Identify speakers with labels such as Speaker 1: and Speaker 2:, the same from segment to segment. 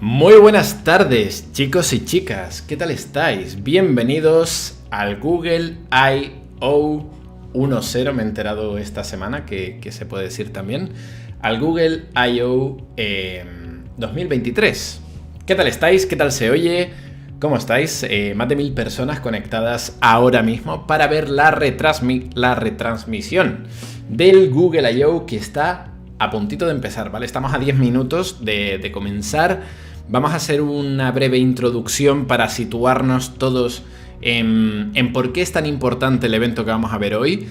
Speaker 1: Muy buenas tardes, chicos y chicas, ¿qué tal estáis? Bienvenidos al Google I.O. 1.0, me he enterado esta semana que se puede decir también, al Google I.O. 2023. ¿Qué tal estáis? ¿Qué tal se oye? ¿Cómo estáis? Más de 1000 personas conectadas ahora mismo para ver la retransmisión del Google I.O. que está a puntito de empezar, ¿vale? Estamos a 10 minutos de comenzar. Vamos a hacer una breve introducción para situarnos todos en por qué es tan importante el evento que vamos a ver hoy.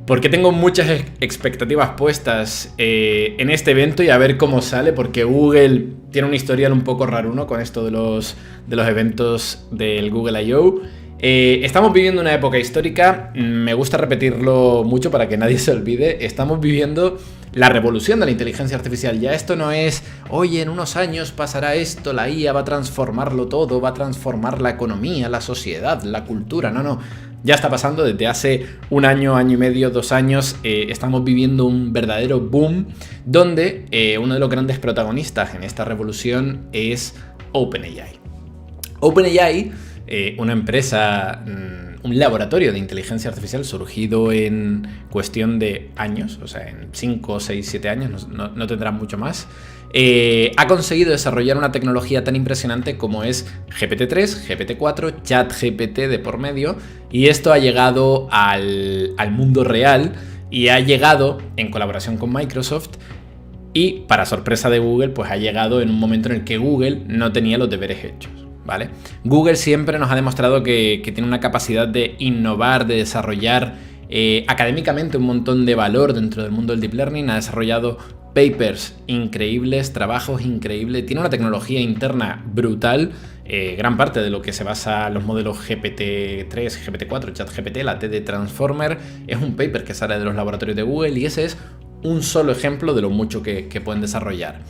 Speaker 1: Porque tengo muchas expectativas puestas en este evento y a ver cómo sale, porque Google tiene un historial un poco raruno con esto de los eventos del Google I.O. Estamos viviendo una época histórica, me gusta repetirlo mucho para que nadie se olvide. Estamos viviendo la revolución de la inteligencia artificial. Ya esto no es, oye, en unos años pasará esto, la IA va a transformarlo todo, va a transformar la economía, la sociedad, la cultura. No. Ya está pasando desde hace un año, año y medio, 2 años. Estamos viviendo un verdadero boom donde uno de los grandes protagonistas en esta revolución es OpenAI. OpenAI, una empresa, un laboratorio de inteligencia artificial surgido en cuestión de años, o sea, en 5, 6, 7 años, no tendrá mucho más, ha conseguido desarrollar una tecnología tan impresionante como es GPT-3, GPT-4, ChatGPT de por medio, y esto ha llegado al mundo real y ha llegado en colaboración con Microsoft. Y para sorpresa de Google, pues ha llegado en un momento en el que Google no tenía los deberes hechos, ¿vale? Google siempre nos ha demostrado que tiene una capacidad de innovar, de desarrollar académicamente un montón de valor dentro del mundo del deep learning. Ha desarrollado papers increíbles, trabajos increíbles, tiene una tecnología interna brutal. Gran parte de lo que se basa los modelos GPT-3, GPT-4, ChatGPT, la T de Transformer, es un paper que sale de los laboratorios de Google y ese es un solo ejemplo de lo mucho que pueden desarrollar.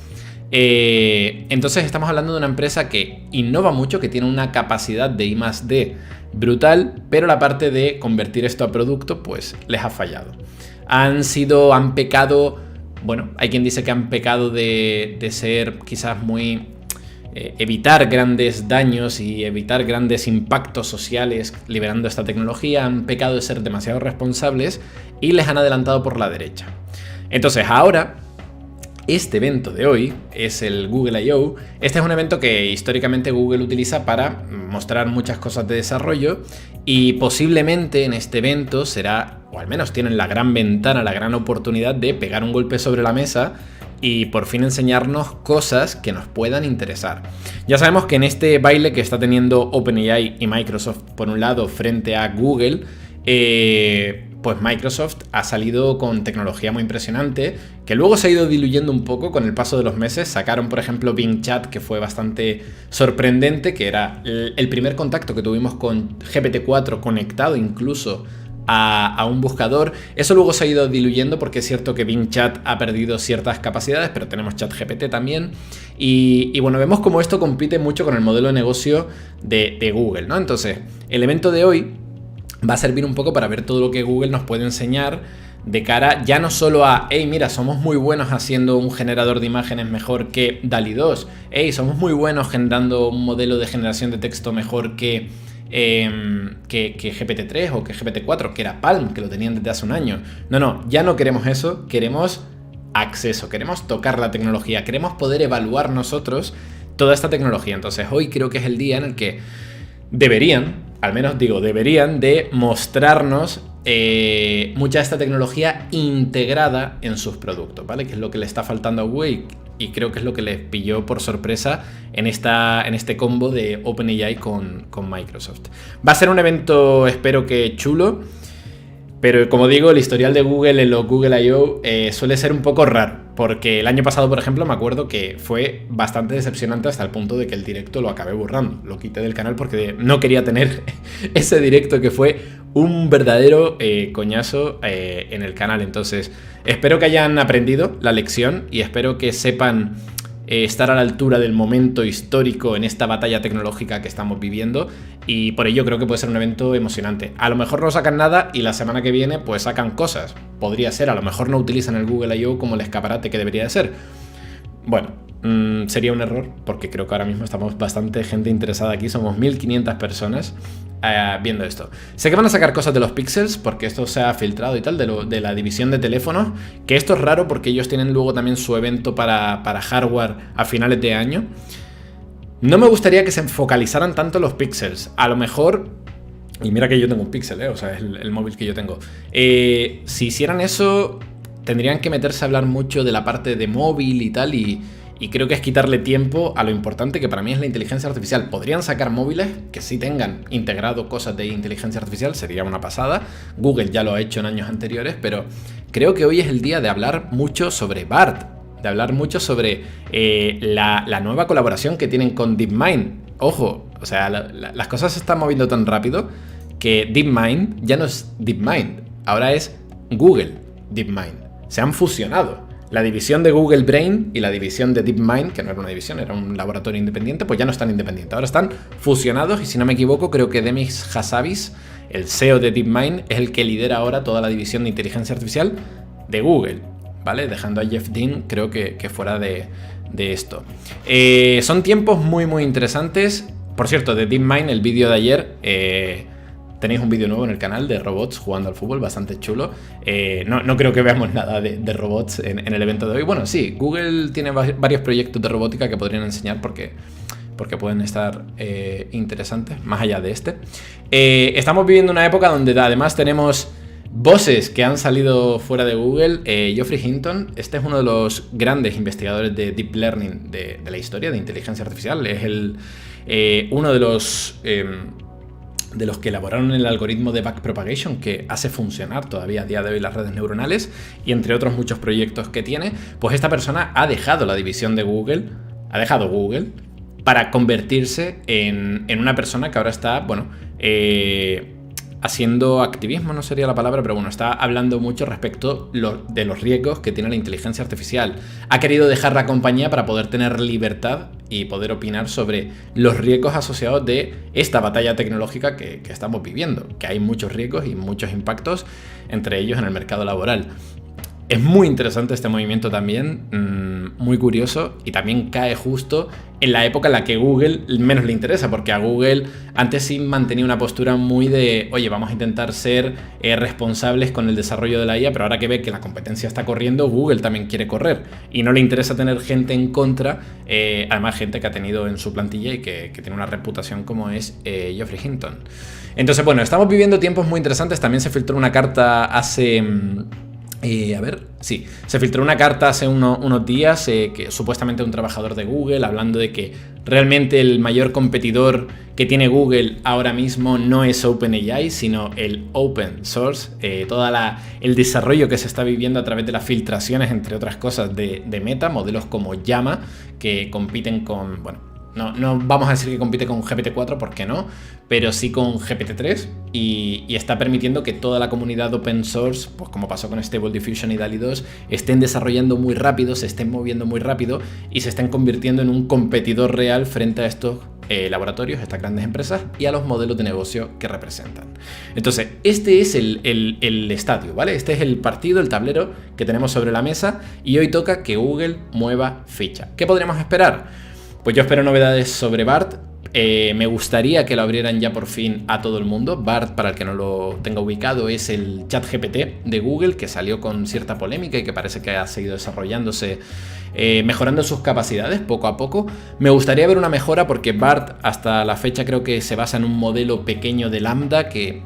Speaker 1: Entonces estamos hablando de una empresa que innova mucho, que tiene una capacidad de I+D brutal, pero la parte de convertir esto a producto pues les ha fallado. Han pecado, bueno, hay quien dice que han pecado de ser quizás muy evitar grandes daños y evitar grandes impactos sociales liberando esta tecnología. Han pecado de ser demasiado responsables y les han adelantado por la derecha. Entonces ahora este evento de hoy es el Google I.O. Este es un evento que históricamente Google utiliza para mostrar muchas cosas de desarrollo y posiblemente en este evento será, o al menos tienen la gran ventana, la gran oportunidad de pegar un golpe sobre la mesa y por fin enseñarnos cosas que nos puedan interesar. Ya sabemos que en este baile que está teniendo OpenAI y Microsoft por un lado frente a Google, pues Microsoft ha salido con tecnología muy impresionante, que luego se ha ido diluyendo un poco con el paso de los meses. Sacaron, por ejemplo, Bing Chat, que fue bastante sorprendente, que era el primer contacto que tuvimos con GPT-4 conectado incluso a un buscador. Eso luego se ha ido diluyendo porque es cierto que Bing Chat ha perdido ciertas capacidades, pero tenemos ChatGPT también. Y bueno, vemos cómo esto compite mucho con el modelo de negocio de Google, ¿no? Entonces, el evento de hoy va a servir un poco para ver todo lo que Google nos puede enseñar de cara ya no solo a, hey, mira, somos muy buenos haciendo un generador de imágenes mejor que DALL-E 2, hey, somos muy buenos generando un modelo de generación de texto mejor que GPT-3 o que GPT-4, que era Palm, que lo tenían desde hace un año. No, ya no queremos eso, queremos acceso, queremos tocar la tecnología, queremos poder evaluar nosotros toda esta tecnología. Entonces hoy creo que es el día en el que deberían de mostrarnos mucha de esta tecnología integrada en sus productos, ¿vale? Que es lo que le está faltando a Google y creo que es lo que les pilló por sorpresa en este combo de OpenAI con Microsoft. Va a ser un evento, espero que chulo, pero como digo, el historial de Google en los Google I.O. Suele ser un poco raro, porque el año pasado, por ejemplo, me acuerdo que fue bastante decepcionante hasta el punto de que el directo lo acabé borrando. Lo quité del canal porque no quería tener ese directo que fue un verdadero coñazo en el canal. Entonces, espero que hayan aprendido la lección y espero que sepan estar a la altura del momento histórico en esta batalla tecnológica que estamos viviendo, y por ello creo que puede ser un evento emocionante. A lo mejor no sacan nada y la semana que viene pues sacan cosas, podría ser, a lo mejor no utilizan el Google I.O. como el escaparate que debería de ser. Bueno, sería un error, porque creo que ahora mismo estamos bastante gente interesada aquí, somos 1500 personas viendo esto. Sé que van a sacar cosas de los píxeles, porque esto se ha filtrado y tal, de la división de teléfonos, que esto es raro porque ellos tienen luego también su evento para hardware a finales de año. No me gustaría que se focalizaran tanto en los píxeles, a lo mejor... Y mira que yo tengo un píxel, o sea, es el móvil que yo tengo. Si hicieran eso, tendrían que meterse a hablar mucho de la parte de móvil y tal, y creo que es quitarle tiempo a lo importante que para mí es la inteligencia artificial. Podrían sacar móviles que sí tengan integrado cosas de inteligencia artificial, sería una pasada. Google ya lo ha hecho en años anteriores, pero creo que hoy es el día de hablar mucho sobre BART, de hablar mucho sobre la nueva colaboración que tienen con DeepMind. Ojo, o sea, las cosas se están moviendo tan rápido que DeepMind ya no es DeepMind, ahora es Google DeepMind. Se han fusionado. La división de Google Brain y la división de DeepMind, que no era una división, era un laboratorio independiente, pues ya no están independientes. Ahora están fusionados y si no me equivoco, creo que Demis Hassabis, el CEO de DeepMind, es el que lidera ahora toda la división de inteligencia artificial de Google, ¿vale? Dejando a Jeff Dean, creo que fuera de esto. Son tiempos muy, muy interesantes. Por cierto, de DeepMind, el vídeo de ayer... tenéis un vídeo nuevo en el canal de robots jugando al fútbol, bastante chulo. No creo que veamos nada de robots en el evento de hoy. Bueno, sí, Google tiene varios proyectos de robótica que podrían enseñar porque pueden estar interesantes, más allá de este. Estamos viviendo una época donde además tenemos voces que han salido fuera de Google. Geoffrey Hinton, este es uno de los grandes investigadores de Deep Learning de la historia, de inteligencia artificial. Es uno de los que elaboraron el algoritmo de backpropagation que hace funcionar todavía a día de hoy las redes neuronales, y entre otros muchos proyectos que tiene. Pues esta persona ha dejado la división de Google, ha dejado Google para convertirse en una persona que ahora está, bueno, haciendo activismo, no sería la palabra, pero bueno, está hablando mucho respecto de los riesgos que tiene la inteligencia artificial. Ha querido dejar la compañía para poder tener libertad y poder opinar sobre los riesgos asociados de esta batalla tecnológica que estamos viviendo, que hay muchos riesgos y muchos impactos, entre ellos en el mercado laboral. Es muy interesante este movimiento también, muy curioso, y también cae justo en la época en la que Google menos le interesa, porque a Google antes sí mantenía una postura muy de, oye, vamos a intentar ser responsables con el desarrollo de la IA, pero ahora que ve que la competencia está corriendo, Google también quiere correr, y no le interesa tener gente en contra, además gente que ha tenido en su plantilla y que tiene una reputación como es Geoffrey Hinton. Entonces, bueno, estamos viviendo tiempos muy interesantes. También se filtró una carta hace... se filtró una carta hace unos días que supuestamente un trabajador de Google hablando de que realmente el mayor competidor que tiene Google ahora mismo no es OpenAI, sino el open source, el desarrollo que se está viviendo a través de las filtraciones, entre otras cosas, de Meta, modelos como Llama, que compiten con, bueno, no vamos a decir que compite con GPT-4, porque no, pero sí con GPT-3, y está permitiendo que toda la comunidad open source, pues como pasó con Stable Diffusion y DALL-E 2, estén desarrollando muy rápido, se estén moviendo muy rápido y se estén convirtiendo en un competidor real frente a estos laboratorios, estas grandes empresas, y a los modelos de negocio que representan. Entonces, este es el estadio, ¿vale? Este es el partido, el tablero que tenemos sobre la mesa, y hoy toca que Google mueva ficha. ¿Qué podríamos esperar? Pues yo espero novedades sobre BART. Me gustaría que lo abrieran ya por fin a todo el mundo. BART, para el que no lo tenga ubicado, es el ChatGPT de Google, que salió con cierta polémica y que parece que ha seguido desarrollándose, mejorando sus capacidades poco a poco. Me gustaría ver una mejora, porque BART hasta la fecha creo que se basa en un modelo pequeño de Lambda, que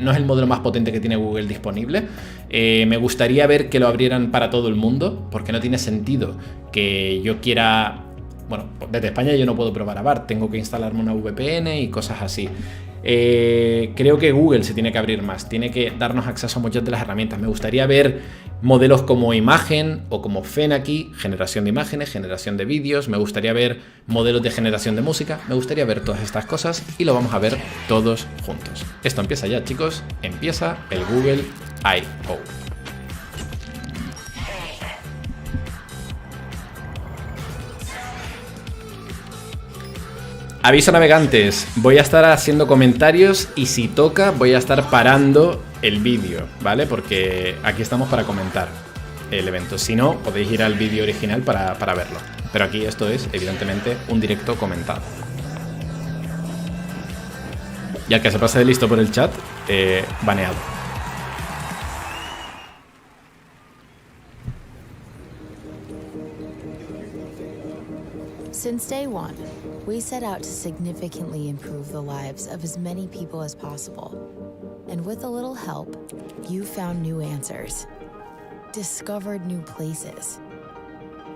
Speaker 1: no es el modelo más potente que tiene Google disponible. Me gustaría ver que lo abrieran para todo el mundo, porque no tiene sentido que yo quiera... Bueno, desde España yo no puedo probar a BART, tengo que instalarme una VPN y cosas así. Creo que Google se tiene que abrir más, tiene que darnos acceso a muchas de las herramientas. Me gustaría ver modelos como Imagen o como Fenaki, generación de imágenes, generación de vídeos. Me gustaría ver modelos de generación de música. Me gustaría ver todas estas cosas, y lo vamos a ver todos juntos. Esto empieza ya, chicos, empieza el Google I.O. Aviso navegantes, voy a estar haciendo comentarios y si toca voy a estar parando el vídeo, ¿vale? Porque aquí estamos para comentar. el evento. Si no, podéis ir al vídeo original para verlo. Pero aquí esto es, evidentemente, un directo comentado. Y al que se pase de listo por el chat, baneado.
Speaker 2: Since day one, we set out to significantly improve the lives of as many people as possible. And with a little help, you found new answers, discovered new places.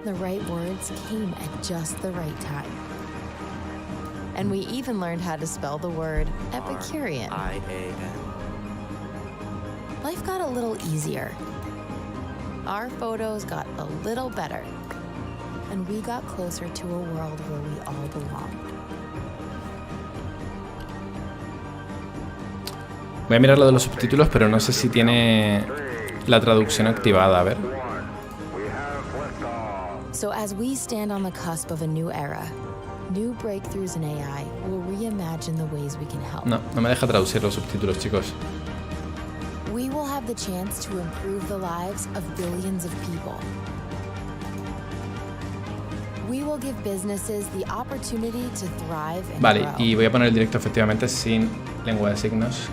Speaker 2: The right words came at just the right time. And we even learned how to spell the word Epicurean.
Speaker 3: R-I-A-N.
Speaker 2: Life got a little easier. Our photos got a little better. And we got closer to a world where we all belong.
Speaker 1: Voy a mirar lo de los subtítulos, pero no sé si tiene la traducción activada. A ver.
Speaker 2: So as we stand on the cusp of a new era, new breakthroughs in AI will reimagine the ways we can help.
Speaker 1: No me deja traducir los subtítulos, chicos.
Speaker 2: We will have the chance to improve the lives of billions of people. We will give businesses the opportunity to thrive and
Speaker 1: Vale,
Speaker 2: grow.
Speaker 1: y voy a poner el directo efectivamente sin lengua de signos.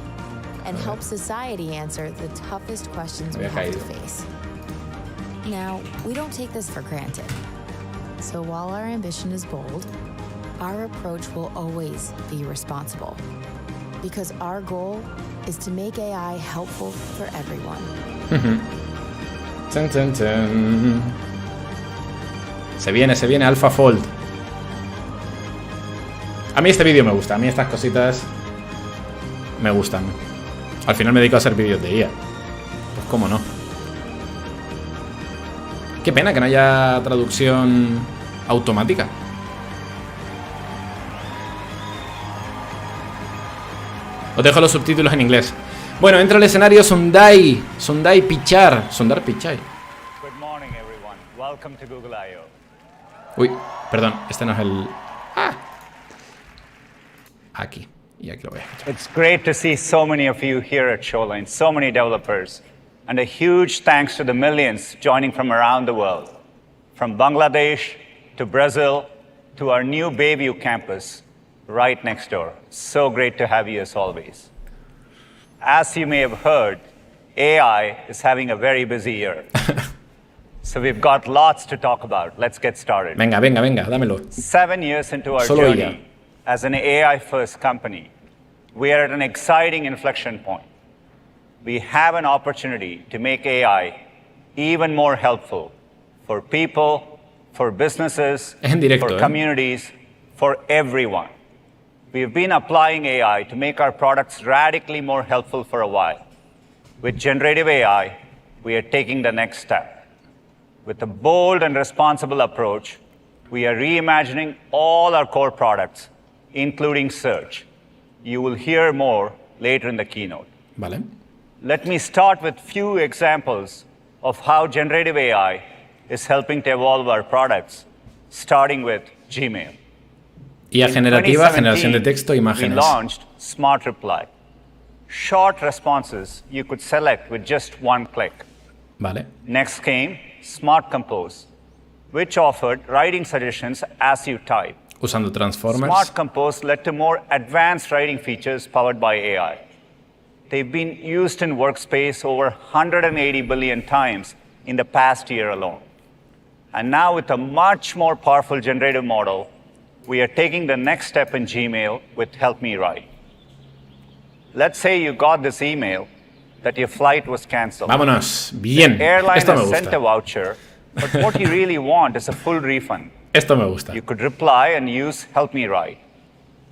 Speaker 2: And help society answer the toughest questions we have to face. Now, we don't take this for granted. So while our ambition is bold, our approach will always be responsible. Because our goal is to make AI helpful for everyone.
Speaker 1: Chan, chan, chan. Se viene AlphaFold. A mí este vídeo me gusta, a mí estas cositas me gustan. Al final me dedico a hacer vídeos de IA. Pues cómo no. Qué pena que no haya traducción automática. Os dejo los subtítulos en inglés. Bueno, entra al escenario Sundar Pichai.
Speaker 4: Good morning, everyone. Welcome to Google I.O.
Speaker 1: Uy, perdón, este no es el... Aquí. Y aquí lo voy a escuchar.
Speaker 4: It's great to see so many of you here at Shoreline, so many developers, and a huge thanks to the millions joining from around the world, from Bangladesh to Brazil to our new Bayview campus right next door. So great to have you as always. As you may have heard, AI is having a very busy year. So we've got lots to talk about. Let's get started.
Speaker 1: Venga, dámelo.
Speaker 4: 7 years into our
Speaker 1: Solo
Speaker 4: journey
Speaker 1: IA.
Speaker 4: as an AI-first company, we are at an exciting inflection point. We have an opportunity to make AI even more helpful for people, for businesses,
Speaker 1: En directo,
Speaker 4: for communities, for everyone. We've been applying AI to make our products radically more helpful for a while. With generative AI, we are taking the next step. With a bold and responsible approach, we are reimagining all our core products, including search. You will hear more later in the keynote.
Speaker 1: Vale.
Speaker 4: Let me start with few examples of how generative AI is helping to evolve our products, starting with Gmail.
Speaker 1: IA
Speaker 4: In
Speaker 1: generativa,
Speaker 4: 2017,
Speaker 1: generación de texto,
Speaker 4: we
Speaker 1: imágenes.
Speaker 4: launched Smart Reply. Short responses you could select with just one click.
Speaker 1: Vale.
Speaker 4: Next came Smart Compose, which offered writing suggestions as you type.
Speaker 1: Usando transformers.
Speaker 4: Smart Compose led to more advanced writing features powered by AI. They've been used in Workspace over 180 billion times in the past year alone. And now with a much more powerful generative model, we are taking the next step in Gmail with Help Me Write. Let's say you got this email that your flight was canceled.
Speaker 1: Vámonos. Bien.
Speaker 4: The airline
Speaker 1: Esto me
Speaker 4: has sent a
Speaker 1: gusta.
Speaker 4: voucher, but what you really want is a full refund.
Speaker 1: Esto me gusta.
Speaker 4: You could reply and use Help Me Write.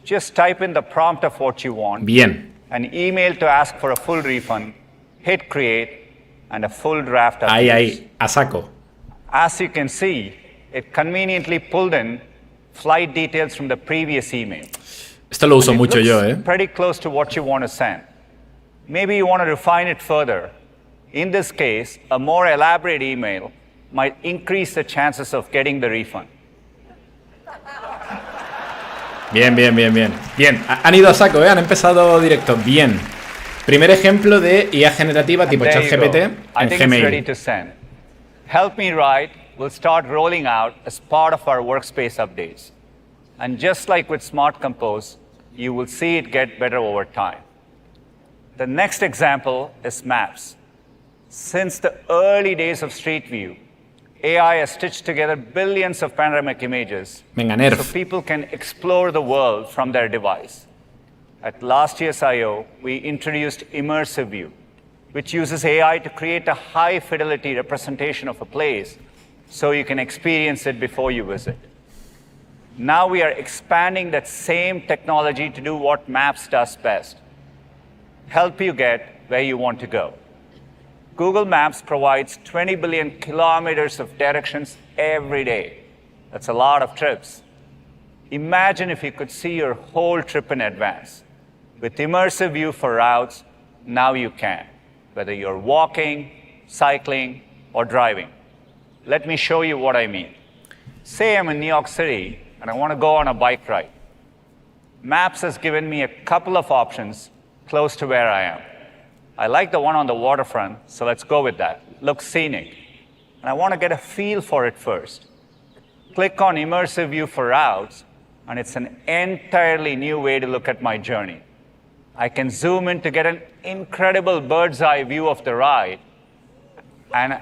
Speaker 4: Just type in the prompt of what you want,
Speaker 1: Bien.
Speaker 4: an email to ask for a full refund, hit create, and a full draft appears.
Speaker 1: Ahí, a saco.
Speaker 4: As you can see, it conveniently pulled in flight details from the previous email.
Speaker 1: Esto lo uso
Speaker 4: It
Speaker 1: mucho
Speaker 4: looks
Speaker 1: yo, ¿eh?
Speaker 4: pretty close to what you want to send. Maybe you want to refine it further. In this case, a more elaborate email might increase the chances of getting the refund.
Speaker 1: Bien. Bien, han ido a saco, ¿eh? Han empezado directo. Bien. Primer ejemplo de IA generativa tipo
Speaker 4: There you
Speaker 1: ChatGPT
Speaker 4: go. I
Speaker 1: en
Speaker 4: think it's ready
Speaker 1: Gmail.
Speaker 4: to send. Help Me Write will start rolling out as part of our workspace updates. And just like with Smart Compose, you will see it get better over time. The next example is maps. Since the early days of Street View, AI has stitched together billions of panoramic images so people can explore the world from their device. At last year's I/O, we introduced Immersive View, which uses AI to create a high-fidelity representation of a place so you can experience it before you visit. Now we are expanding that same technology to do what Maps does best: help you get where you want to go. Google Maps provides 20 billion kilometers of directions every day. That's a lot of trips. Imagine if you could see your whole trip in advance. With Immersive View for routes, now you can, whether you're walking, cycling, or driving. Let me show you what I mean. Say I'm in New York City and I want to go on a bike ride. Maps has given me a couple of options close to where I am. I like the one on the waterfront, so let's go with that. Looks scenic. And I want to get a feel for it first. Click on Immersive View for routes, and it's an entirely new way to look at my journey. I can zoom in to get an incredible bird's eye view of the ride. And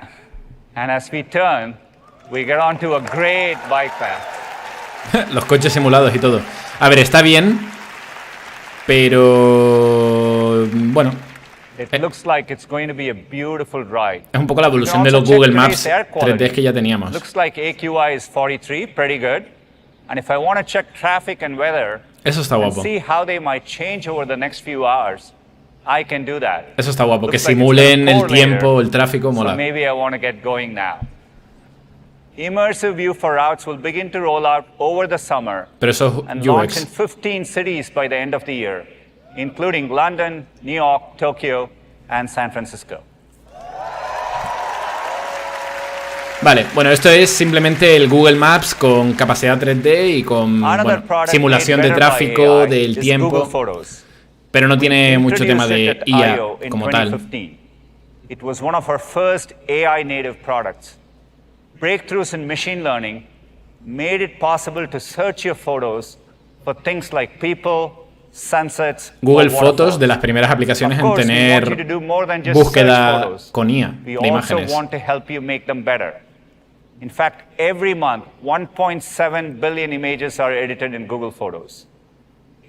Speaker 4: as we turn, we get onto a great bike path.
Speaker 1: Los coches simulados y todo. A ver, está bien, pero bueno.
Speaker 4: It looks like it's going to be a beautiful ride.
Speaker 1: Es un poco la evolución de los Google Maps 3D que ya teníamos.
Speaker 4: Looks like AQI is 43, pretty good. And if I want to check traffic and weather,
Speaker 1: eso está guapo.
Speaker 4: And see how they might change over the next few hours, I can do that.
Speaker 1: Eso está guapo, que simulen el tiempo, el tráfico, mola.
Speaker 4: So maybe I want to get going now. Immersive View for routes will begin to roll out over the summer and launch in 15 cities by the end of the year, including London, New York, Tokyo, and San Francisco.
Speaker 1: Vale, bueno, esto es simplemente el Google Maps con capacidad 3D y con simulación de tráfico, del tiempo, pero no tiene mucho tema de IA como tal.
Speaker 4: It was one of our first AI native products. Breakthroughs in machine learning made it possible to search your photos for things like people, sunsets,
Speaker 1: Google Fotos, de las primeras aplicaciones en tener búsqueda con IA de imágenes.
Speaker 4: In fact, every month, 1.7 billion images are edited in Google Photos.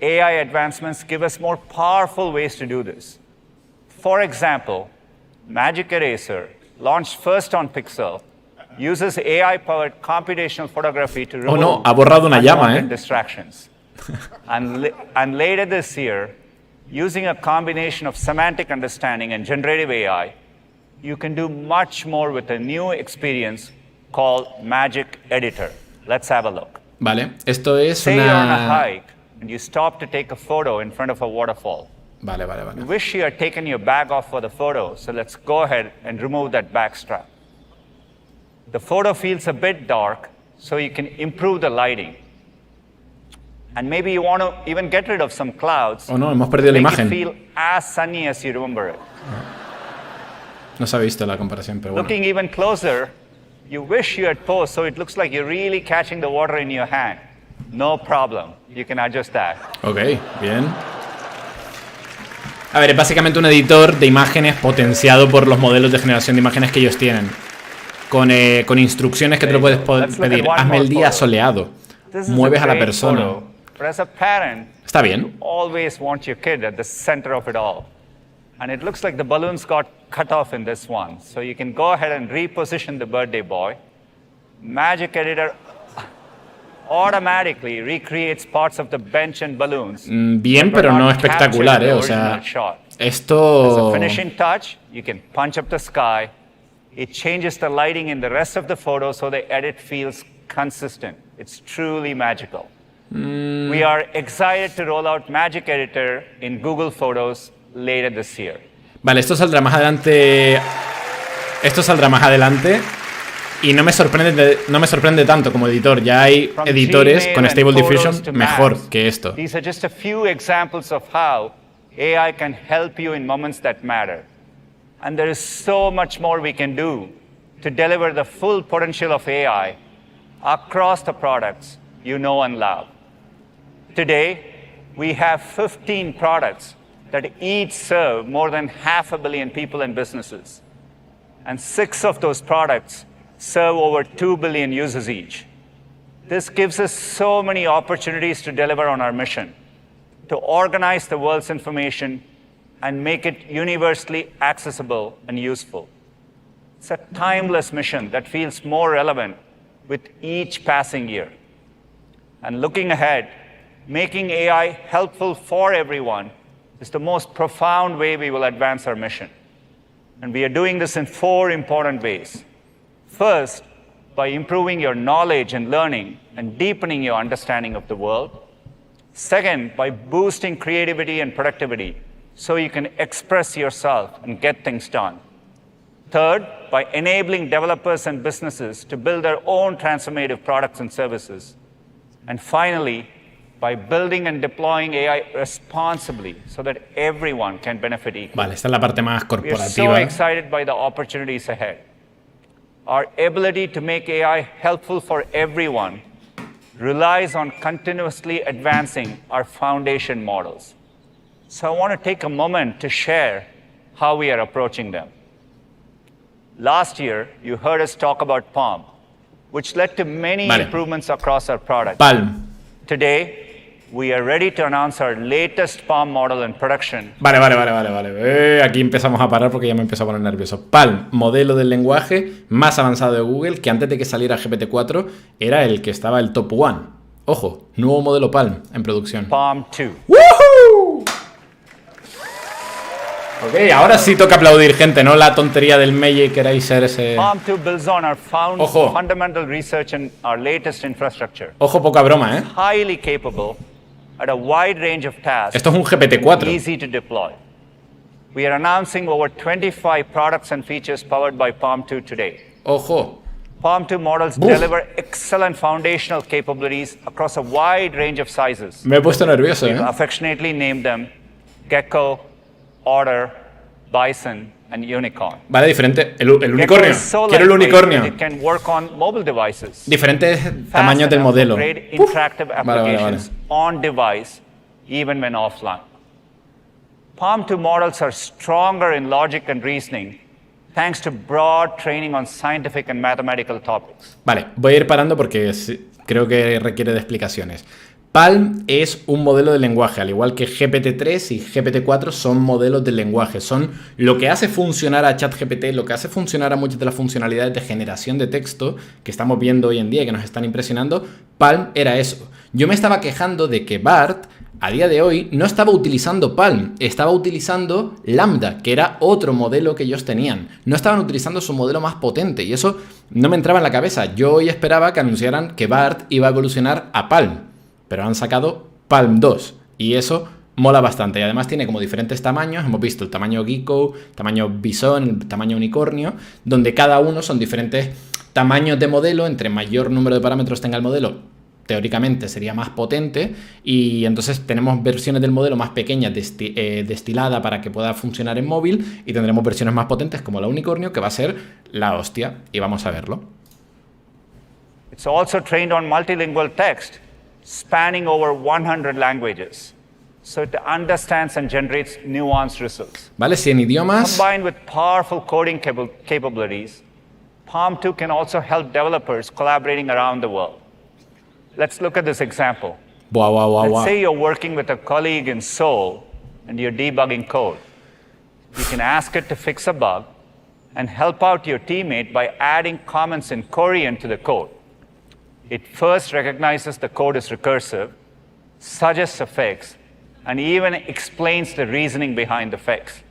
Speaker 4: AI advancements give us more powerful ways to do this. For example, Magic Eraser, launched first on Pixel, uses AI-powered computational photography to remove unwanted distractions. And later this year, using a combination of semantic understanding and generative AI, you can do much more with a new experience called Magic Editor. Let's have a look.
Speaker 1: Vale, esto es
Speaker 4: Say you're on a hike and you stop to take a photo in front of a waterfall.
Speaker 1: Vale.
Speaker 4: You wish you had taken your bag off for the photo, so let's go ahead and remove that bag strap. The photo feels a bit dark, so you can improve the lighting. And maybe you want to even get rid of some clouds.
Speaker 1: Oh no, hemos perdido la imagen.
Speaker 4: Feel as sunny as you remember it.
Speaker 1: No se ha visto la comparación, pero bueno.
Speaker 4: Looking even closer, you wish you had posed so it looks like you're really catching the water in your hand. No problem. You can adjust that.
Speaker 1: Ok, bien. A ver, es básicamente un editor de imágenes potenciado por los modelos de generación de imágenes que ellos tienen. Con instrucciones que te lo puedes pedir. Hazme el día soleado. Mueves a la persona. Está bien.
Speaker 4: Always want your kid at the center of it all. And it looks like the balloons got cut off in this one. So you can go ahead and reposition the birthday boy. Magic Editor automatically recreates parts of the bench and balloons.
Speaker 1: Bien, pero no espectacular, o sea, esto...
Speaker 4: As a finishing touch, you can punch up the sky. It changes the lighting in the rest of the photo so the edit feels consistent. It's truly magical. We are excited to roll out Magic Editor in Google Photos later this year.
Speaker 1: Vale, esto saldrá más adelante. Y no me sorprende tanto como editor. Ya hay editores con Stable Diffusion mejor que esto.
Speaker 4: These are just a few examples of how AI can help you in moments that matter. And there is so much more we can do to deliver the full potential of AI across the products you know and love. Today, we have 15 products that each serve more than 500 million people and businesses. And 6 of those products serve over 2 billion users each. This gives us so many opportunities to deliver on our mission, to organize the world's information and make it universally accessible and useful. It's a timeless mission that feels more relevant with each passing year. And looking ahead, making AI helpful for everyone is the most profound way we will advance our mission. And we are doing this in 4 important ways. First, by improving your knowledge and learning and deepening your understanding of the world. Second, by boosting creativity and productivity so you can express yourself and get things done. Third, by enabling developers and businesses to build their own transformative products and services. And finally, by building and deploying AI responsibly so that everyone can benefit equally.
Speaker 1: Vale, esta es la parte más
Speaker 4: We are so
Speaker 1: corporativa.
Speaker 4: excited by the opportunities ahead. Our ability to make AI helpful for everyone relies on continuously advancing our foundation models. So I want to take a moment to share how we are approaching them. Last year, you heard us talk about Palm, which led to many improvements across our product.
Speaker 1: Palm.
Speaker 4: Today, we are ready to announce our latest Palm model in production.
Speaker 1: Vale. Aquí empezamos a parar porque ya me empezó a poner nervioso. Palm, modelo del lenguaje más avanzado de Google, que antes de que saliera GPT-4 era el que estaba el top 1. Ojo, nuevo modelo Palm en producción.
Speaker 4: Palm 2.
Speaker 1: ¡Woohoo! Ok, ahora sí toca aplaudir, gente, no la tontería del mail y queráis ser ese...
Speaker 4: Palm 2 builds on our
Speaker 1: Ojo.
Speaker 4: fundamental research and our latest infrastructure.
Speaker 1: Ojo, poca broma, ¿eh?
Speaker 4: Highly capable at a wide range of tasks.
Speaker 1: Esto es un GPT-4.
Speaker 4: Easy to deploy. We are announcing over 25 products and features powered by Palm 2 today.
Speaker 1: Ojo.
Speaker 4: Palm 2 models deliver excellent foundational capabilities across a wide range of sizes.
Speaker 1: Me he puesto nervioso,
Speaker 4: We've
Speaker 1: ¿eh?
Speaker 4: affectionately named them Gecko, Otter, Bison, and Unicorn.
Speaker 1: Vale, diferente. El unicornio.
Speaker 4: So
Speaker 1: Quiero el unicornio.
Speaker 4: it can work on mobile devices.
Speaker 1: Diferentes tamaños del modelo.
Speaker 4: Great interactive
Speaker 1: Vale.
Speaker 4: applications on device, even when offline. Palm 2 models are stronger in logic and reasoning, thanks to broad training on scientific and mathematical topics.
Speaker 1: Vale, voy a ir parando porque creo que requiere de explicaciones. Palm es un modelo de lenguaje, al igual que GPT-3 y GPT-4 son modelos de lenguaje. Son lo que hace funcionar a ChatGPT, lo que hace funcionar a muchas de las funcionalidades de generación de texto que estamos viendo hoy en día y que nos están impresionando. Palm era eso. Yo me estaba quejando de que Bart, a día de hoy, no estaba utilizando Palm, estaba utilizando Lambda, que era otro modelo que ellos tenían. No estaban utilizando su modelo más potente y eso no me entraba en la cabeza. Yo hoy esperaba que anunciaran que Bart iba a evolucionar a Palm. Pero han sacado Palm 2 y eso mola bastante. Y además tiene como diferentes tamaños. Hemos visto el tamaño Gecko, tamaño Bison, el tamaño Unicornio, donde cada uno son diferentes tamaños de modelo. Entre mayor número de parámetros tenga el modelo, teóricamente sería más potente. Y entonces tenemos versiones del modelo más pequeñas destilada para que pueda funcionar en móvil. Y tendremos versiones más potentes como la Unicornio, que va a ser la hostia. Y vamos a verlo.
Speaker 4: It's also trained on multilingual text, spanning over 100 languages, so it understands and generates nuanced results.
Speaker 1: Vale, 100 idiomas.
Speaker 4: Combined with powerful coding capabilities, Palm 2 can also help developers collaborating around the world. Let's look at this example. Let's say you're working with a colleague in Seoul and you're debugging code. You can ask it to fix a bug and help out your teammate by adding comments in Korean to the code. It first recognizes the code is recursive, suggests a fix, and even explains the reasoning behind the fix.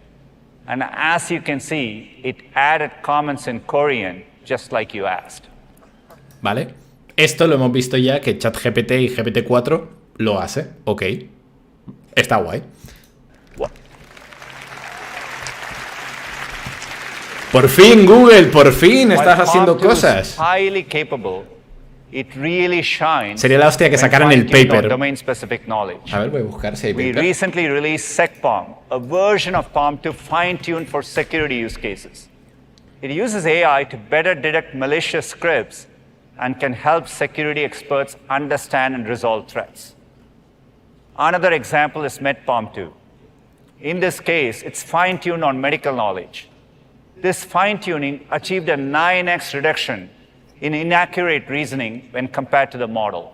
Speaker 4: And as you can see, it added comments in Korean, just like you asked.
Speaker 1: Vale. Esto lo hemos visto ya que ChatGPT y GPT-4 lo hace. Ok. Está guay. Por fin, Google, por fin estás haciendo cosas.
Speaker 4: Highly capable. It really shines.
Speaker 1: Sería la hostia que sacaran el paper.
Speaker 4: Domain-specific knowledge.
Speaker 1: A ver, voy a buscar si hay paper.
Speaker 4: We recently released SecPalm, a version of Palm 2 fine-tuned for security use cases. It uses AI to better detect malicious scripts and can help security experts understand and resolve threats. Another example is MedPalm 2. In this case, it's fine-tuned on medical knowledge. This fine-tuning achieved a 9x reduction in inaccurate reasoning when compared to the model,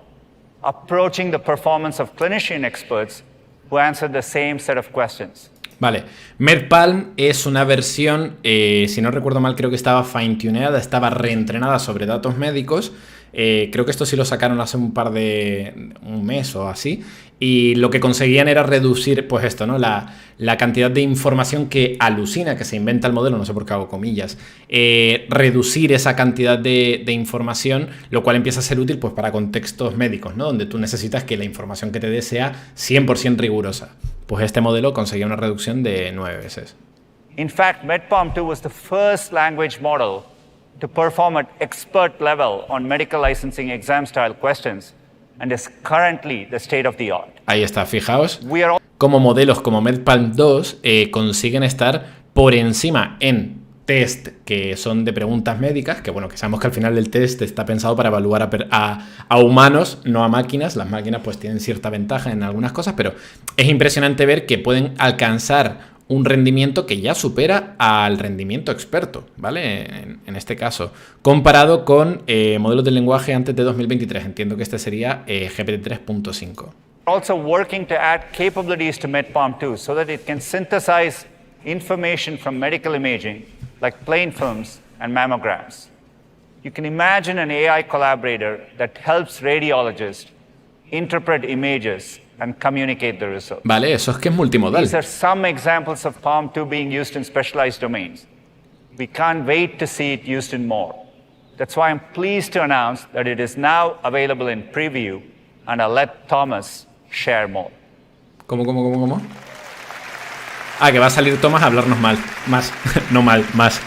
Speaker 4: approaching the performance of clinician experts who answered the same set of questions.
Speaker 1: Vale, MedPalm es una versión, si no recuerdo mal, creo que estaba fine-tuneada, estaba reentrenada sobre datos médicos. Creo que esto sí lo sacaron hace un mes o así, y lo que conseguían era reducir, pues esto, ¿no? La cantidad de información que alucina, que se inventa el modelo, no sé por qué hago comillas, reducir esa cantidad de información, lo cual empieza a ser útil pues para contextos médicos, ¿no? Donde tú necesitas que la información que te dé sea 100% rigurosa. Pues este modelo conseguía una reducción de 9 veces.
Speaker 4: In fact, MedPalm 2 was the first language model to perform at expert level on medical licensing exam style questions and is currently the state of the art.
Speaker 1: Ahí está, fijaos cómo modelos como MedPalm 2 consiguen estar por encima en test que son de preguntas médicas, que bueno, que sabemos que al final del test está pensado para evaluar a humanos, no a máquinas. Las máquinas pues tienen cierta ventaja en algunas cosas, pero es impresionante ver que pueden alcanzar un rendimiento que ya supera al rendimiento experto, ¿vale? En este caso, comparado con modelos de lenguaje antes de 2023. Entiendo que este sería GPT 3.5.
Speaker 4: Also working to add capabilities to MedPalm 2 so that it can synthesize information from medical imaging like plain films and mammograms. You can imagine an AI collaborator that helps radiologists interpret images and communicate the results.
Speaker 1: Vale, eso es que es multimodal.
Speaker 4: These are some examples of Palm 2 being used in specialized domains. We can't wait to see it used in more. That's why I'm pleased to announce that it is now available in preview, and I'll let Thomas share more.
Speaker 1: ¿Cómo? Ah, que va a salir Thomas a hablarnos más. No mal, más.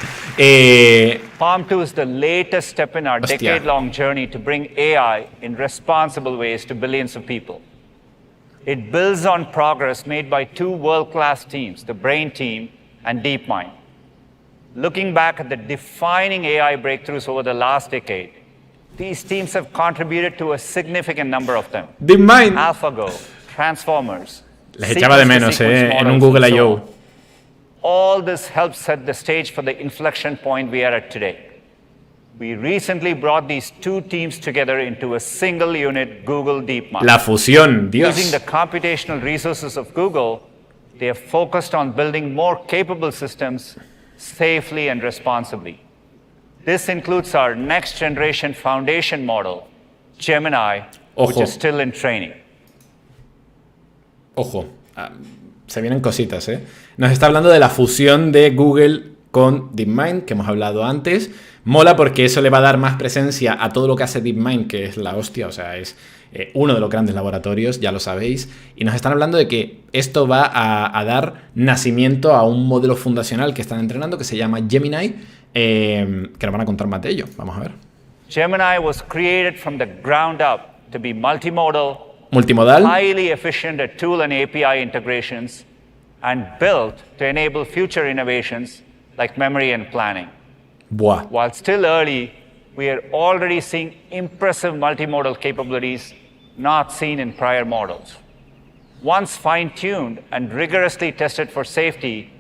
Speaker 4: Palm 2 is the latest step in our decade-long journey to bring AI in responsible ways to billions of people. It builds on progress made by two world-class teams, the Brain team and DeepMind. Looking back at the defining AI breakthroughs over the last decade, these teams have contributed to a significant number of them.
Speaker 1: DeepMind.
Speaker 4: AlphaGo, Transformers.
Speaker 1: Les echaba de menos, en un Google I.O.
Speaker 4: All this helps set the stage for the inflection point we are at today. We recently brought these two teams together into a single unit, Google DeepMind.
Speaker 1: La fusión, Dios.
Speaker 4: Using the computational resources of Google, they have focused on building more capable systems safely and responsibly. This includes our next generation foundation model, Gemini, which is still in training.
Speaker 1: Ojo, se vienen cositas, ¿eh? Nos está hablando de la fusión de Google con DeepMind, que hemos hablado antes. Mola porque eso le va a dar más presencia a todo lo que hace DeepMind, que es la hostia, o sea, es uno de los grandes laboratorios, ya lo sabéis. Y nos están hablando de que esto va a dar nacimiento a un modelo fundacional que están entrenando, que se llama Gemini, que nos van a contar más de ello. Vamos a ver.
Speaker 4: Gemini was created from the ground up to be multimodal, highly efficient at tool and API integrations, and built to enable future innovations like memory and planning.
Speaker 1: Buah.
Speaker 4: While still early, we are already seeing impressive multimodal capabilities not seen in prior models. Once fine-tuned and rigorously tested for safety,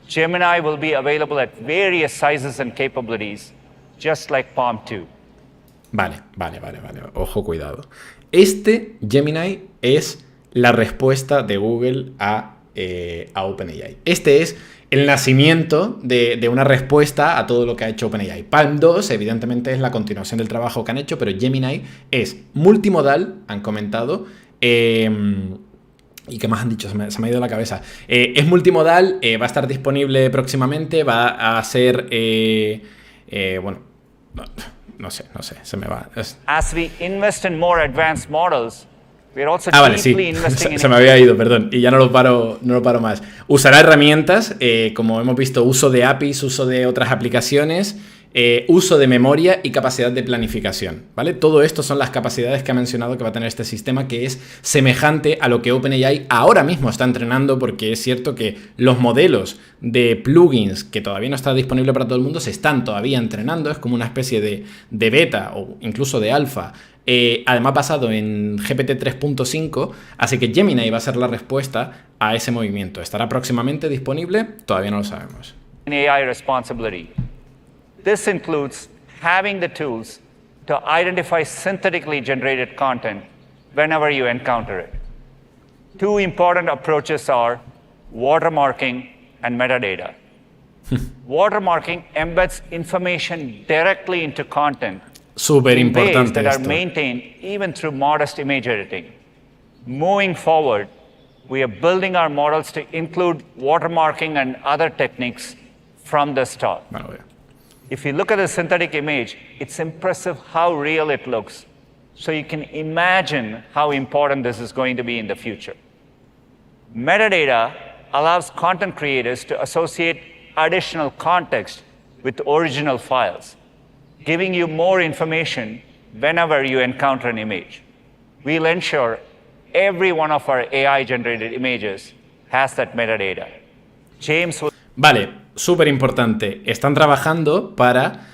Speaker 4: Gemini will be available at various sizes and capabilities, just like Palm 2.
Speaker 1: Vale. Ojo, cuidado. Este Gemini es la respuesta de Google a OpenAI. Este es el nacimiento de una respuesta a todo lo que ha hecho OpenAI. Palm 2, evidentemente, es la continuación del trabajo que han hecho, pero Gemini es multimodal, han comentado. ¿Y qué más han dicho? Se me ha ido la cabeza. Es multimodal, va a estar disponible próximamente, va a ser... bueno, no sé, se me va.
Speaker 4: As we invest in more advanced models, we are also
Speaker 1: vale, sí. Se me había ido, perdón, y ya no lo paro más. Usará herramientas, como hemos visto, uso de APIs, uso de otras aplicaciones, uso de memoria y capacidad de planificación, ¿vale? Todo esto son las capacidades que ha mencionado que va a tener este sistema, que es semejante a lo que OpenAI ahora mismo está entrenando, porque es cierto que los modelos de plugins, que todavía no está disponible para todo el mundo, se están todavía entrenando, es como una especie de beta o incluso de alfa, además basado en GPT 3.5, así que Gemini va a ser la respuesta a ese movimiento. ¿Estará próximamente disponible? Todavía no lo sabemos.
Speaker 4: AI responsibility. This includes having the tools to identify synthetically generated content whenever you encounter it. Two important approaches are watermarking and metadata. Watermarking embeds information directly into content
Speaker 1: Súper
Speaker 4: in ways
Speaker 1: importante
Speaker 4: that are
Speaker 1: esto.
Speaker 4: maintained even through modest image editing. Moving forward, we are building our models to include watermarking and other techniques from the start.
Speaker 1: Bueno, bien.
Speaker 4: If you look at the synthetic image, it's impressive how real it looks. So you can imagine how important this is going to be in the future. Metadata allows content creators to associate additional context with original files, giving you more information whenever you encounter an image. We'll ensure every one of our AI-generated images has that metadata. James will...
Speaker 1: Vale, súper importante. Están trabajando para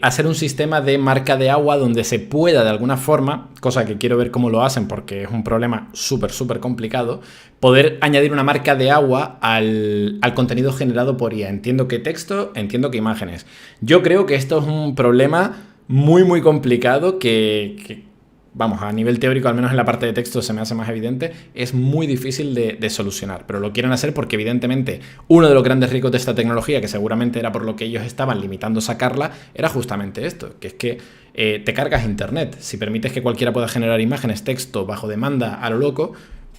Speaker 1: hacer un sistema de marca de agua donde se pueda de alguna forma, cosa que quiero ver cómo lo hacen porque es un problema súper complicado, poder añadir una marca de agua al contenido generado por IA. Entiendo que texto, entiendo que imágenes. Yo creo que esto es un problema muy complicado que vamos, a nivel teórico, al menos en la parte de texto se me hace más evidente, es muy difícil de solucionar, pero lo quieren hacer porque evidentemente uno de los grandes ricos de esta tecnología, que seguramente era por lo que ellos estaban limitando sacarla, era justamente esto, que es que te cargas internet. Si permites que cualquiera pueda generar imágenes, texto, bajo demanda, a lo loco,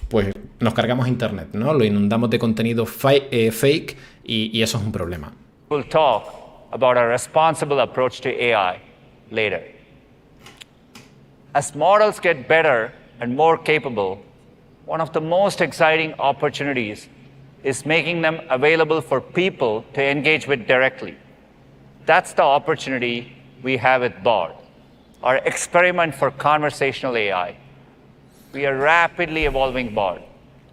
Speaker 1: pues nos cargamos internet, ¿no? Lo inundamos de contenido fake y eso es un problema.
Speaker 4: We'll talk about a responsible approach to AI later. As models get better and more capable, one of the most exciting opportunities is making them available for people to engage with directly. That's the opportunity we have with Bard, our experiment for conversational AI. We are rapidly evolving Bard.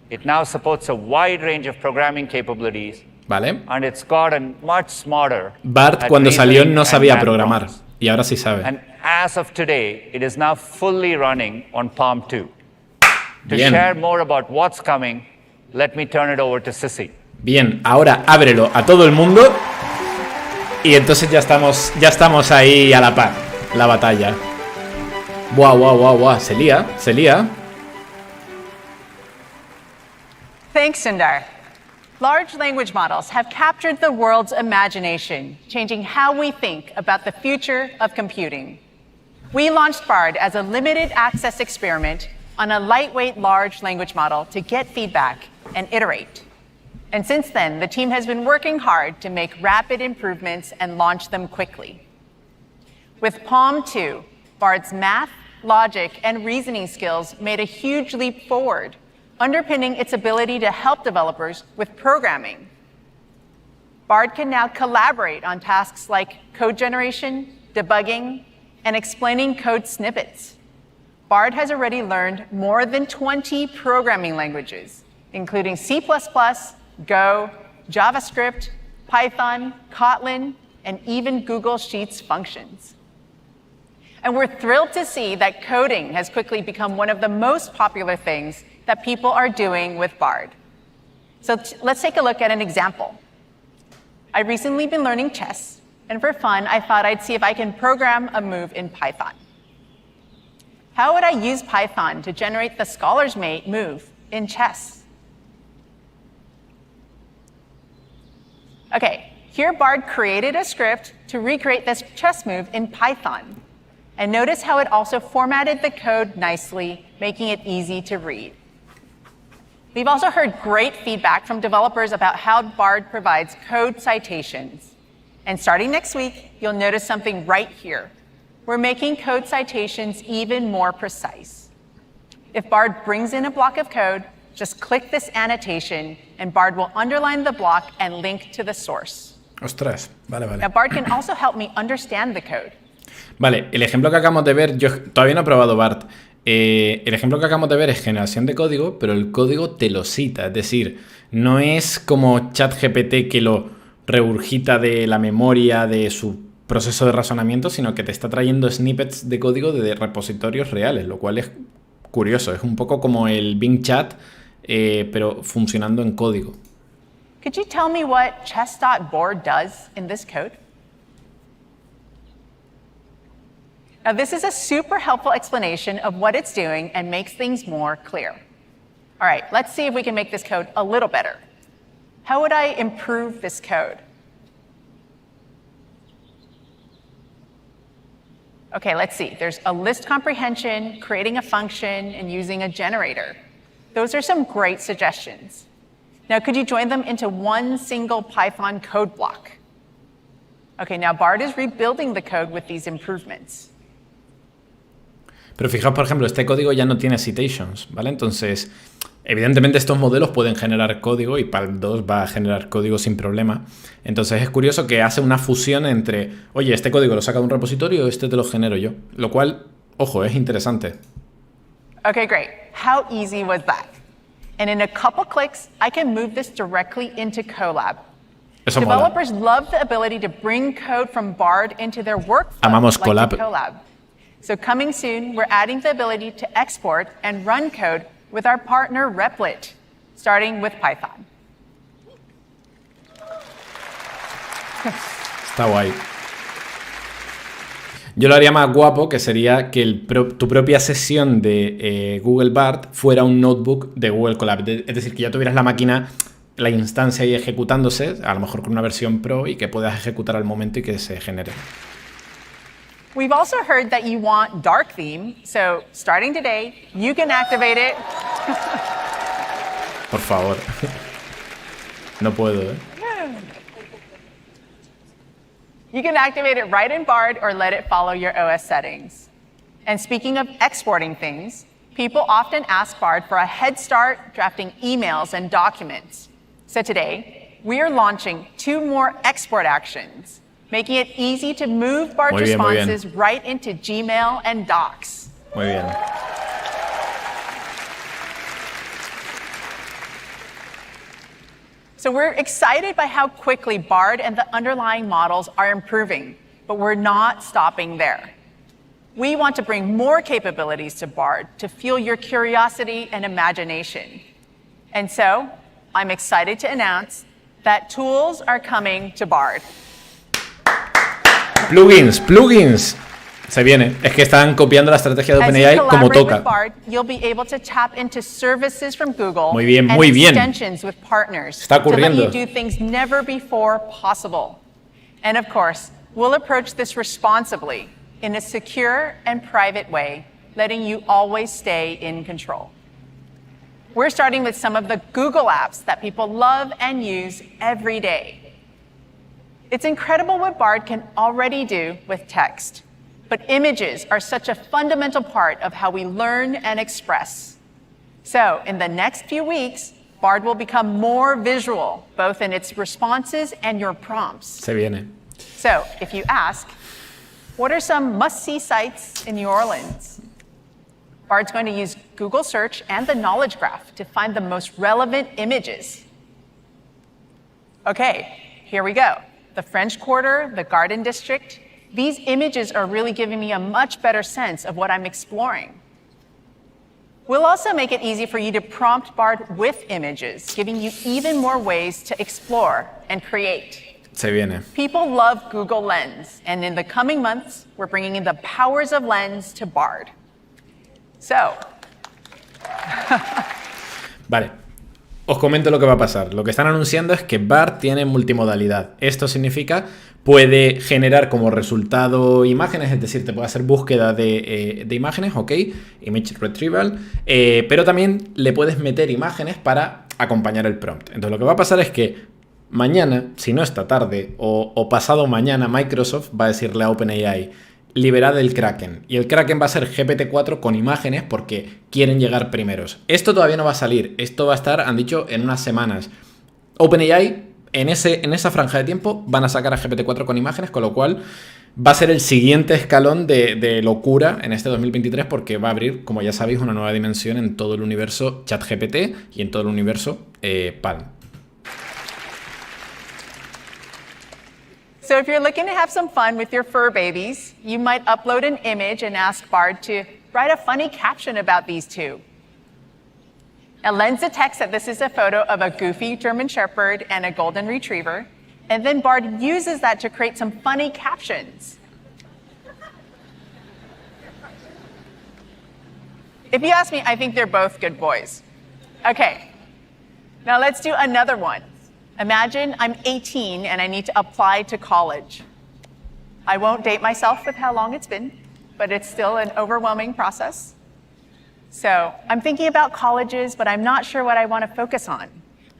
Speaker 4: It now supports a wide range of programming capabilities,
Speaker 1: ¿Vale?
Speaker 4: and it's gotten much smarter.
Speaker 1: Bart
Speaker 4: at
Speaker 1: cuando salió
Speaker 4: reasoning
Speaker 1: no
Speaker 4: and
Speaker 1: sabía
Speaker 4: math
Speaker 1: programar
Speaker 4: problems.
Speaker 1: y ahora sí sabe.
Speaker 4: And as of today, it is now fully running on Palm 2. To
Speaker 1: Bien.
Speaker 4: share more about what's coming, let me turn it over to Sissy.
Speaker 1: Bien, ahora ábrelo a todo el mundo y entonces ya estamos ahí a la par, la batalla. Buah, se lía.
Speaker 3: Thanks, Sundar. Large language models have captured the world's imagination, changing how we think about the future of computing. We launched Bard as a limited access experiment on a lightweight large language model to get feedback and iterate. And since then, the team has been working hard to make rapid improvements and launch them quickly. With Palm 2, Bard's math, logic, and reasoning skills made a huge leap forward, underpinning its ability to help developers with programming. Bard can now collaborate on tasks like code generation, debugging, and explaining code snippets. Bard has already learned more than 20 programming languages, including C++, Go, JavaScript, Python, Kotlin, and even Google Sheets functions. And we're thrilled to see that coding has quickly become one of the most popular things that people are doing with Bard. So let's take a look at an example. I've recently been learning chess, and for fun, I thought I'd see if I can program a move in Python. How would I use Python to generate the scholar's mate move in chess? Okay, here Bard created a script to recreate this chess move in Python. And notice how it also formatted the code nicely, making it easy to read. We've also heard great feedback from developers about how Bard provides code citations. And starting next week, you'll notice something right here. We're making code citations even more precise. If Bard brings in a block of code, just click this annotation, and Bard will underline the block and link to the source.
Speaker 1: Ostras, vale.
Speaker 3: Now, Bard can also help me understand the code.
Speaker 1: Vale, el ejemplo que acabamos de ver, yo todavía no he probado BART. El ejemplo que acabamos de ver es generación de código, pero el código te lo cita. Es decir, no es como ChatGPT que lo regurgita de la memoria de su proceso de razonamiento, sino que te está trayendo snippets de código de repositorios reales, lo cual es curioso. Es un poco como el Bing Chat, pero funcionando en código.
Speaker 3: Could you tell me what chess.board does in this code? Now, this is a super helpful explanation of what it's doing and makes things more clear. All right, let's see if we can make this code a little better. How would I improve this code? Okay, let's see. There's a list comprehension, creating a function, and using a generator. Those are some great suggestions. Now, could you join them into one single Python code block? Okay, now Bard is rebuilding the code with these improvements.
Speaker 1: Pero fijaos, por ejemplo, este código ya no tiene citations, ¿vale? Entonces, evidentemente estos modelos pueden generar código y PAL 2 va a generar código sin problema. Entonces es curioso que hace una fusión entre, oye, este código lo saca de un repositorio, este te lo genero yo. Lo cual, ojo, es interesante.
Speaker 3: Okay, great. How easy was that? And in a couple clicks, I can move this directly into Colab.
Speaker 1: Eso
Speaker 3: Developers
Speaker 1: mola.
Speaker 3: love the ability to bring code from Bard into their workflow,
Speaker 1: Amamos
Speaker 3: like
Speaker 1: Colab.
Speaker 3: in Colab. So coming soon, we're adding the ability to export and run code with our partner Replit, starting with Python.
Speaker 1: Está guay. Yo lo haría más guapo, que sería que tu propia sesión de Google Bard fuera un notebook de Google Colab. Es decir, que ya tuvieras la máquina, la instancia ahí ejecutándose, a lo mejor con una versión Pro, y que puedas ejecutar al momento y que se genere.
Speaker 3: We've also heard that you want dark theme, so starting today, you can activate it.
Speaker 1: Por favor. No puedo, ¿eh?
Speaker 3: You can activate it right in Bard or let it follow your OS settings. And speaking of exporting things, people often ask Bard for a head start drafting emails and documents. So today, we are launching 2 more export actions, making it easy to move Bard's responses right into Gmail and Docs.
Speaker 1: Muy bien.
Speaker 3: So we're excited by how quickly Bard and the underlying models are improving, but we're not stopping there. We want to bring more capabilities to Bard to fuel your curiosity and imagination. And so I'm excited to announce that tools are coming to Bard.
Speaker 1: Plugins. Se viene. Es que están copiando la estrategia de OpenAI como toca.
Speaker 3: Bard, you'll be able to tap into services from Google
Speaker 1: Muy bien.
Speaker 3: and extensions with partners
Speaker 1: Está ocurriendo.
Speaker 3: to let you do things never before possible. And of course, we'll approach this responsibly in a secure and private way, letting you always stay in control. We're starting with some of the Google apps that people love and use every day. It's incredible what Bard can already do with text. But images are such a fundamental part of how we learn and express. So in the next few weeks, Bard will become more visual, both in its responses and your prompts.
Speaker 1: Se viene.
Speaker 3: So if you ask, what are some must-see sites in New Orleans? Bard's going to use Google Search and the Knowledge Graph to find the most relevant images. Okay, here we go. The French Quarter, the Garden District. These images are really giving me a much better sense of what I'm exploring. We'll also make it easy for you to prompt Bard with images, giving you even more ways to explore and create.
Speaker 1: Se viene.
Speaker 3: People love Google Lens, and in the coming months, we're bringing in the powers of Lens to Bard. So.
Speaker 1: Vale. Os comento lo que va a pasar. Lo que están anunciando es que Bard tiene multimodalidad. Esto significa puede generar como resultado imágenes, es decir, te puede hacer búsqueda de imágenes, ok, image retrieval, pero también le puedes meter imágenes para acompañar el prompt. Entonces lo que va a pasar es que mañana, si no esta tarde o pasado mañana, Microsoft va a decirle a OpenAI, liberad el Kraken. Y el Kraken va a ser GPT-4 con imágenes porque quieren llegar primeros. Esto todavía no va a salir. Esto va a estar, han dicho, en unas semanas. OpenAI en esa franja de tiempo van a sacar a GPT-4 con imágenes, con lo cual va a ser el siguiente escalón de locura en este 2023 porque va a abrir, como ya sabéis, una nueva dimensión en todo el universo ChatGPT y en todo el universo Palm.
Speaker 3: So if you're looking to have some fun with your fur babies, you might upload an image and ask Bard to write a funny caption about these two. Now, Lens detects that this is a photo of a goofy German Shepherd and a golden retriever, and then Bard uses that to create some funny captions. If you ask me, I think they're both good boys. Okay, now let's do another one. Imagine I'm 18 and I need to apply to college. I won't date myself with how long it's been, but it's still an overwhelming process. So I'm thinking about colleges, but I'm not sure what I want to focus on.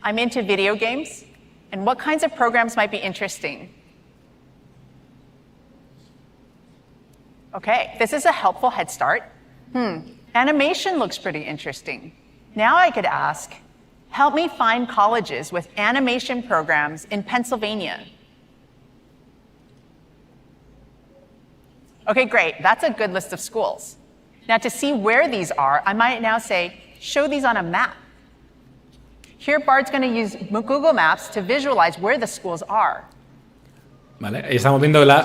Speaker 3: I'm into video games, and what kinds of programs might be interesting? Okay, this is a helpful head start. Animation looks pretty interesting. Now I could ask, help me find colleges with animation programs in Pennsylvania. Okay, great, that's a good list of schools. Now to see where these are, I might now say, show these on a map. Here Bard's going to use Google Maps to visualize where the schools are.
Speaker 1: Vale, estamos viendo la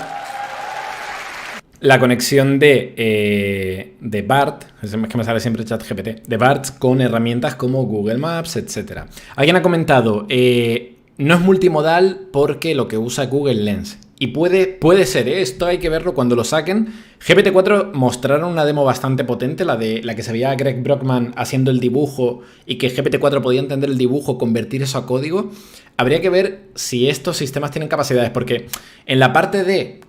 Speaker 1: conexión de Bard, es que me sale siempre ChatGPT, de Bard con herramientas como Google Maps, etc. Alguien ha comentado, no es multimodal porque lo que usa Google Lens. Y puede ser, esto hay que verlo cuando lo saquen. GPT-4 mostraron una demo bastante potente, la que se veía a Greg Brockman haciendo el dibujo y que GPT-4 podía entender el dibujo, convertir eso a código. Habría que ver si estos sistemas tienen capacidades, porque en la parte de,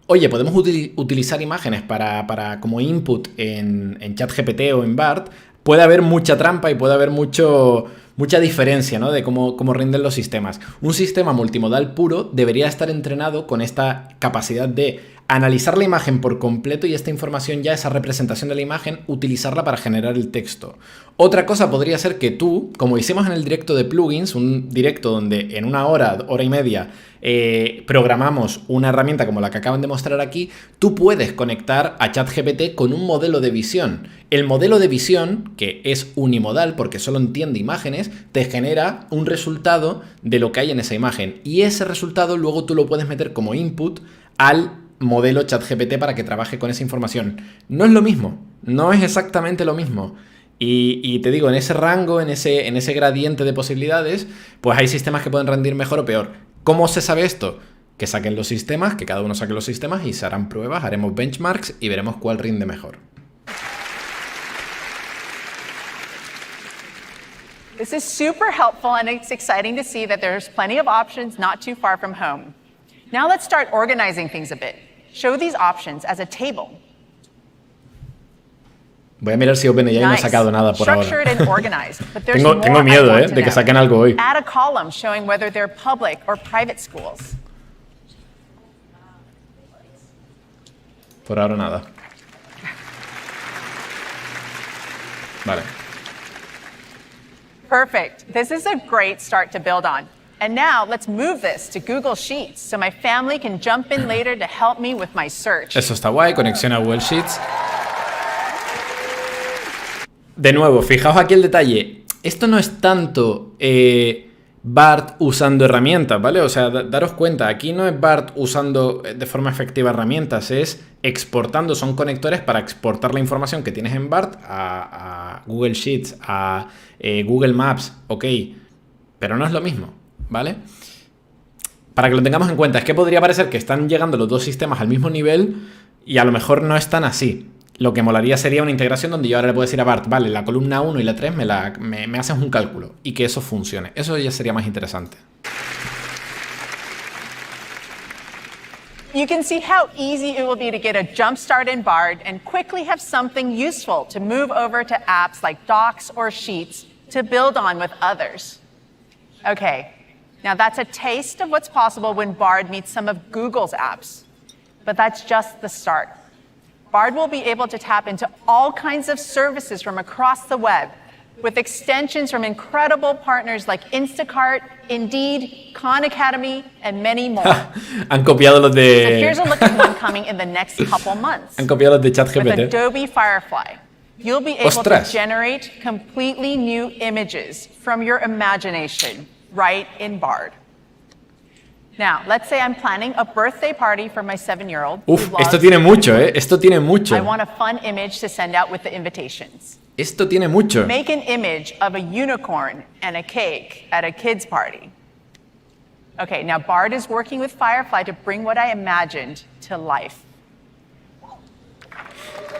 Speaker 1: oye, podemos utilizar imágenes para como input en ChatGPT o en Bard, puede haber mucha trampa y puede haber mucha diferencia, ¿no?, de cómo rinden los sistemas. Un sistema multimodal puro debería estar entrenado con esta capacidad de analizar la imagen por completo y esta información, ya esa representación de la imagen, utilizarla para generar el texto. Otra cosa podría ser que tú, como hicimos en el directo de plugins, un directo donde en una hora y media programamos una herramienta como la que acaban de mostrar aquí, tú puedes conectar a ChatGPT con un modelo de visión. El modelo de visión, que es unimodal porque solo entiende imágenes, te genera un resultado de lo que hay en esa imagen. Y ese resultado luego tú lo puedes meter como input al modelo ChatGPT para que trabaje con esa información. No es lo mismo, no es exactamente lo mismo. Y te digo, en ese rango, en ese gradiente de posibilidades, pues hay sistemas que pueden rendir mejor o peor. ¿Cómo se sabe esto? Que saquen los sistemas, que cada uno saque los sistemas y se harán pruebas, haremos benchmarks y veremos cuál rinde mejor.
Speaker 3: This is super helpful, and it's exciting to see that there's plenty of options not too far from home. Now let's start organizing things a bit. Show these options as a table.
Speaker 1: Voy a mirar si OpenAI no ha sacado nada por ahora.
Speaker 3: And organized, but there's
Speaker 1: tengo miedo, de que saquen algo hoy.
Speaker 3: Add a column showing whether they're public or private schools.
Speaker 1: Por ahora nada. Vale.
Speaker 3: Perfect. This is a great start to build on. And now let's move this to Google Sheets so my family can jump in later to help me with my search.
Speaker 1: Eso está guay, conexión a Google Sheets. De nuevo, fijaos aquí el detalle. Esto no es tanto Bard usando herramientas, ¿vale? O sea, daros cuenta, aquí no es Bard usando de forma efectiva herramientas, es exportando, son conectores para exportar la información que tienes en Bard a Google Sheets, a Google Maps, ok, pero no es lo mismo, ¿vale? Para que lo tengamos en cuenta, es que podría parecer que están llegando los dos sistemas al mismo nivel y a lo mejor no están así. Lo que molaría sería una integración donde yo ahora le puedo decir a Bart, vale, la columna 1 y la 3 me haces un cálculo y que eso funcione. Eso ya sería más interesante.
Speaker 3: You can see how easy it will be to get a jump start in Bard and quickly have something useful to move over to apps like Docs or Sheets to build on with others. Okay, now that's a taste of what's possible when Bard meets some of Google's apps. But that's just the start. Bard will be able to tap into all kinds of services from across the web, with extensions from incredible partners like Instacart, Indeed, Khan Academy, and many more.
Speaker 1: Han copiado los
Speaker 3: So
Speaker 1: de...
Speaker 3: here's a look at one coming in the next couple months.
Speaker 1: Han copiado los de
Speaker 3: With
Speaker 1: ChatGPT.
Speaker 3: Adobe Firefly, you'll be able
Speaker 1: Ostras.
Speaker 3: to generate completely new images from your imagination right in Bard. Now, let's say I'm planning a birthday party for my 7-year-old.
Speaker 1: Uf, esto tiene mucho, ¿eh? Esto tiene mucho.
Speaker 3: I want a fun image to send out with the invitations.
Speaker 1: Esto tiene mucho.
Speaker 3: Make an image of a unicorn and a cake at a kid's party. Okay, now Bard is working with Firefly to bring what I imagined to life.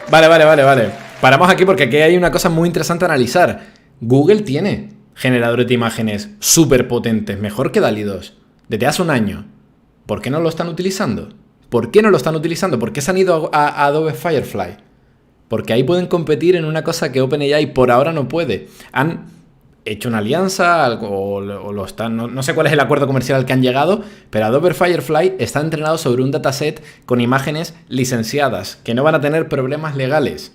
Speaker 1: Vale. Paramos aquí porque aquí hay una cosa muy interesante a analizar. Google tiene generadores de imágenes súper potentes, mejor que DALL-E 2, desde hace un año. ¿Por qué no lo están utilizando? ¿Por qué se han ido a Adobe Firefly? Porque ahí pueden competir en una cosa que OpenAI por ahora no puede. Han hecho una alianza o lo están, no sé cuál es el acuerdo comercial al que han llegado, pero Adobe Firefly está entrenado sobre un dataset con imágenes licenciadas, que no van a tener problemas legales.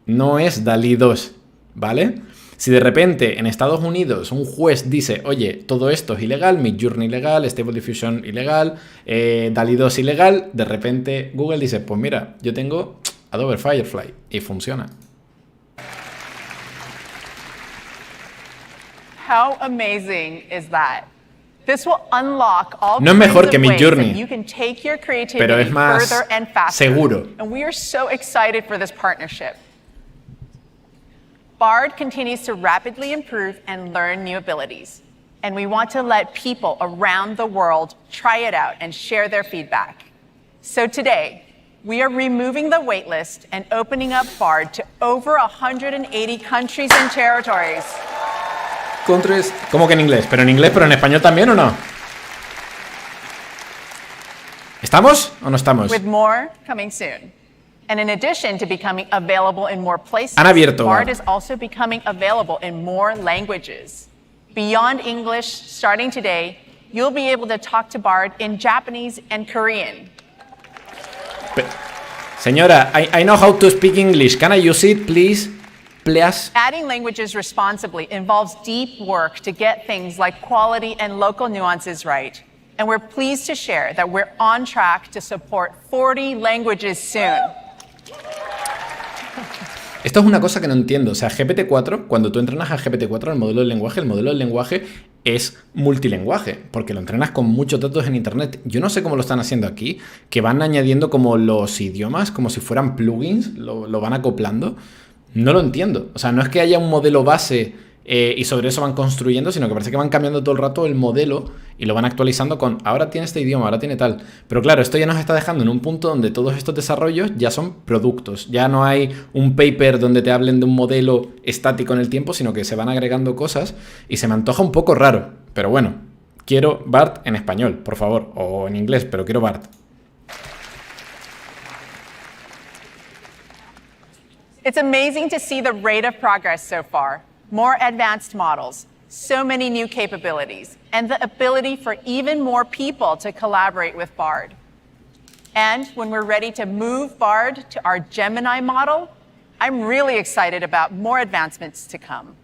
Speaker 1: No es DALL-E 2, ¿vale? Si de repente en Estados Unidos un juez dice, oye, todo esto es ilegal, Midjourney ilegal, Stable Diffusion ilegal, DALL-E 2 ilegal, de repente Google dice, pues mira, yo tengo Adobe Firefly y funciona.
Speaker 3: How amazing is that? This will unlock all
Speaker 1: No es mejor que
Speaker 3: kinds of ways
Speaker 1: Midjourney,
Speaker 3: that you can take your creativity
Speaker 1: pero es más
Speaker 3: further and faster.
Speaker 1: seguro.
Speaker 3: And we are so excited for this partnership. Bard continues to rapidly improve and learn new abilities. And we want to let people around the world try it out and share their feedback. So today, we are removing the waitlist and opening up Bard to over 180 countries and territories.
Speaker 1: Countries, ¿cómo que en inglés? ¿Pero en inglés, pero en español también o no? ¿Estamos o no estamos?
Speaker 3: With more coming soon. And in addition to becoming available in more places,
Speaker 1: Han abierto.
Speaker 3: Bard is also becoming available in more languages. Beyond English, starting today, you'll be able to talk to Bard in Japanese and Korean.
Speaker 1: Señora, I know how to speak English. Can I use it, please? Please.
Speaker 3: Adding languages responsibly involves deep work to get things like quality and local nuances right. And we're pleased to share that we're on track to support 40 languages soon.
Speaker 1: Esto es una cosa que no entiendo. O sea, GPT-4, cuando tú entrenas a GPT-4, el modelo del lenguaje es multilenguaje, porque lo entrenas con muchos datos en internet. Yo no sé cómo lo están haciendo aquí, que van añadiendo como los idiomas, como si fueran plugins, lo van acoplando. No lo entiendo. O sea, no es que haya un modelo base y sobre eso van construyendo, sino que parece que van cambiando todo el rato el modelo y lo van actualizando con ahora tiene este idioma, ahora tiene tal. Pero claro, esto ya nos está dejando en un punto donde todos estos desarrollos ya son productos. Ya no hay un paper donde te hablen de un modelo estático en el tiempo, sino que se van agregando cosas y se me antoja un poco raro. Pero bueno, quiero BART en español, por favor, o en inglés, pero quiero BART.
Speaker 3: It's amazing to see the rate of progress so far. More advanced models, so many new capabilities, and the ability for even more people to collaborate with Bard. And when we're ready to move Bard to our Gemini model, I'm really excited about more advancements to come.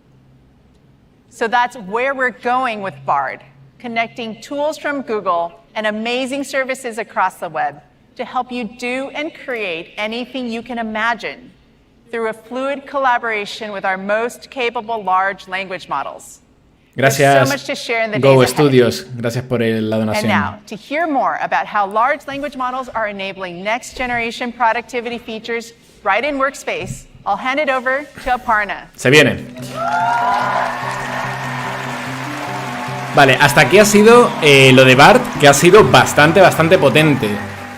Speaker 3: So that's where we're going with Bard, connecting tools from Google and amazing services across the web to help you do and create anything you can imagine through a fluid collaboration with our most capable large language models.
Speaker 1: Gracias,
Speaker 3: There's so much to share in the
Speaker 1: Go
Speaker 3: days ahead.
Speaker 1: Studios. Gracias por la donación.
Speaker 3: And now, to hear more about how large language models are enabling next-generation productivity features right in Workspace, I'll hand it over to Aparna.
Speaker 1: Se viene. Vale, hasta aquí ha sido lo de BART, que ha sido bastante potente.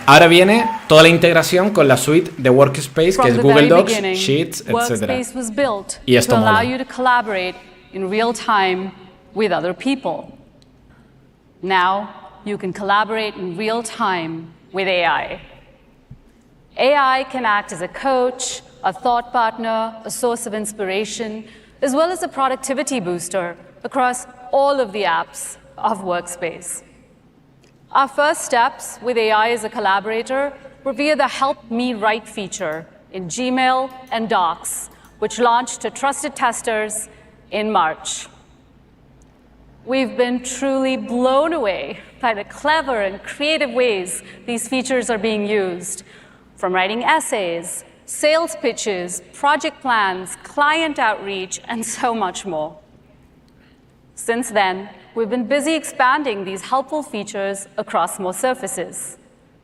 Speaker 1: Ahora viene toda la integración con la suite de Workspace, que es Google Docs, Sheets, etc.
Speaker 5: Workspace was built
Speaker 1: Y esto
Speaker 5: to allow
Speaker 1: mola.
Speaker 5: you to collaborate in real time with other people. Now you can collaborate in real time with AI. AI can act as a coach, a thought partner, a source of inspiration, as well as a productivity booster across all of the apps of Workspace. Our first steps with AI as a collaborator were via the Help Me Write feature in Gmail and Docs, which launched to trusted testers in March. We've been truly blown away by the clever and creative ways these features are being used, from writing essays, sales pitches, project plans, client outreach, and so much more. Since then, we've been busy expanding these helpful features across more surfaces.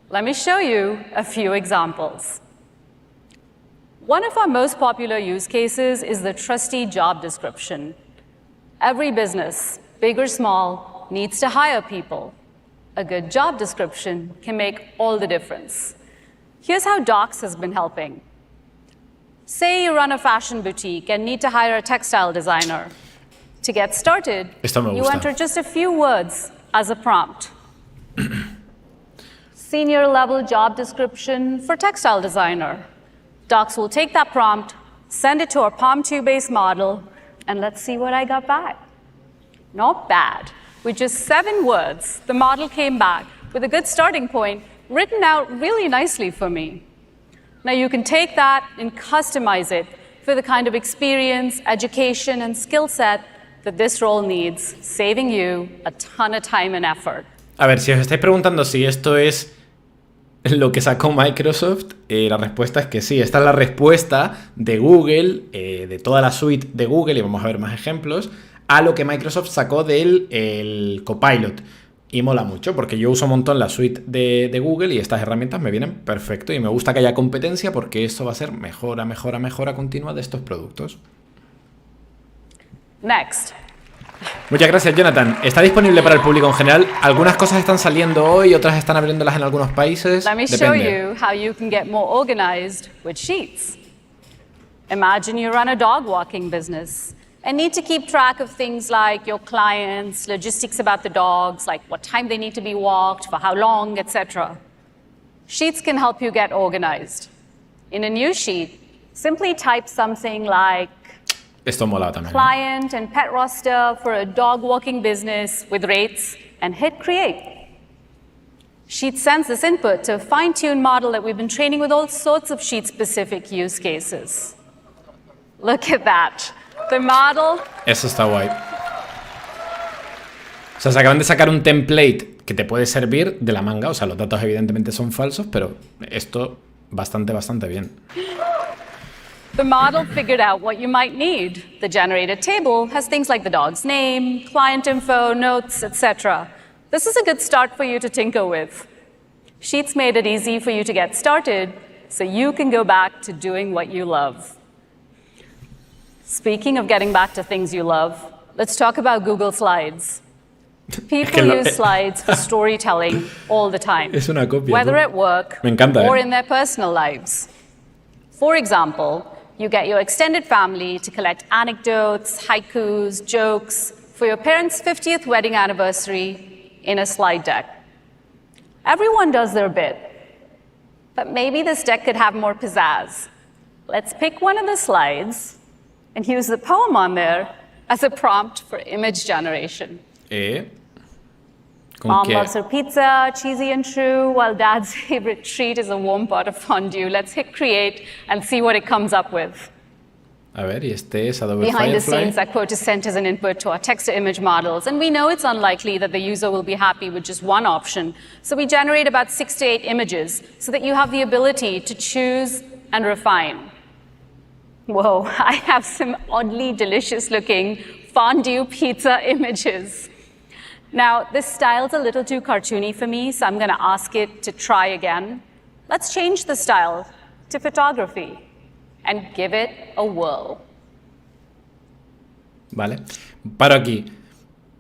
Speaker 5: Let me show you a few examples. One of our most popular use cases is the trusty job description. Every business, big or small, needs to hire people. A good job description can make all the difference. Here's how Docs has been helping. Say you run a fashion boutique and need to hire a textile designer. To get started, you enter just a few words as a prompt. Senior level job description for textile designer. Docs will take that prompt, send it to our PaLM2-based model, and let's see what I got back. Not bad. With just 7 words, the model came back with a good starting point, written out really nicely for me. Now you can take that and customize it for the kind of experience, education, and skill set that this role needs, saving you a ton of time and effort.
Speaker 1: A ver, si os estáis preguntando si esto es lo que sacó Microsoft, la respuesta es que sí. Esta es la respuesta de Google, de toda la suite de Google, y vamos a ver más ejemplos, a lo que Microsoft sacó del Copilot. Y mola mucho, porque yo uso un montón la suite de Google y estas herramientas me vienen perfecto. Y me gusta que haya competencia porque esto va a ser mejora continua de estos productos.
Speaker 5: Next.
Speaker 1: Muchas gracias, Jonathan. ¿Está disponible para el público en general? Algunas cosas están saliendo hoy, otras están abriéndolas en algunos países.
Speaker 5: Let me show you how you can get more organized with Sheets. Imagine you run a dog walking business and need to keep track of things like your clients, logistics about the dogs, like what time they need to be walked, for how long, etc. Sheets can help you get organized. In a new sheet, simply type something like
Speaker 1: Esto mola también.
Speaker 5: Client and pet roster for a dog walking business with rates, and hit create. Sheet sends this input to a fine-tuned model that we've been training with all sorts of sheet-specific use cases. Look at that. The model.
Speaker 1: Eso está guay. O sea, se acaban de sacar un template que te puede servir de la manga. O sea, los datos evidentemente son falsos, pero esto bastante bien.
Speaker 5: The model figured out what you might need. The generated table has things like the dog's name, client info, notes, etc. This is a good start for you to tinker with. Sheets made it easy for you to get started, so you can go back to doing what you love. Speaking of getting back to things you love, let's talk about Google Slides. People use slides for storytelling all the time,
Speaker 1: Es una copia,
Speaker 5: whether at work
Speaker 1: Me encanta,
Speaker 5: or in their personal lives. For example, you get your extended family to collect anecdotes, haikus, jokes for your parents' 50th wedding anniversary in a slide deck. Everyone does their bit, but maybe this deck could have more pizzazz. Let's pick one of the slides and use the poem on there as a prompt for image generation. Mom loves her pizza, cheesy and true, while Dad's favorite treat is a warm pot of fondue. Let's hit create and see what it comes up with.
Speaker 1: A ver, y este es Adobe
Speaker 5: Behind
Speaker 1: Firefly.
Speaker 5: the scenes, that quote is sent as an input to our text-to-image models, and we know it's unlikely that the user will be happy with just one option. So we generate about 6 to 8 images so that you have the ability to choose and refine. Whoa, I have some oddly delicious-looking fondue pizza images. Now, this style's a little too cartoony for me, so I'm going to ask it to try again. Let's change the style to photography and give it a whirl.
Speaker 1: Vale, paro aquí.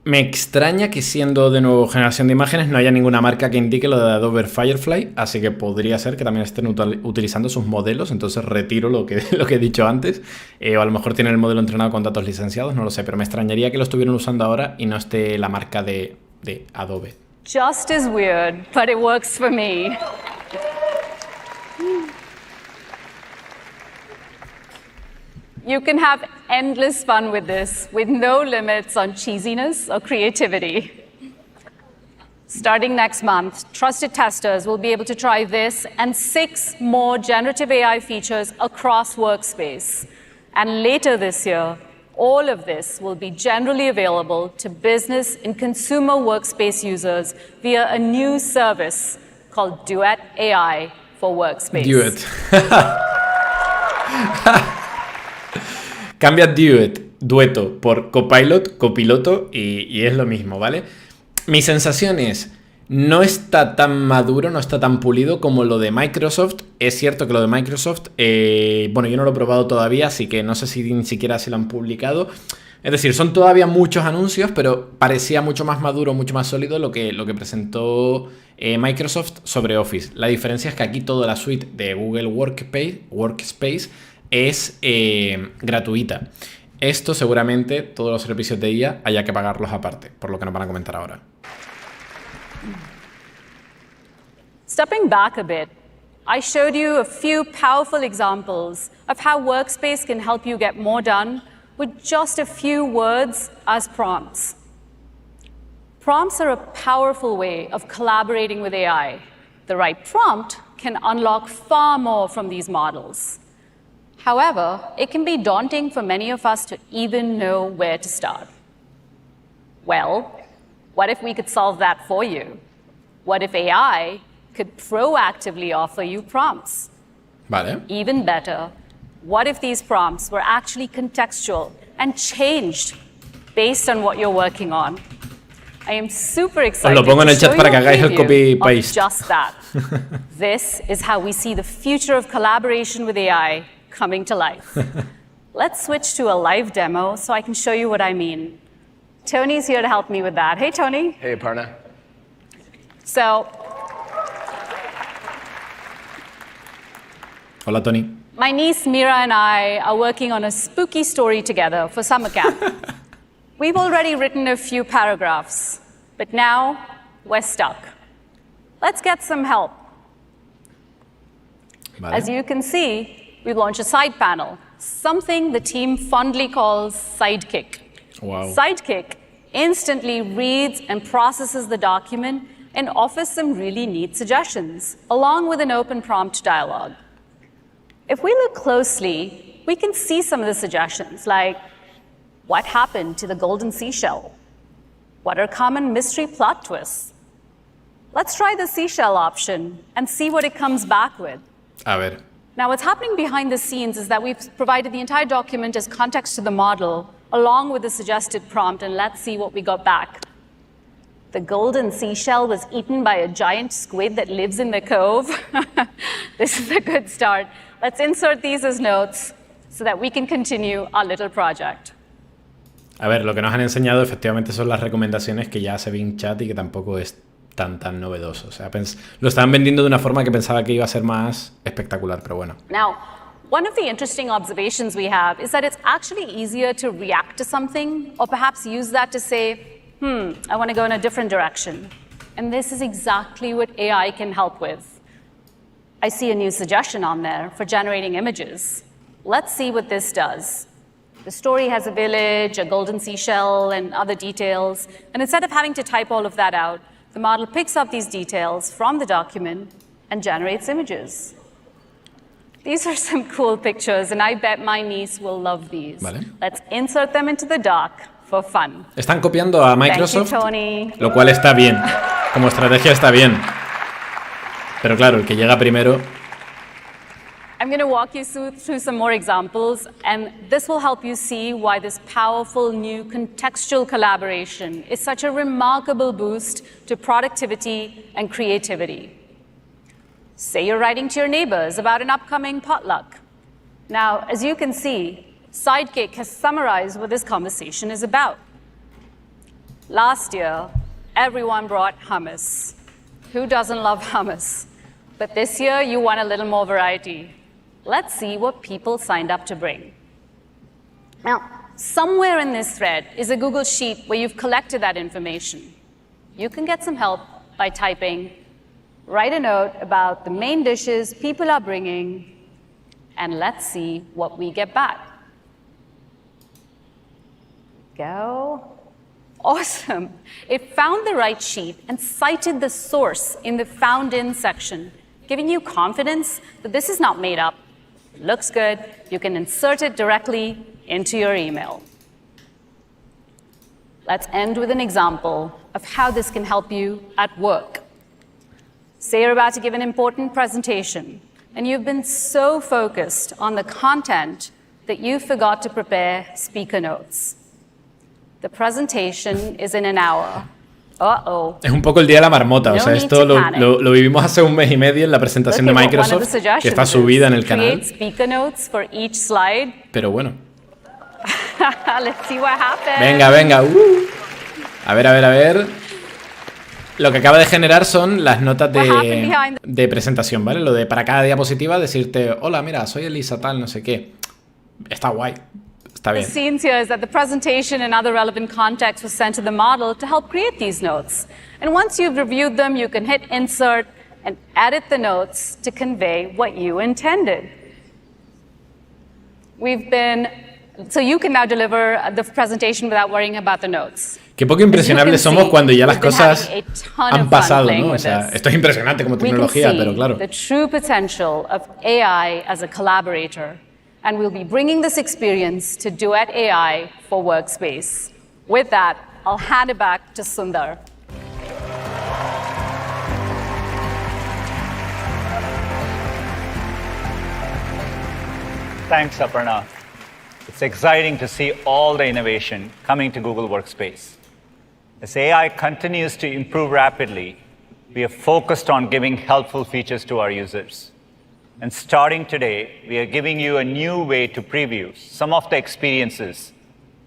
Speaker 1: Me extraña que siendo de nuevo generación de imágenes no haya ninguna marca que indique lo de Adobe Firefly, así que podría ser que también estén utilizando sus modelos, entonces retiro lo que he dicho antes, o a lo mejor tienen el modelo entrenado con datos licenciados, no lo sé, pero me extrañaría que lo estuvieran usando ahora y no esté la marca de Adobe.
Speaker 5: Just as weird, but it works for me. You can have endless fun with this, with no limits on cheesiness or creativity. Starting next month, trusted testers will be able to try this and 6 more generative AI features across Workspace. And later this year, All of this will be generally available to business and consumer workspace users via a new service called Duet AI for Workspace.
Speaker 1: Duet. Cambia dueto por copilot, copiloto y es lo mismo, ¿vale? Mi sensación es, no está tan maduro, no está tan pulido como lo de Microsoft. Es cierto que lo de Microsoft, bueno, yo no lo he probado todavía, así que no sé si ni siquiera se lo han publicado. Es decir, son todavía muchos anuncios, pero parecía mucho más maduro, mucho más sólido lo que presentó Microsoft sobre Office. La diferencia es que aquí toda la suite de Google Workspace es gratuita. Esto seguramente, todos los servicios de IA, haya que pagarlos aparte, por lo que nos van a comentar ahora.
Speaker 5: Stepping back a bit, I showed you a few powerful examples of how Workspace can help you get more done with just a few words as prompts. Prompts are a powerful way of collaborating with AI. The right prompt can unlock far more from these models. However, it can be daunting for many of us to even know where to start. Well, what if we could solve that for you? What if AI could proactively offer you prompts?
Speaker 1: Vale.
Speaker 5: Even better, what if these prompts were actually contextual and changed based on what you're working on? I am super excited
Speaker 1: Os lo pongo en el chat para que hagáis el
Speaker 5: copy-paste. Just that. This is how we see the future of collaboration with AI coming to life. Let's switch to a live demo so I can show you what I mean. Tony's here to help me with that. Hey, Tony.
Speaker 6: Hey, Aparna.
Speaker 5: So,
Speaker 1: hola, Tony.
Speaker 5: My niece Mira and I are working on a spooky story together for summer camp. We've already written a few paragraphs, but now we're stuck. Let's get some help.
Speaker 1: Vale.
Speaker 5: As you can see, we've launched a side panel, something the team fondly calls Sidekick.
Speaker 1: Wow.
Speaker 5: Sidekick instantly reads and processes the document and offers some really neat suggestions, along with an open prompt dialogue. If we look closely, we can see some of the suggestions, like what happened to the golden seashell? What are common mystery plot twists? Let's try the seashell option and see what it comes back with.
Speaker 1: A ver.
Speaker 5: Now, what's happening behind the scenes is that we've provided the entire document as context to the model, along with the suggested prompt, and let's see what we got back. The golden seashell was eaten by a giant squid that lives in the cove. This is a good start. Let's insert these as notes so that we can continue our little project.
Speaker 1: A ver, lo que nos han enseñado efectivamente son las recomendaciones que ya se ve en chat y que tampoco es tan novedoso. O sea, lo estaban vendiendo de una forma que pensaba que iba a ser más espectacular, pero bueno.
Speaker 5: Now, one of the interesting observations we have is that it's actually easier to react to something or perhaps use that to say, I want to go in a different direction. And this is exactly what AI can help with. I see a new suggestion on there for generating images. Let's see what this does. The story has a village, a golden seashell, and other details. And instead of having to type all of that out, the model picks up these details from the document and generates images. These are some cool pictures, and I bet my niece will love these.
Speaker 1: Vale.
Speaker 5: Let's insert them into the doc for fun.
Speaker 1: Están copiando a Microsoft,
Speaker 5: Thank you, Tony.
Speaker 1: Lo cual está bien. Como estrategia está bien. Pero claro, el que llega primero...
Speaker 5: I'm going to walk you through some more examples, and this will help you see why this powerful new contextual collaboration is such a remarkable boost to productivity and creativity. Say you're writing to your neighbors about an upcoming potluck. Now, as you can see, Sidekick has summarized what this conversation is about. Last year, everyone brought hummus. Who doesn't love hummus? But this year, you want a little more variety. Let's see what people signed up to bring. Now, somewhere in this thread is a Google Sheet where you've collected that information. You can get some help by typing, write a note about the main dishes people are bringing, and let's see what we get back. Go. Awesome. It found the right sheet and cited the source in the Found In section, giving you confidence that this is not made up. Looks good. You can insert it directly into your email. Let's end with an example of how this can help you at work. Say you're about to give an important presentation, and you've been so focused on the content that you forgot to prepare speaker notes. The presentation is in an hour. Uh-oh.
Speaker 1: Es un poco el día de la marmota, o sea, esto lo vivimos hace un mes y medio en la presentación de Microsoft, que está subida en el canal. Pero bueno.
Speaker 5: Let's see what happens.
Speaker 1: Venga, venga. A ver. Lo que acaba de generar son las notas de presentación, ¿vale? Lo de para cada diapositiva decirte, hola, mira, soy Elisa, tal, no sé qué. Está guay. Está bien.
Speaker 5: The scenes here is that the presentation and other relevant context was sent to the model to help create these notes. And once you've reviewed them, you can hit insert and edit the notes to convey what you intended. So you can now deliver the presentation without worrying about the notes.
Speaker 1: Qué poco impresionables somos cuando ya las cosas han pasado, ¿no? O sea, esto es impresionante como tecnología, pero claro.
Speaker 5: The true potential of AI as a collaborator. And we'll be bringing this experience to Duet AI for Workspace. With that, I'll hand it back to Sundar.
Speaker 4: Thanks, Aparna. It's exciting to see all the innovation coming to Google Workspace. As AI continues to improve rapidly, we are focused on giving helpful features to our users. And starting today, we are giving you a new way to preview some of the experiences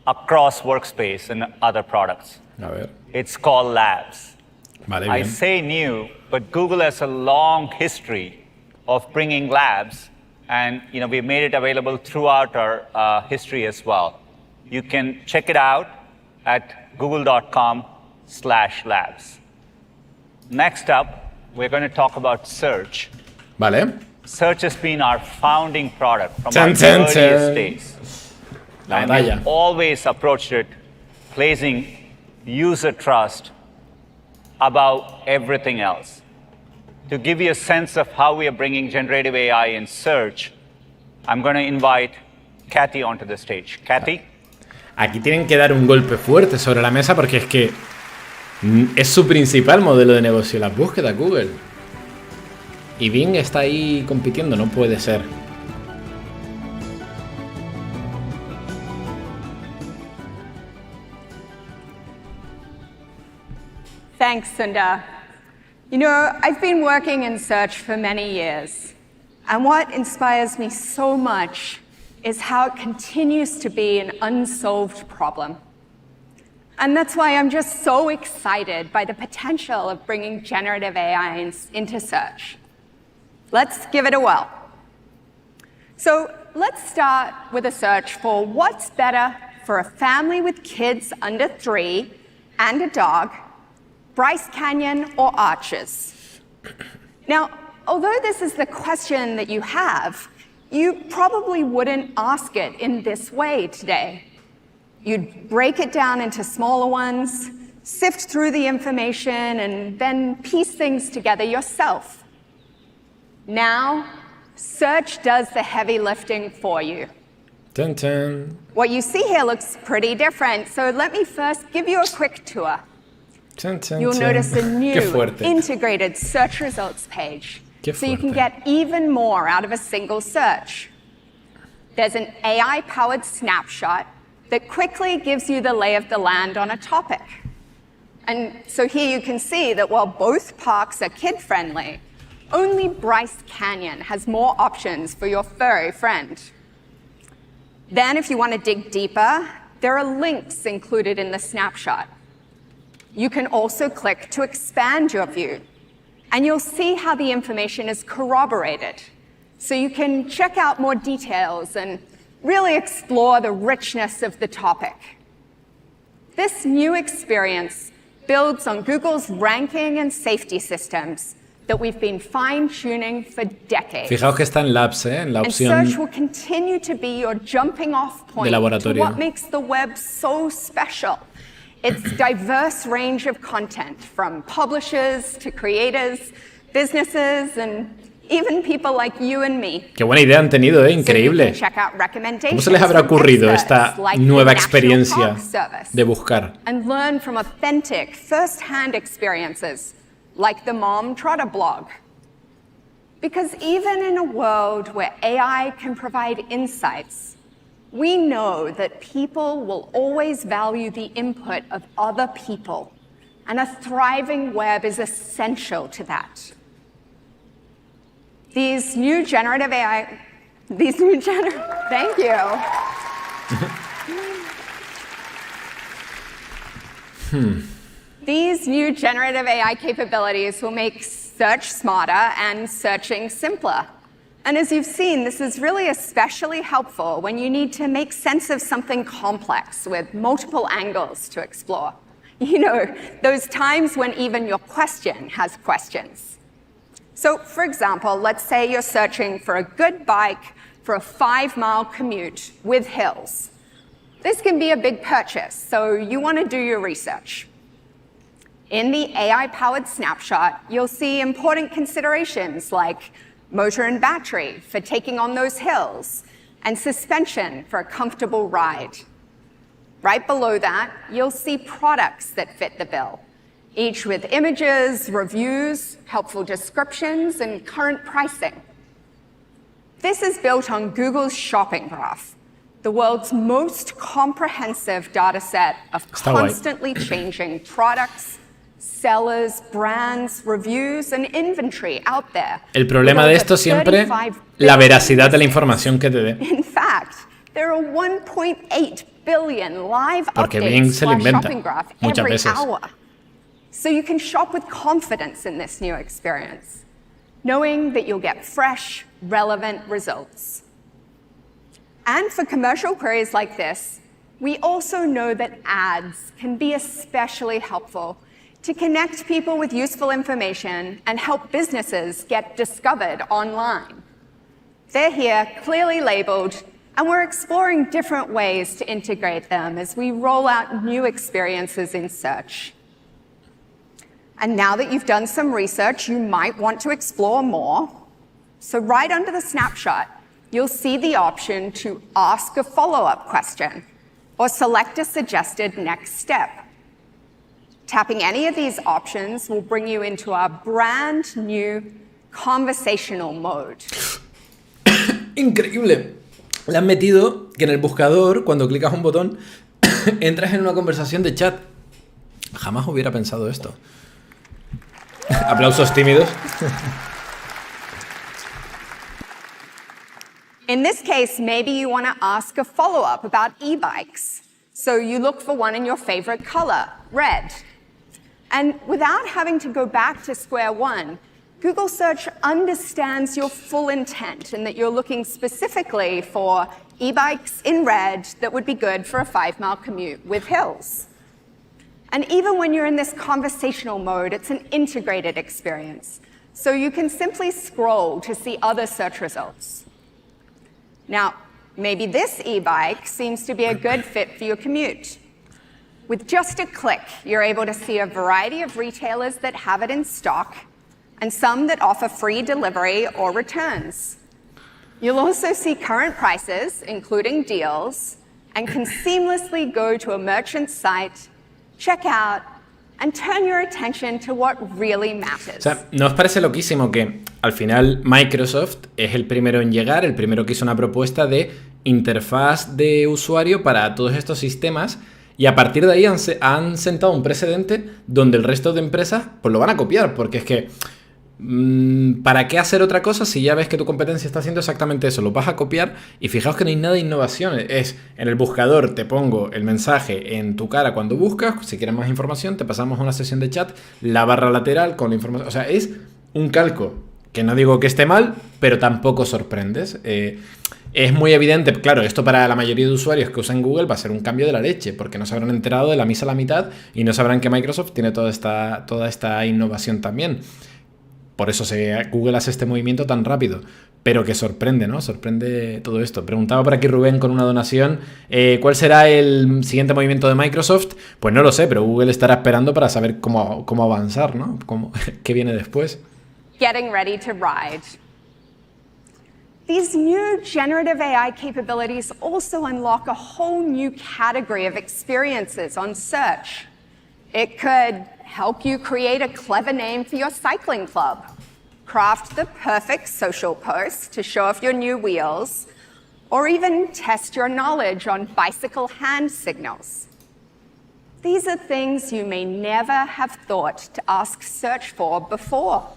Speaker 4: across Workspace and other products. It's called Labs. I say new, but Google has a long history of bringing Labs, and we've made it available throughout our history as well. You can check it out at google.com/labs. Next up, we're going to talk about search.
Speaker 1: Vale.
Speaker 4: Search has been our founding product from our earliest days. And we've always approached it placing user trust above everything else. To give you a sense of how we are bringing generative AI in search, I'm going to invite Kathy onto the stage. Kathy?
Speaker 1: Aquí tienen que dar un golpe fuerte sobre la mesa porque es que es su principal modelo de negocio, las búsquedas Google. Y Bing está ahí compitiendo, no puede ser.
Speaker 3: Thanks, Sundar. I've been working in search for many years, and what inspires me so much is how it continues to be an unsolved problem. And that's why I'm just so excited by the potential of bringing generative AI into search. Let's give it a whirl. So let's start with a search for what's better for a family with kids under 3 and a dog, Bryce Canyon or Arches. Now, although this is the question that you have, you probably wouldn't ask it in this way today. You'd break it down into smaller ones, sift through the information, and then piece things together yourself. Now, search does the heavy lifting for you.
Speaker 1: Dun, dun.
Speaker 3: What you see here looks pretty different, so let me first give you a quick tour.
Speaker 1: Dun, dun,
Speaker 3: You'll notice a new integrated search results page, so you can get even more out of a single search. There's an AI-powered snapshot that quickly gives you the lay of the land on a topic. And so here you can see that while both parks are kid-friendly, only Bryce Canyon has more options for your furry friend. Then, if you want to dig deeper, there are links included in the snapshot. You can also click to expand your view, and you'll see how the information is corroborated. So you can check out more details and really explore the richness of the topic. This new experience builds on Google's ranking and safety systems that we've been fine-tuning for decades.
Speaker 1: Fijaos que está en Labs, en la opción
Speaker 3: and search will continue to be your jumping-off point to what makes the web so special. Its diverse range of content, from publishers to creators, businesses, and
Speaker 6: even people like you and me.
Speaker 1: Qué buena idea han tenido, increíble. ¿Cómo se les habrá ocurrido esta nueva experiencia de buscar?
Speaker 6: And learn from authentic, first-hand experiences, like the Mom Trotter blog. Because even in a world where AI can provide insights, we know that people will always value the input of other people, and a thriving web is essential to that. These new generative AI, thank you. These new generative AI capabilities will make search smarter and searching simpler. And as you've seen, this is really especially helpful when you need to make sense of something complex with multiple angles to explore. You know, those times when even your question has questions. So, for example, let's say you're searching for a good bike for a 5-mile commute with hills. This can be a big purchase, so you want to do your research. In the AI-powered snapshot, you'll see important considerations like motor and battery for taking on those hills, and suspension for a comfortable ride. Right below that, you'll see products that fit the bill, each with images, reviews, helpful descriptions, and current pricing. This is built on Google's shopping graph, the world's most comprehensive data set of constantly changing products, sellers, brands, reviews, and inventory out there.
Speaker 1: El problema de esto siempre, la veracidad de la información que te dé.
Speaker 6: In fact, there are 1.8 billion live
Speaker 1: Porque bien se lo inventa muchas veces.
Speaker 6: Hour. So you can shop with confidence in this new experience, knowing that you'll get fresh, relevant results. And for commercial queries like this, we also know that ads can be especially helpful to connect people with useful information and help businesses get discovered online. They're here, clearly labeled, and we're exploring different ways to integrate them as we roll out new experiences in search. And now that you've done some research, you might want to explore more. So right under the snapshot, you'll see the option to ask a follow-up question or select a suggested next step. Tapping any of these options will bring you into our brand new conversational mode.
Speaker 1: Increíble. Le han metido que en el buscador, cuando clicas un botón, entras en una conversación de chat. Jamás hubiera pensado esto. Aplausos tímidos.
Speaker 6: In this case, maybe you want to ask a follow-up about e-bikes. So you look for one in your favorite color, red. And without having to go back to square one, Google Search understands your full intent and that you're looking specifically for e-bikes in red that would be good for a 5-mile commute with hills. And even when you're in this conversational mode, it's an integrated experience. So you can simply scroll to see other search results. Now, maybe this e-bike seems to be a good fit for your commute. With just a click, you're able to see a variety of retailers that have it in stock and some that offer free delivery or returns. You'll also see current prices, including deals, and can seamlessly go to a merchant's site, check out, and turn your attention to what really matters.
Speaker 1: O sea, ¿no os parece loquísimo que al final Microsoft es el primero en llegar, el primero que hizo una propuesta de interfaz de usuario para todos estos sistemas? Y a partir de ahí han sentado un precedente donde el resto de empresas pues lo van a copiar, porque es que ¿para qué hacer otra cosa si ya ves que tu competencia está haciendo exactamente eso? Lo vas a copiar y fijaos que no hay nada de innovación. Es en el buscador te pongo el mensaje en tu cara cuando buscas, si quieres más información te pasamos una sesión de chat, la barra lateral con la información. O sea, es un calco, que no digo que esté mal, pero tampoco sorprendes. Es muy evidente, claro, esto para la mayoría de usuarios que usan Google va a ser un cambio de la leche, porque no se habrán enterado de la misa a la mitad y no sabrán que Microsoft tiene toda esta innovación también. Por eso Google hace este movimiento tan rápido, pero que sorprende, ¿no? Sorprende todo esto. Preguntaba por aquí Rubén con una donación, ¿cuál será el siguiente movimiento de Microsoft? Pues no lo sé, pero Google estará esperando para saber cómo avanzar, ¿no? ¿Qué viene después?
Speaker 6: Getting ready to ride. These new generative AI capabilities also unlock a whole new category of experiences on search. It could help you create a clever name for your cycling club, craft the perfect social post to show off your new wheels, or even test your knowledge on bicycle hand signals. These are things you may never have thought to ask search for before.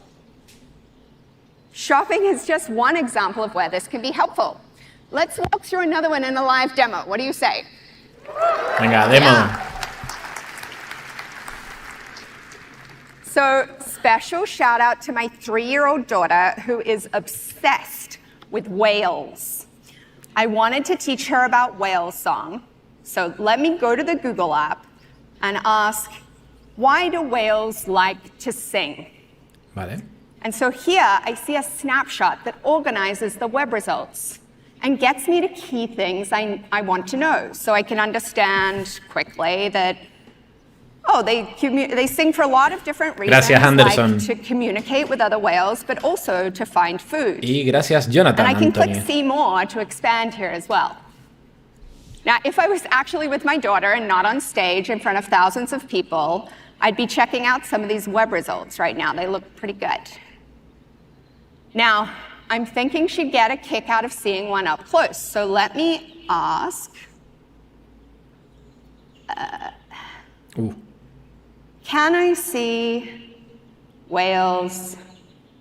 Speaker 6: Shopping is just one example of where this can be helpful. Let's walk through another one in a live demo. What do you say?
Speaker 1: Venga, demo.
Speaker 6: Yeah. So, special shout out to my 3-year-old daughter who is obsessed with whales. I wanted to teach her about whale song, so let me go to the Google app and ask, why do whales like to sing?
Speaker 1: Vale.
Speaker 6: And so here I see a snapshot that organizes the web results and gets me to key things I want to know, so I can understand quickly that, oh, they sing for a lot of different reasons.
Speaker 1: Gracias, Anderson.
Speaker 6: Like to communicate with other whales, but also to find food.
Speaker 1: Y gracias, Jonathan.
Speaker 6: And I can
Speaker 1: Antonio.
Speaker 6: click see more to expand here as well. Now, if I was actually with my daughter and not on stage in front of thousands of people, I'd be checking out some of these web results right now. They look pretty good. Now, I'm thinking she'd get a kick out of seeing one up close. So let me ask, can I see whales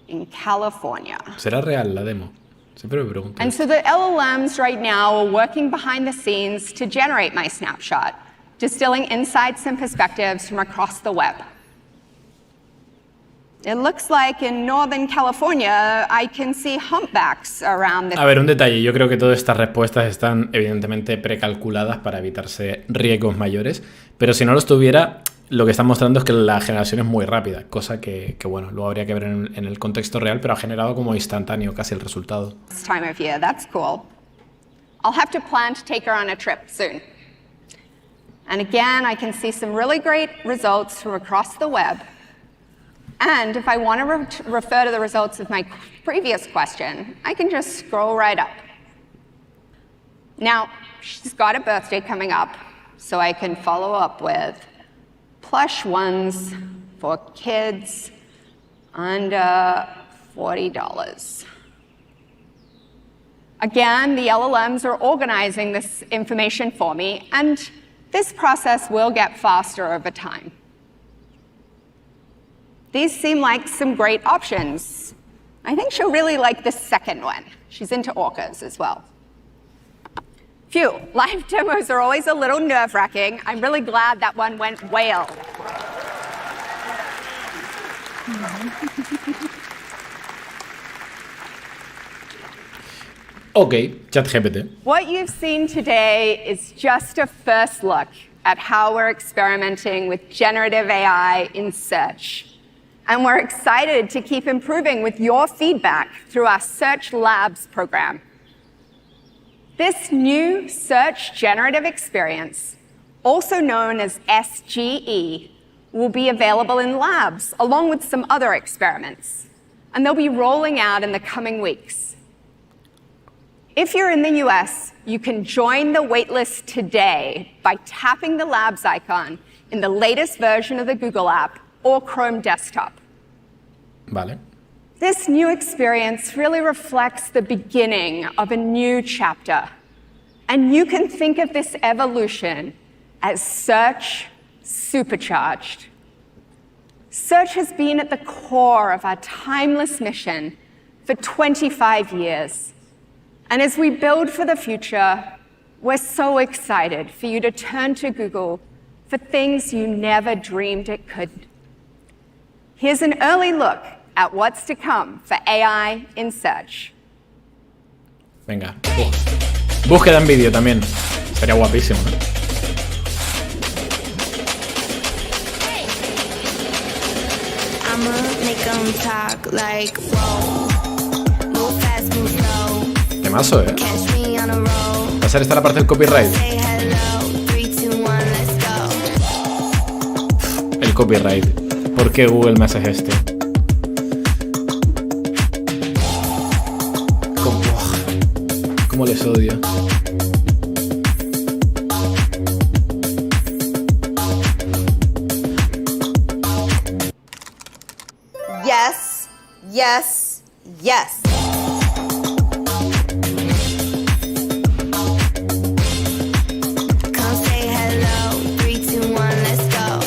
Speaker 6: in California?
Speaker 1: ¿Será real la demo? Siempre me pregunto.
Speaker 6: And so the LLMs right now are working behind the scenes to generate my snapshot, distilling insights and perspectives from across the web. It looks like in Northern California, I can see humpbacks around the...
Speaker 1: A ver, un detalle. Yo creo que todas estas respuestas están evidentemente precalculadas para evitarse riesgos mayores, pero si no los tuviera, lo que están mostrando es que la generación es muy rápida, cosa que bueno, luego habría que ver en el contexto real, pero ha generado como instantáneo casi el resultado.
Speaker 6: This time of year, that's cool. I'll have to plan to take her on a trip soon. And again, I can see some really great results from across the web. And if I want to refer to the results of my previous question, I can just scroll right up. Now, she's got a birthday coming up, so I can follow up with plush ones for kids under $40. Again, the LLMs are organizing this information for me, and this process will get faster over time. These seem like some great options. I think she'll really like the second one. She's into orcas as well. Phew, live demos are always a little nerve-wracking. I'm really glad that one went whale.
Speaker 1: Ok, ChatGPT.
Speaker 6: What you've seen today is just a first look at how we're experimenting with generative AI in search. And we're excited to keep improving with your feedback through our Search Labs program. This new search generative experience, also known as SGE, will be available in labs along with some other experiments. And they'll be rolling out in the coming weeks. If you're in the US, you can join the waitlist today by tapping the labs icon in the latest version of the Google app or Chrome desktop.
Speaker 1: Vale.
Speaker 6: This new experience really reflects the beginning of a new chapter. And you can think of this evolution as search supercharged. Search has been at the core of our timeless mission for 25 years. And as we build for the future, we're so excited for you to turn to Google for things you never dreamed it could. Here's an early look at what's to come for AI in search.
Speaker 1: Venga. Búsqueda en vídeo también. Sería guapísimo, ¿no?
Speaker 2: I'ma make 'em talk like whoa. Move fast, move slow.
Speaker 1: Temazo, ¿eh?
Speaker 2: Catch me on a roll.
Speaker 1: Va a ser esta la parte del copyright.
Speaker 2: Say hello. 3, 2, 1, let's go.
Speaker 1: El copyright. ¿Por qué Google me hace esto? cómo les odio.
Speaker 7: Yes, yes, yes.
Speaker 2: Come say hello. 3, 2, 1, let's go.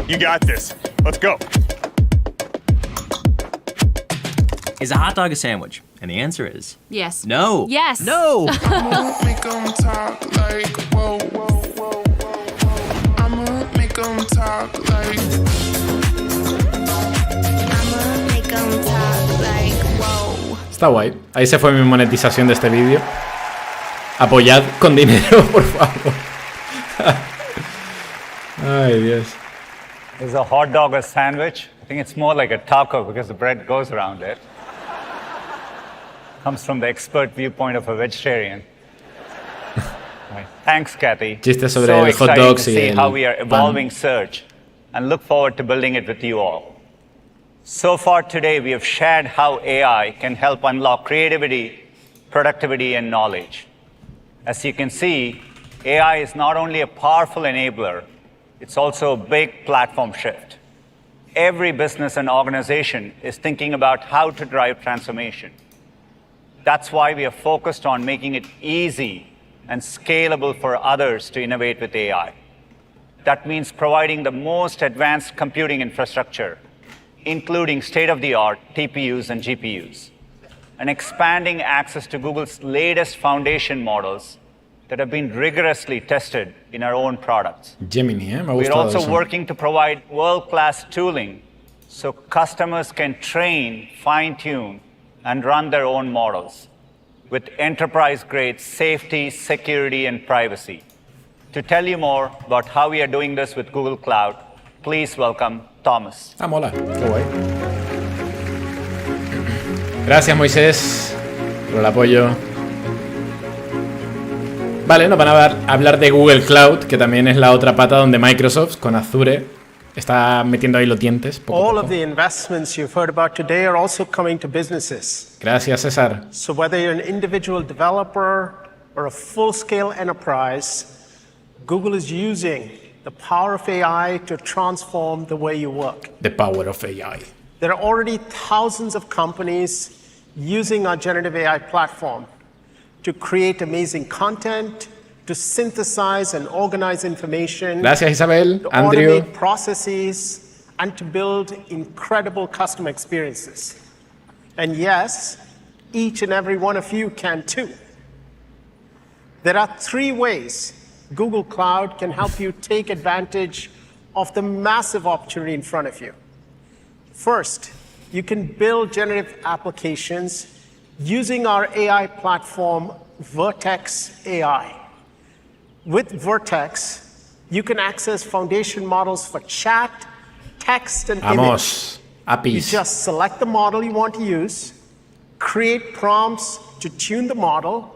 Speaker 8: You got this. Let's go.
Speaker 9: Is a hot dog a sandwich? And the answer is
Speaker 5: Yes.
Speaker 9: no.
Speaker 5: Yes.
Speaker 9: No.
Speaker 10: Make 'em talk like whoa, whoa, whoa, whoa. I'ma make 'em talk like.
Speaker 2: I'ma make 'em talk like whoa.
Speaker 1: Está guay. Ahí se fue mi monetización de este vídeo. Apoyad con dinero, por favor. Ay, Dios.
Speaker 4: Is a hot dog a sandwich? I think it's more like a taco because the bread goes around it. Comes from the expert viewpoint of a vegetarian. Right. Thanks, Kathy.
Speaker 1: Chistes sobre
Speaker 4: so
Speaker 1: el hot
Speaker 4: exciting
Speaker 1: dogs
Speaker 4: to
Speaker 1: y
Speaker 4: see
Speaker 1: el
Speaker 4: how we are
Speaker 1: pan.
Speaker 4: evolving search and look forward to building it with you all. So far today, we have shared how AI can help unlock creativity, productivity, and knowledge. As you can see, AI is not only a powerful enabler, it's also a big platform shift. Every business and organization is thinking about how to drive transformation. That's why we are focused on making it easy and scalable for others to innovate with AI. That means providing the most advanced computing infrastructure, including state-of-the-art TPUs and GPUs, and expanding access to Google's latest foundation models that have been rigorously tested in our own products.
Speaker 1: Gemini, me ha
Speaker 4: We're
Speaker 1: gustado
Speaker 4: also
Speaker 1: eso.
Speaker 4: working to provide world-class tooling so customers can train, fine-tune, and run their own models with enterprise-grade safety, security, and privacy. To tell you more about how we are doing this with Google Cloud, please welcome Thomas.
Speaker 1: Ah, mola. Qué guay. Gracias, Moisés, por el apoyo. Vale, nos van a hablar de Google Cloud, que también es la otra pata donde Microsoft, con Azure, está metiendo ahí los dientes. Poco a
Speaker 11: All
Speaker 1: poco.
Speaker 11: of the investments you've heard about today are also coming to businesses.
Speaker 1: Gracias, César.
Speaker 11: So whether you're an individual developer or a full-scale enterprise, Google is using the power of AI to transform the way you work.
Speaker 1: The power of AI.
Speaker 11: There are already thousands of companies using our generative AI platform to create amazing content, to synthesize and organize information,
Speaker 1: Gracias, Isabel,
Speaker 11: to
Speaker 1: Andrew.
Speaker 11: automate processes, and to build incredible customer experiences. And yes, each and every one of you can too. There are 3 ways Google Cloud can help you take advantage of the massive opportunity in front of you. First, you can build generative applications using our AI platform, Vertex AI. With Vertex, you can access foundation models for chat, text, and image.
Speaker 1: Vamos.
Speaker 11: You
Speaker 1: APIs.
Speaker 11: just select the model you want to use, create prompts to tune the model,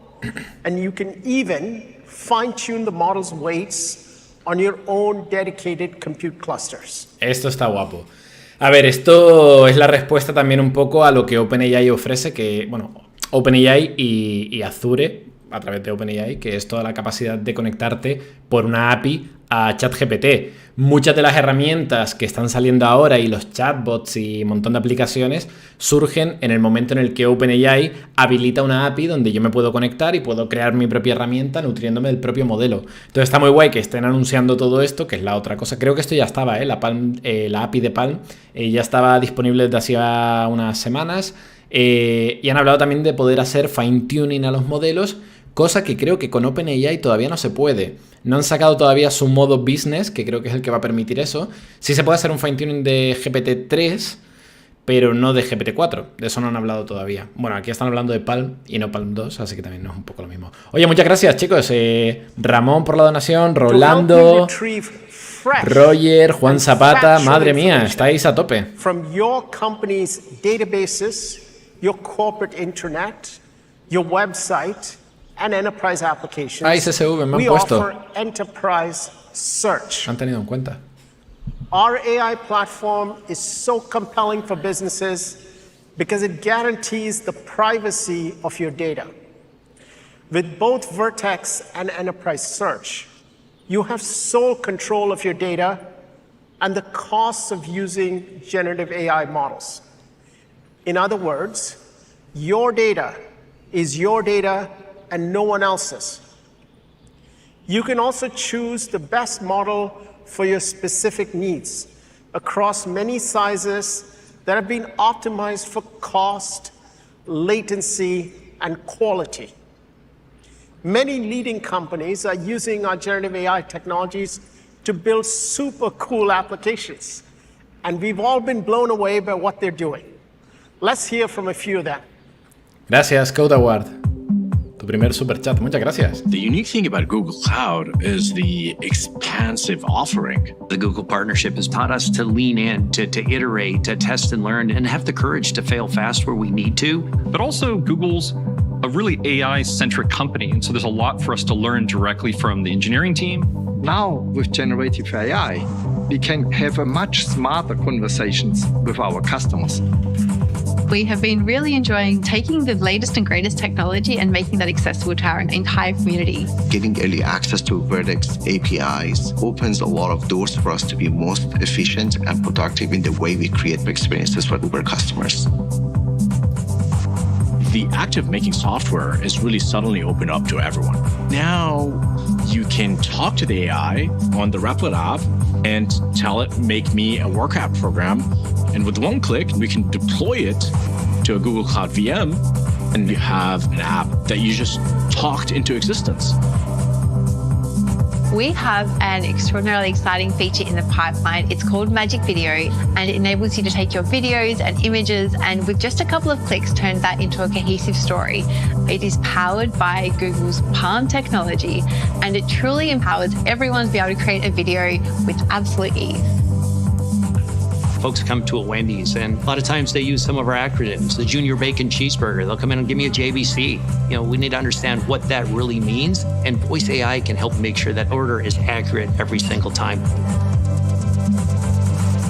Speaker 11: and you can even fine-tune the model's weights on your own dedicated compute clusters.
Speaker 1: Esto está guapo. A ver, esto es la respuesta también un poco a lo que OpenAI ofrece, que, bueno, OpenAI y Azure, a través de OpenAI, que es toda la capacidad de conectarte por una API a ChatGPT. Muchas de las herramientas que están saliendo ahora y los chatbots y un montón de aplicaciones surgen en el momento en el que OpenAI habilita una API donde yo me puedo conectar y puedo crear mi propia herramienta nutriéndome del propio modelo. Entonces está muy guay que estén anunciando todo esto, que es la otra cosa. Creo que esto ya estaba, la API de Palm ya estaba disponible desde hacía unas semanas. Y han hablado también de poder hacer fine-tuning a los modelos, cosa que creo que con OpenAI todavía no se puede. No han sacado todavía su modo business, que creo que es el que va a permitir eso. Sí se puede hacer un fine-tuning de GPT-3, pero no de GPT-4. De eso no han hablado todavía. Bueno, aquí están hablando de Palm y no Palm 2, así que también no es un poco lo mismo. Oye, muchas gracias, chicos. Ramón por la donación, Rolando, Roger, Juan Zapata. Madre mía, estáis a tope.
Speaker 11: From your company's databases, your corporate intranet, your website, and enterprise applications,
Speaker 1: CSV me han
Speaker 11: we
Speaker 1: puesto.
Speaker 11: offer enterprise search.
Speaker 1: Han tenido en cuenta.
Speaker 11: Our AI platform is so compelling for businesses because it guarantees the privacy of your data. With both Vertex and Enterprise Search, you have sole control of your data and the costs of using generative AI models. In other words, your data is your data and no one else's. You can also choose the best model for your specific needs across many sizes that have been optimized for cost, latency, and quality. Many leading companies are using our generative AI technologies to build super cool applications, and we've all been blown away by what they're doing. Let's hear from a few of them.
Speaker 1: Gracias, Code Award. Tu primer super chat, muchas gracias.
Speaker 12: The unique thing about Google Cloud is the expansive offering.
Speaker 9: The Google partnership has taught us to lean in, to iterate, to test and learn, and have the courage to fail fast where we need to.
Speaker 13: But also, Google's a really AI-centric company, and so there's a lot for us to learn directly from the engineering team.
Speaker 14: Now, with generative AI, we can have a much smarter conversations with our customers.
Speaker 15: We have been really enjoying taking the latest and greatest technology and making that accessible to our entire community.
Speaker 16: Getting early access to Vertex APIs opens a lot of doors for us to be most efficient and productive in the way we create experiences for Uber customers.
Speaker 12: The act of making software is really suddenly opened up to everyone. Now you can talk to the AI on the Replit app and tell it, make me a work app program. And with one click, we can deploy it to a Google Cloud VM, and you have an app that you just talked into existence.
Speaker 15: We have an extraordinarily exciting feature in the pipeline. It's called Magic Video, and it enables you to take your videos and images and with just a couple of clicks turn that into a cohesive story. It is powered by Google's Palm technology, and it truly empowers everyone to be able to create a video with absolute ease.
Speaker 17: Folks come to a Wendy's, and a lot of times they use some of our acronyms. The Junior Bacon Cheeseburger, they'll come in and give me a JBC. You know, we need to understand what that really means, and voice AI can help make sure that order is accurate every single time.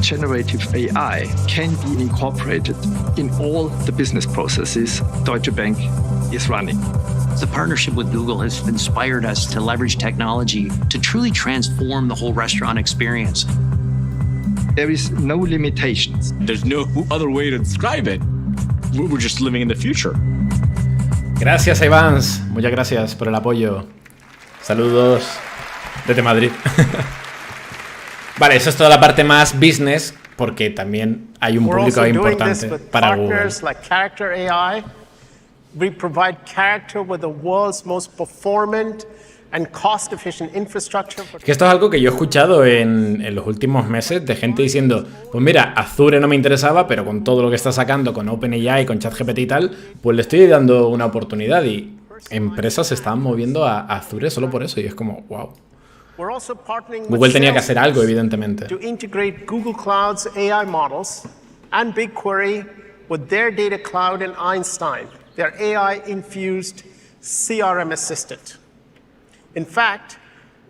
Speaker 14: Generative AI can be incorporated in all the business processes Deutsche Bank is running.
Speaker 17: The partnership with Google has inspired us to leverage technology to truly transform the whole restaurant experience.
Speaker 14: There is no limitations.
Speaker 12: There's no other way to describe it. We're just living in the future.
Speaker 1: Gracias, Evans. Muchas gracias por el apoyo. Saludos desde Madrid. Vale, eso es toda la parte más business, porque también hay un público importante para Google.
Speaker 11: Like Character AI, we provide character with the world's most performant and cost-efficient infrastructure.
Speaker 1: Que esto es algo que yo he escuchado en los últimos meses de gente diciendo, pues mira, Azure no me interesaba, pero con todo lo que está sacando con OpenAI, con ChatGPT y tal, pues le estoy dando una oportunidad, y empresas se están moviendo a Azure solo por eso, y es como, wow. Google tenía que hacer algo, evidentemente.
Speaker 11: To integrate Google Cloud's AI models and BigQuery with their data cloud and Einstein, their AI-infused CRM assistant. In fact,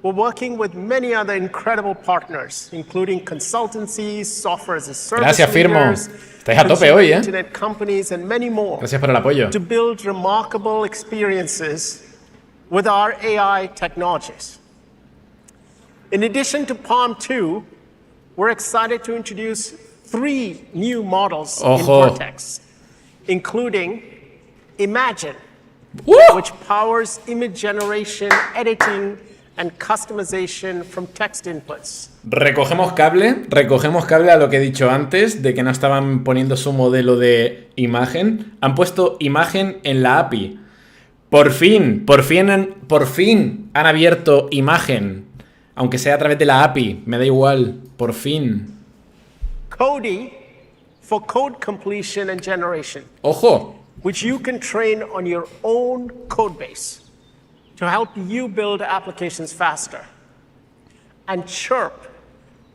Speaker 11: we're working with many other incredible partners, including consultancies, software as a service
Speaker 1: Gracias, Firmo.
Speaker 11: leaders,
Speaker 1: Estáis a tope hoy,
Speaker 11: internet companies, and many more.
Speaker 1: Gracias por el apoyo.
Speaker 11: To build remarkable experiences with our AI technologies. In addition to Palm 2, we're excited to introduce 3 new models in Vertex, including Imagine, which powers image generation, editing, and customization from text inputs.
Speaker 1: Recogemos cable a lo que he dicho antes, de que no estaban poniendo su modelo de imagen. Han puesto imagen en la API. Por fin han abierto imagen, aunque sea a través de la API, me da igual, por fin.
Speaker 11: Cody for code completion and generation.
Speaker 1: ¡Ojo!
Speaker 11: Which you can train on your own code base to help you build applications faster. And Chirp,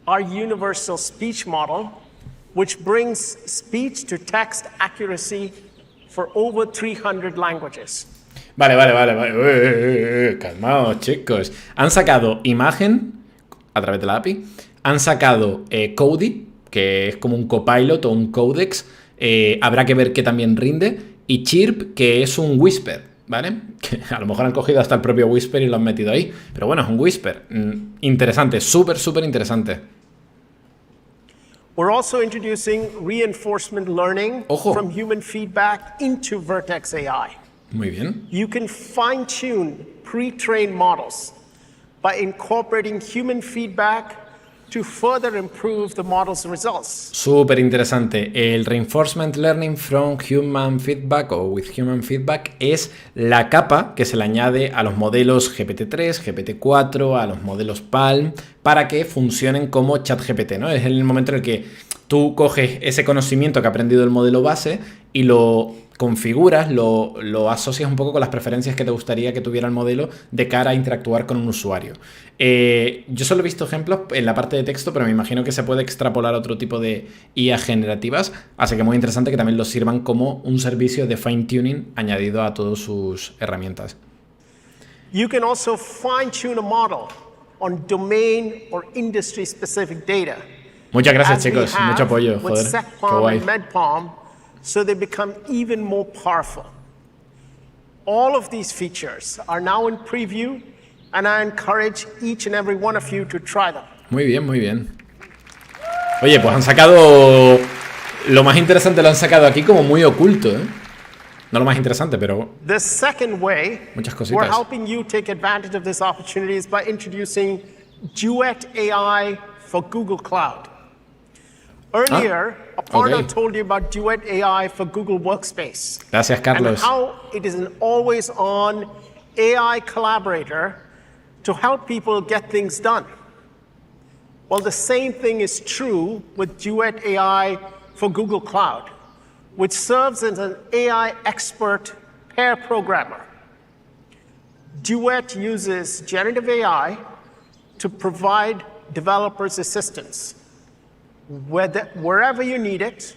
Speaker 11: our universal speech model, which brings speech to text accuracy for over 300 languages.
Speaker 1: Vale. Calmaos, chicos. Han sacado imagen a través de la API. Han sacado Cody, que es como un copilot o un codex. Habrá que ver que también rinde. Y Chirp, que es un whisper, ¿vale? Que a lo mejor han cogido hasta el propio whisper y lo han metido ahí. Pero bueno, es un whisper. Interesante, súper interesante.
Speaker 11: We're also introducing reinforcement learning from human feedback into Vertex AI.
Speaker 1: Muy bien.
Speaker 11: You can fine-tune pre-trained models by incorporating human feedback to further improve the model's results.
Speaker 1: Súper interesante. El reinforcement learning from human feedback o with human feedback es la capa que se le añade a los modelos GPT-3, GPT-4, a los modelos Palm, para que funcionen como ChatGPT, ¿no? Es el momento en el que tú coges ese conocimiento que ha aprendido el modelo base y lo configuras, lo asocias un poco con las preferencias que te gustaría que tuviera el modelo de cara a interactuar con un usuario. Yo solo he visto ejemplos en la parte de texto, pero me imagino que se puede extrapolar a otro tipo de IA generativas, así que muy interesante que también lo sirvan como un servicio de fine-tuning añadido a todas sus herramientas.
Speaker 11: You can also fine-tune a model on domain or industry-specific data.
Speaker 1: Muchas gracias, chicos. Mucho apoyo. Joder, qué guay.
Speaker 11: So they become even more powerful. All of these features are now in preview, and I encourage each and every one of you to try them.
Speaker 1: Muy bien. Oye, pues han sacado... Lo más interesante lo han sacado aquí como muy oculto, ¿eh? No lo más interesante, pero...
Speaker 11: The second way
Speaker 1: muchas cositas.
Speaker 11: We're helping you take advantage of this opportunity is by introducing Duet AI for Google Cloud. Earlier, a partner told you about Duet AI for Google Workspace.
Speaker 1: Gracias, Carlos.
Speaker 11: And how it is an always-on AI collaborator to help people get things done. Well, the same thing is true with Duet AI for Google Cloud, which serves as an AI expert pair programmer. Duet uses generative AI to provide developers assistance. Wherever you need it,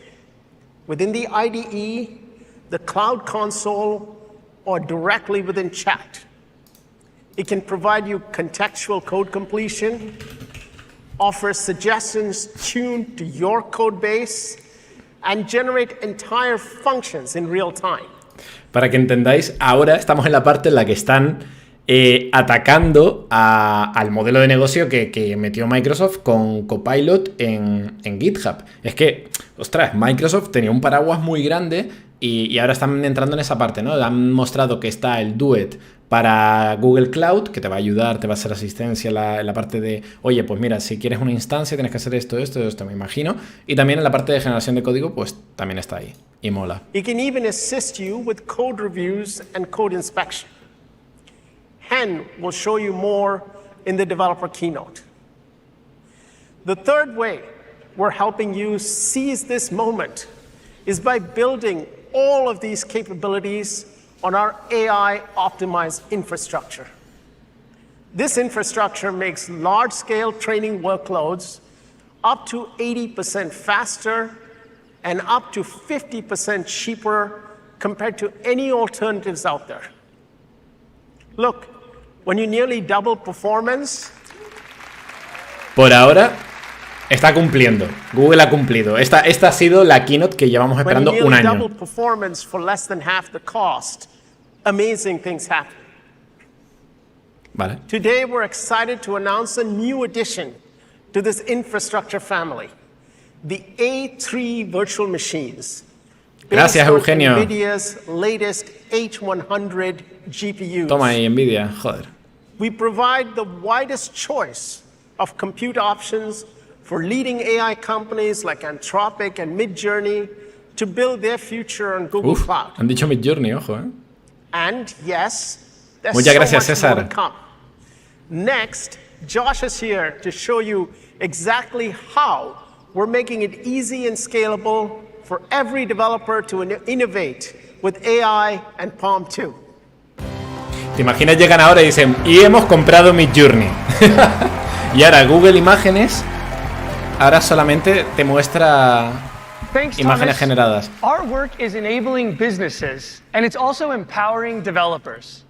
Speaker 11: within the IDE, the Cloud Console, or directly within chat. It can provide you contextual code completion, offer suggestions tuned to your code base, and generate entire functions in real time.
Speaker 1: Para que entendáis, ahora estamos en la parte en la que están atacando al modelo de negocio que metió Microsoft con Copilot en GitHub. Es que, ostras, Microsoft tenía un paraguas muy grande y ahora están entrando en esa parte, ¿no? Han mostrado que está el Duet para Google Cloud, que te va a ayudar, te va a hacer asistencia en la parte de, oye, pues mira, si quieres una instancia tienes que hacer esto, me imagino. Y también en la parte de generación de código, pues también está ahí. Y mola.
Speaker 11: It can even assist you with code reviews and code inspection. Hen will show you more in the developer keynote. The third way we're helping you seize this moment is by building all of these capabilities on our AI-optimized infrastructure. This infrastructure makes large-scale training workloads up to 80% faster and up to 50% cheaper compared to any alternatives out there. Look, when you nearly double performance...
Speaker 1: Por ahora está cumpliendo. Google ha cumplido. Esta ha sido la keynote que llevamos esperando un año.
Speaker 11: Double performance for less than half the cost. Amazing things happen.
Speaker 1: Vale.
Speaker 11: Today we're excited to announce a new addition to this infrastructure family. The A3 virtual machines.
Speaker 1: Gracias, Eugenio.
Speaker 11: NVIDIA's latest H100 GPUs.
Speaker 1: Toma ahí, Nvidia, joder.
Speaker 11: We provide the widest choice of compute options for leading AI companies like Anthropic and Midjourney to build their future on Google Cloud.
Speaker 1: Han dicho Midjourney, ojo, ¿eh?
Speaker 11: And yes, there's
Speaker 1: Muchas gracias,
Speaker 11: so much more
Speaker 1: César.
Speaker 11: to come. Next, Josh is here to show you exactly how we're making it easy and scalable for every developer to innovate with AI and Palm 2.
Speaker 1: ¿Te imaginas? Llegan ahora y dicen, y hemos comprado Midjourney. Y ahora Google Imágenes ahora solamente te muestra imágenes generadas.
Speaker 18: Our work is enabling businesses, and it's also empowering developers.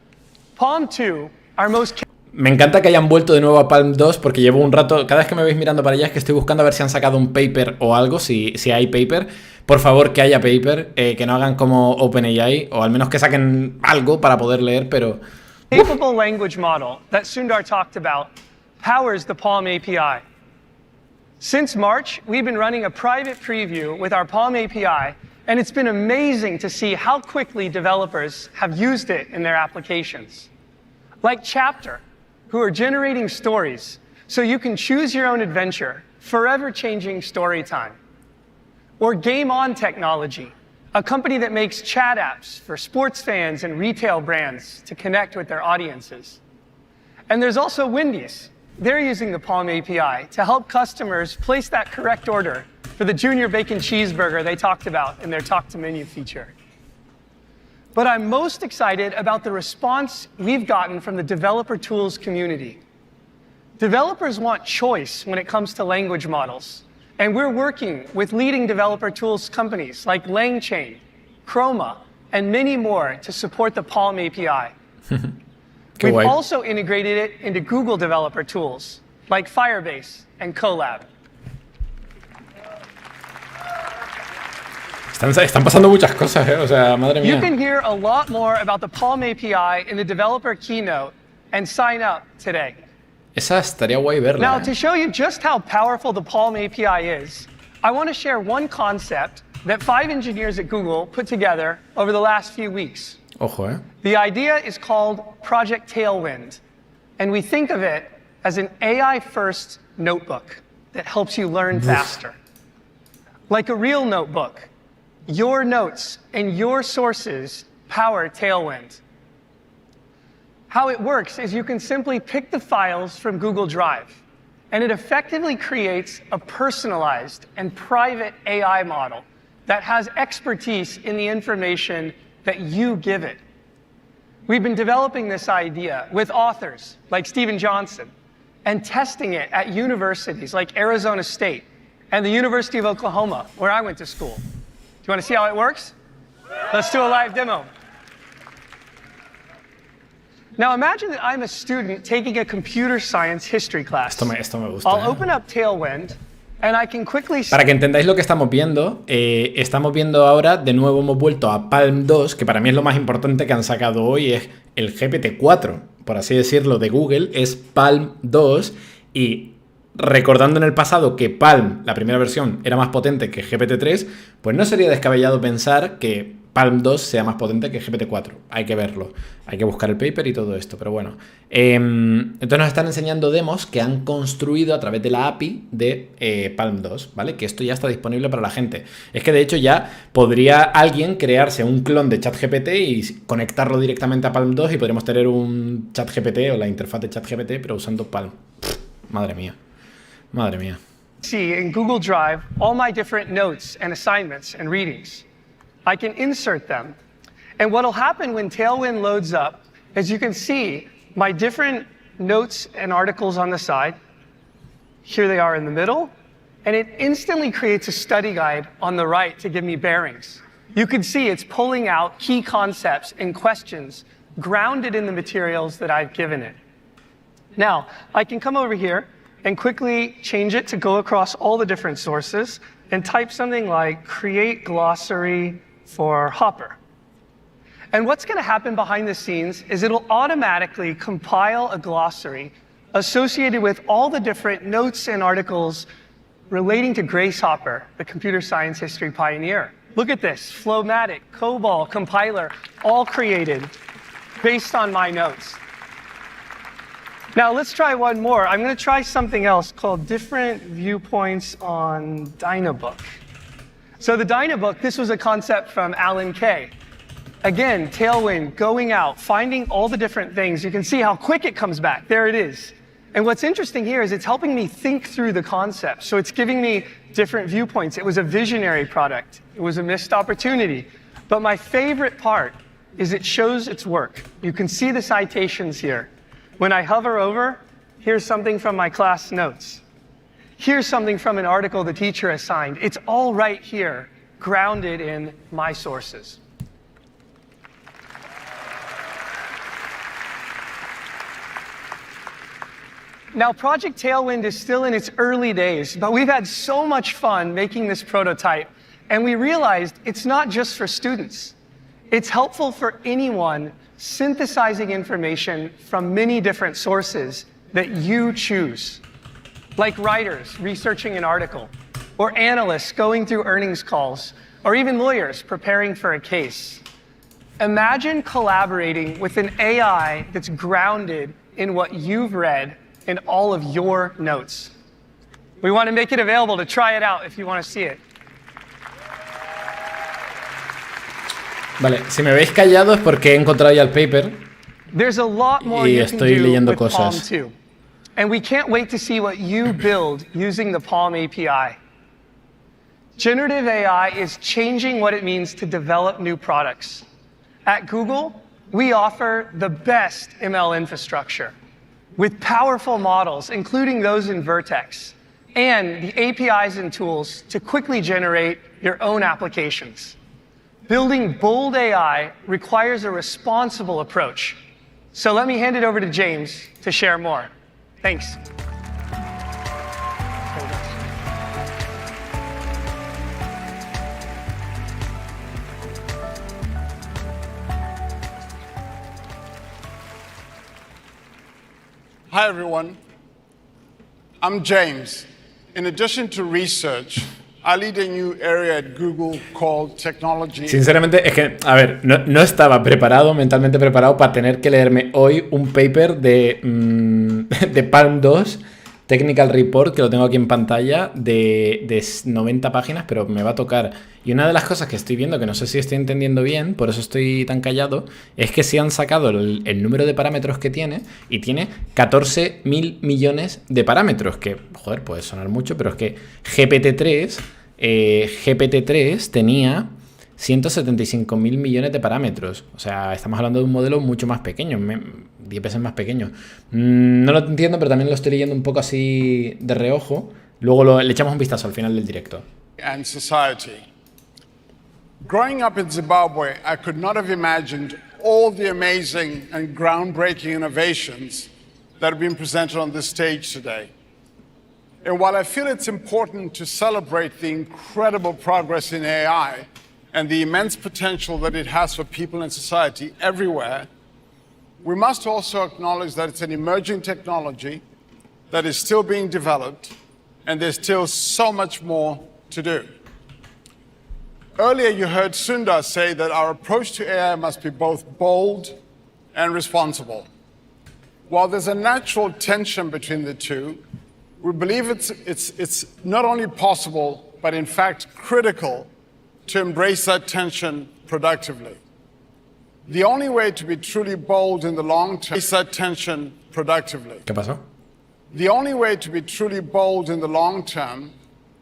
Speaker 18: Palm 2, our most...
Speaker 1: Me encanta que hayan vuelto de nuevo a Palm 2 porque llevo un rato, cada vez que me veis mirando para allá es que estoy buscando a ver si han sacado un paper o algo, si hay paper. Por favor, que haya paper, que no hagan como OpenAI, o al menos que saquen algo para poder leer, pero...
Speaker 18: capable language model that Sundar talked about powers the Palm API. Since March, we've been running a private preview with our Palm API, and it's been amazing to see how quickly developers have used it in their applications. Like Chapter, who are generating stories so you can choose your own adventure, forever changing story time. Or Game On Technology, a company that makes chat apps for sports fans and retail brands to connect with their audiences. And there's also Wendy's. They're using the Palm API to help customers place that correct order for the Junior Bacon Cheeseburger they talked about in their Talk to Menu feature. But I'm most excited about the response we've gotten from the developer tools community. Developers want choice when it comes to language models, and we're working with leading developer tools companies like LangChain, Chroma, and many more to support the Palm API. We've also integrated it into Google developer tools like Firebase and Colab.
Speaker 1: Están pasando muchas cosas, o sea, madre mía.
Speaker 18: You can hear a lot more about the Palm API in the developer keynote and sign up today.
Speaker 1: Esa estaría guay verla.
Speaker 18: Now, to show you just how powerful the Palm API is, I want to share one concept that 5 engineers at Google put together over the last few weeks.
Speaker 1: Ojo,
Speaker 18: The idea is called Project Tailwind, and we think of it as an AI-first notebook that helps you learn faster. Like a real notebook, your notes and your sources power Tailwind. How it works is you can simply pick the files from Google Drive, and it effectively creates a personalized and private AI model that has expertise in the information that you give it. We've been developing this idea with authors like Stephen Johnson and testing it at universities like Arizona State and the University of Oklahoma, where I went to school. Do you want to see how it works? Let's do a live demo. Now imagine that I'm a student taking a computer science history class.
Speaker 1: Esto me gusta.
Speaker 18: I'll open up Tailwind, and I can quickly...
Speaker 1: Para que entendáis lo que estamos viendo ahora, de nuevo hemos vuelto a Palm 2, que para mí es lo más importante que han sacado hoy, es el GPT-4, por así decirlo, de Google, es Palm 2, y recordando en el pasado que Palm, la primera versión, era más potente que GPT-3, pues no sería descabellado pensar que Palm 2 sea más potente que GPT-4. Hay que verlo, hay que buscar el paper y todo esto, pero bueno. Entonces nos están enseñando demos que han construido a través de la API de Palm 2, ¿vale? Que esto ya está disponible para la gente. Es que de hecho ya podría alguien crearse un clon de ChatGPT y conectarlo directamente a Palm 2 y podríamos tener un ChatGPT o la interfaz de ChatGPT, pero usando Palm. Madre mía, madre mía.
Speaker 18: See in Google Drive all my different notes and assignments and readings. I can insert them. And what will happen when Tailwind loads up is you can see my different notes and articles on the side. Here they are in the middle. And it instantly creates a study guide on the right to give me bearings. You can see it's pulling out key concepts and questions grounded in the materials that I've given it. Now, I can come over here and quickly change it to go across all the different sources and type something like create glossary for Hopper. And what's going to happen behind the scenes is it'll automatically compile a glossary associated with all the different notes and articles relating to Grace Hopper, the computer science history pioneer. Look at this, Flowmatic, COBOL, compiler, all created based on my notes. Now let's try one more. I'm going to try something else called different viewpoints on Dynabook. So the Dynabook, this was a concept from Alan Kay. Again, Tailwind, going out, finding all the different things. You can see how quick it comes back. There it is. And what's interesting here is it's helping me think through the concept. So it's giving me different viewpoints. It was a visionary product. It was a missed opportunity. But my favorite part is it shows its work. You can see the citations here. When I hover over, here's something from my class notes. Here's something from an article the teacher assigned. It's all right here, grounded in my sources. Now, Project Tailwind is still in its early days, but we've had so much fun making this prototype, and we realized it's not just for students. It's helpful for anyone synthesizing information from many different sources that you choose, like writers researching an article, or analysts going through earnings calls, or even lawyers preparing for a case. Imagine collaborating with an AI that's grounded in what you've read in all of your notes. We want to make it available to try it out if you want to see it.
Speaker 1: Vale, si me veis callado es porque he encontrado ya el paper
Speaker 18: There's a lot more
Speaker 1: y
Speaker 18: you can
Speaker 1: estoy
Speaker 18: do
Speaker 1: leyendo
Speaker 18: with Palm
Speaker 1: cosas.
Speaker 18: 2. And we can't wait to see what you build using the Palm API. Generative AI is changing what it means to develop new products. At Google, we offer the best ML infrastructure with powerful models, including those in Vertex, and the APIs and tools to quickly generate your own applications. Building bold AI requires a responsible approach. So let me hand it over to James to share more. Thanks.
Speaker 19: Hi, everyone. I'm James. In addition to research, I lead a new area at Google called Technology.
Speaker 1: Sinceramente, es que, a ver, no estaba preparado, mentalmente preparado para tener que leerme hoy un paper de Palm 2, Technical Report, que lo tengo aquí en pantalla, de 90 páginas, pero me va a tocar. Y una de las cosas que estoy viendo, que no sé si estoy entendiendo bien, por eso estoy tan callado, es que sí han sacado el número de parámetros que tiene, y tiene 14.000 millones de parámetros, que, joder, puede sonar mucho, pero es que GPT-3 tenía 175.000 millones de parámetros. O sea, estamos hablando de un modelo mucho más pequeño, 10 veces más pequeño. No lo entiendo, pero también lo estoy leyendo un poco así de reojo. Luego le echamos un vistazo al final del directo.
Speaker 19: And society. Growing up in Zimbabwe, I could not have imagined all the amazing and groundbreaking innovations that have been presented on this stage today. And while I feel it's important to celebrate the incredible progress in AI and the immense potential that it has for people and society everywhere, we must also acknowledge that it's an emerging technology that is still being developed, and there's still so much more to do. Earlier, you heard Sundar say that our approach to AI must be both bold and responsible. While there's a natural tension between the two, we believe it's not only possible, but in fact critical to embrace that tension productively. The only way to be truly bold in the long term is that tension productively.
Speaker 1: ¿Qué pasó?
Speaker 19: The only way to be truly bold in the long term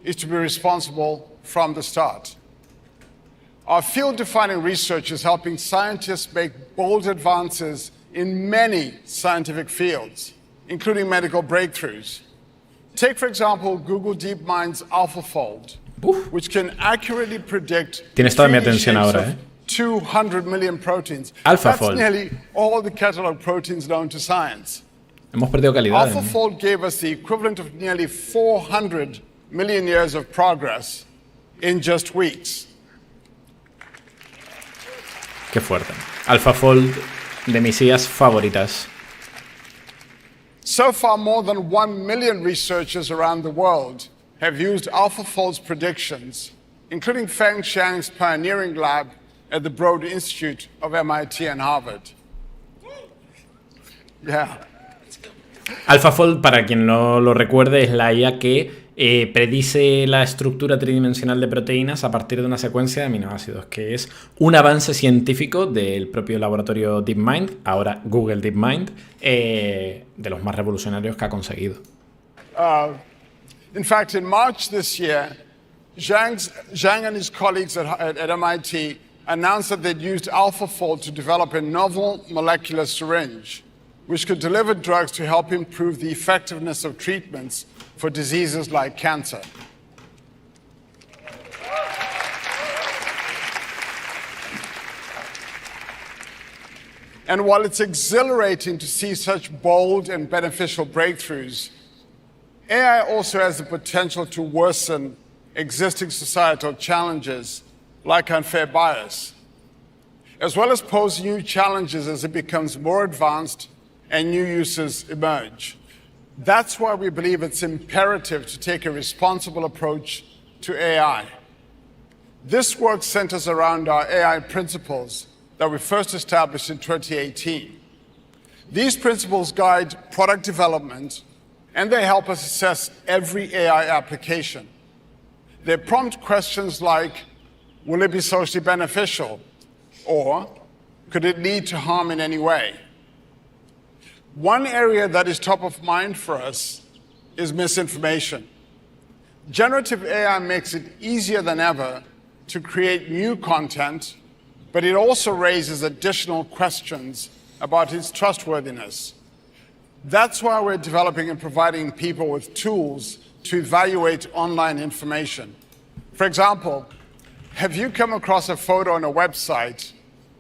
Speaker 19: is to be responsible from the start. Our field-defining research is helping scientists make bold advances in many scientific fields, including medical breakthroughs. Take, for example, Google DeepMind's AlphaFold, which can accurately predict
Speaker 1: Tienes toda mi atención ahora,
Speaker 19: 200 million proteins.
Speaker 1: AlphaFold.
Speaker 19: That's nearly all the catalog proteins known to science.
Speaker 1: Hemos perdido calidad.
Speaker 19: AlphaFold gave us the equivalent of nearly 400 million years of progress in just weeks.
Speaker 1: Qué fuerte. AlphaFold, de mis IAs favoritas.
Speaker 19: So far, more than 1 million researchers around the world have used AlphaFold's predictions, including Feng Xiang's pioneering lab at the Broad Institute of MIT and Harvard. Yeah.
Speaker 1: AlphaFold, para quien no lo recuerde, es la IA que predice la estructura tridimensional de proteínas a partir de una secuencia de aminoácidos, que es un avance científico del propio laboratorio DeepMind, ahora Google DeepMind, de los más revolucionarios que ha conseguido.
Speaker 19: In fact, in March this year, Zhang and his colleagues at MIT announced that they'd used AlphaFold to develop a novel molecular syringe, which could deliver drugs to help improve the effectiveness of treatments for diseases like cancer. And while it's exhilarating to see such bold and beneficial breakthroughs, AI also has the potential to worsen existing societal challenges like unfair bias, as well as pose new challenges as it becomes more advanced and new uses emerge. That's why we believe it's imperative to take a responsible approach to AI. This work centers around our AI principles that we first established in 2018. These principles guide product development, and they help us assess every AI application. They prompt questions like, will it be socially beneficial? Or could it lead to harm in any way? One area that is top of mind for us is misinformation. Generative AI makes it easier than ever to create new content, but it also raises additional questions about its trustworthiness. That's why we're developing and providing people with tools to evaluate online information. For example, have you come across a photo on a website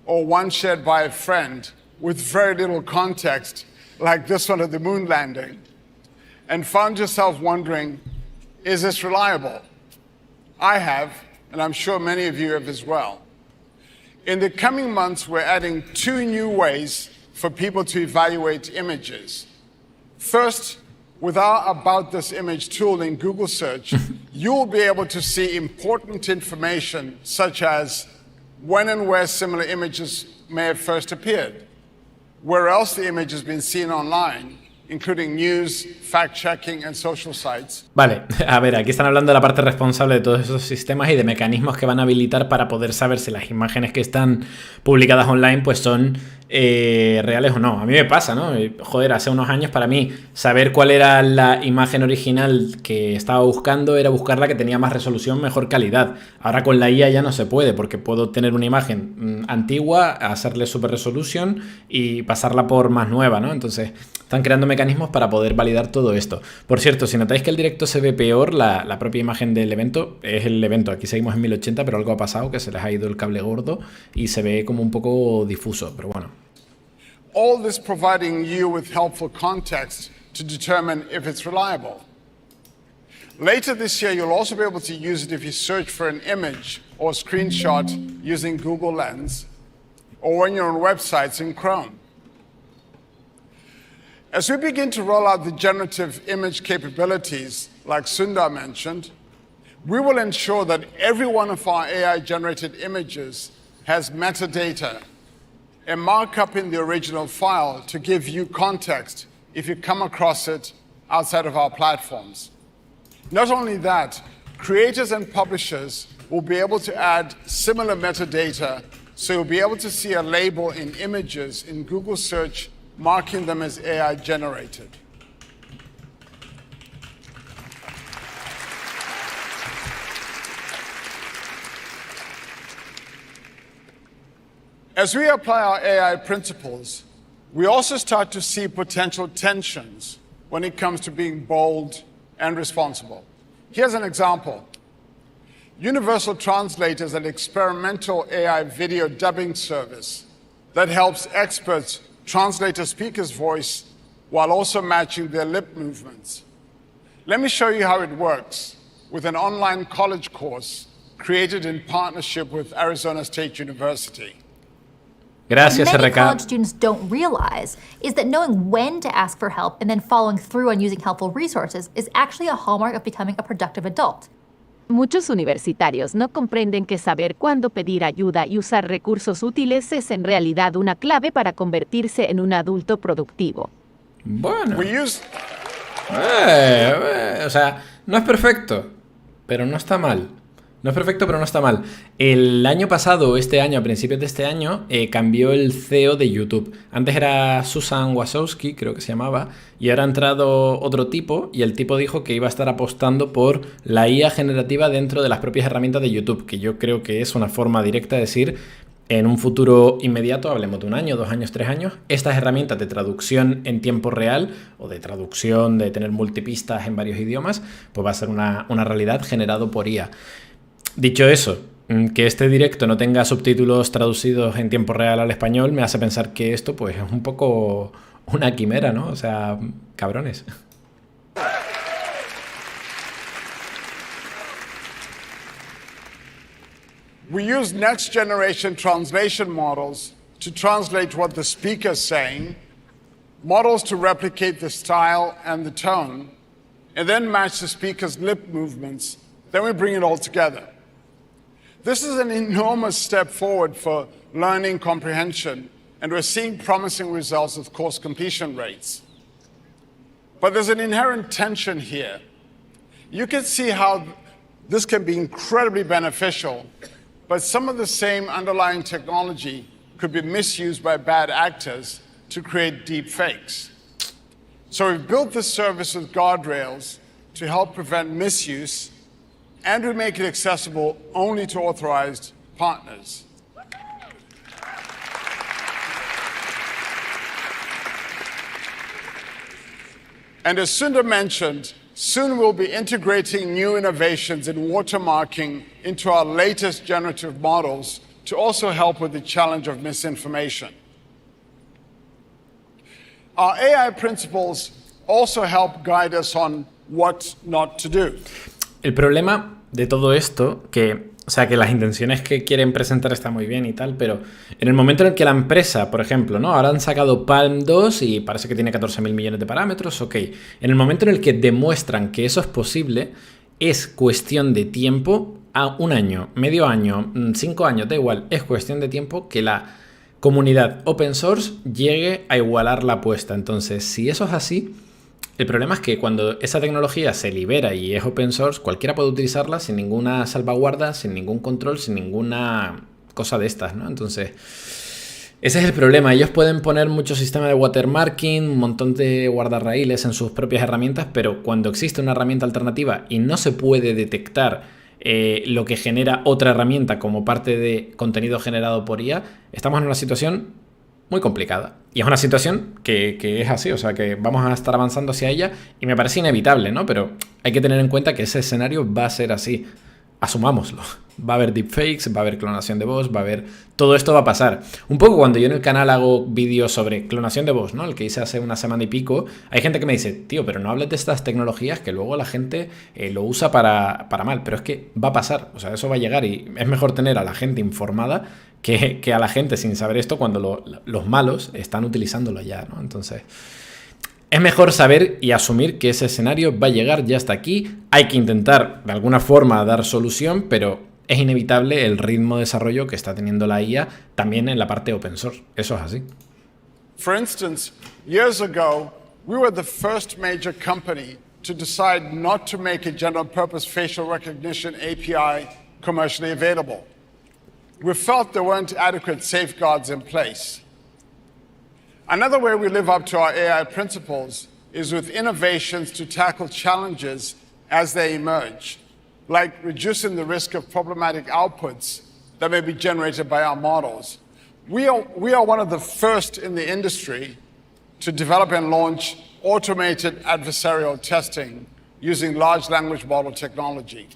Speaker 19: or one shared by a friend with very little context, like this one of the moon landing, and found yourself wondering, is this reliable? I have, and I'm sure many of you have as well. In the coming months, we're adding 2 new ways for people to evaluate images. First, with our About This Image tool in Google Search, you'll be able to see important information such as when and where similar images may have first appeared, where else the image has been seen online, including news, fact-checking and social sites.
Speaker 1: Vale, a ver, aquí están hablando de la parte responsable de todos esos sistemas y de mecanismos que van a habilitar para poder saber si las imágenes que están publicadas online pues son reales o no. A mí me pasa, ¿no? Joder, hace unos años para mí saber cuál era la imagen original que estaba buscando era buscar la que tenía más resolución, mejor calidad. Ahora con la IA ya no se puede porque puedo tener una imagen antigua, hacerle super resolution y pasarla por más nueva, ¿no? Entonces están creando mecanismos para poder validar todo esto. Por cierto, si notáis que el directo se ve peor, la propia imagen del evento es el evento. Aquí seguimos en 1080, pero algo ha pasado, que se les ha ido el cable gordo y se ve como un poco difuso, pero bueno.
Speaker 19: All this providing you with helpful context to determine if it's reliable. Later this year, you'll also be able to use it if you search for an image or screenshot using Google Lens, or when you're on websites in Chrome. As we begin to roll out the generative image capabilities, like Sundar mentioned, we will ensure that every one of our AI-generated images has metadata, a markup in the original file to give you context if you come across it outside of our platforms. Not only that, creators and publishers will be able to add similar metadata, so you'll be able to see a label in images in Google Search marking them as AI generated. As we apply our AI principles, we also start to see potential tensions when it comes to being bold and responsible. Here's an example. Universal Translate is an experimental AI video dubbing service that helps experts translate a speaker's voice while also matching their lip movements. Let me show you how it works with an online college course created in partnership with Arizona State University.
Speaker 1: Gracias,
Speaker 20: What many
Speaker 1: RK.
Speaker 20: college students don't realize is that knowing when to ask for help and then following through on using helpful resources is actually a hallmark of becoming a productive adult.
Speaker 21: Muchos universitarios no comprenden que saber cuándo pedir ayuda y usar recursos útiles es en realidad una clave para convertirse en un adulto productivo.
Speaker 1: Bueno. O sea, no es perfecto, pero no está mal. No es perfecto, pero no está mal. El año pasado, este año, a principios de este año, cambió el CEO de YouTube. Antes era Susan Wachowski, creo que se llamaba, y ahora ha entrado otro tipo, y el tipo dijo que iba a estar apostando por la IA generativa dentro de las propias herramientas de YouTube, que yo creo que es una forma directa de decir, en un futuro inmediato, hablemos de 1 año, 2 años, 3 años, estas herramientas de traducción en tiempo real o de traducción, de tener multipistas en varios idiomas, pues va a ser una realidad generado por IA. Dicho eso, que este directo no tenga subtítulos traducidos en tiempo real al español me hace pensar que esto pues es un poco una quimera, ¿no? O sea, cabrones.
Speaker 19: We use next generation translation models to translate what the speaker is saying, models to replicate the style and the tone, and then match the speaker's lip movements. Then we bring it all together. This is an enormous step forward for learning comprehension, and we're seeing promising results with course completion rates. But there's an inherent tension here. You can see how this can be incredibly beneficial, but some of the same underlying technology could be misused by bad actors to create deep fakes. So we've built this service with guardrails to help prevent misuse, and we make it accessible only to authorized partners. And as Sundar mentioned, soon we'll be integrating new innovations in watermarking into our latest generative models to also help with the challenge of misinformation. Our AI principles also help guide us on what not to do.
Speaker 1: El problema de todo esto, que las intenciones que quieren presentar están muy bien y tal, pero en el momento en el que la empresa, por ejemplo, ¿no? Ahora han sacado Palm 2 y parece que tiene 14.000 millones de parámetros, ok. En el momento en el que demuestran que eso es posible, es cuestión de tiempo, a 1 año, medio año, 5 años, da igual, es cuestión de tiempo que la comunidad open source llegue a igualar la apuesta. Entonces, si eso es así, el problema es que cuando esa tecnología se libera y es open source, cualquiera puede utilizarla sin ninguna salvaguarda, sin ningún control, sin ninguna cosa de estas, ¿no? Entonces, ese es el problema. Ellos pueden poner mucho sistema de watermarking, un montón de guardarraíles en sus propias herramientas, pero cuando existe una herramienta alternativa y no se puede detectar lo que genera otra herramienta como parte de contenido generado por IA, estamos en una situación muy complicada. Y es una situación que es así, o sea, que vamos a estar avanzando hacia ella y me parece inevitable, ¿no? Pero hay que tener en cuenta que ese escenario va a ser así. Asumámoslo. Va a haber deepfakes, va a haber clonación de voz, va a haber... Todo esto va a pasar. Un poco cuando yo en el canal hago vídeos sobre clonación de voz, ¿no? El que hice hace 1 semana y pico, hay gente que me dice, tío, pero no hables de estas tecnologías que luego la gente lo usa para mal. Pero es que va a pasar, o sea, eso va a llegar y es mejor tener a la gente informada que a la gente sin saber esto cuando los malos están utilizándolo ya, ¿no? Entonces... es mejor saber y asumir que ese escenario va a llegar ya hasta aquí. Hay que intentar de alguna forma dar solución, pero es inevitable el ritmo de desarrollo que está teniendo la IA también en la parte open source. Eso es así.
Speaker 19: For instance, years ago, we were the first major company to decide not to make a general purpose facial recognition API commercially available. We felt there weren't adequate safeguards in place. Another way we live up to our AI principles is with innovations to tackle challenges as they emerge, like reducing the risk of problematic outputs that may be generated by our models. We are one of the first in the industry to develop and launch automated adversarial testing using large language model technology.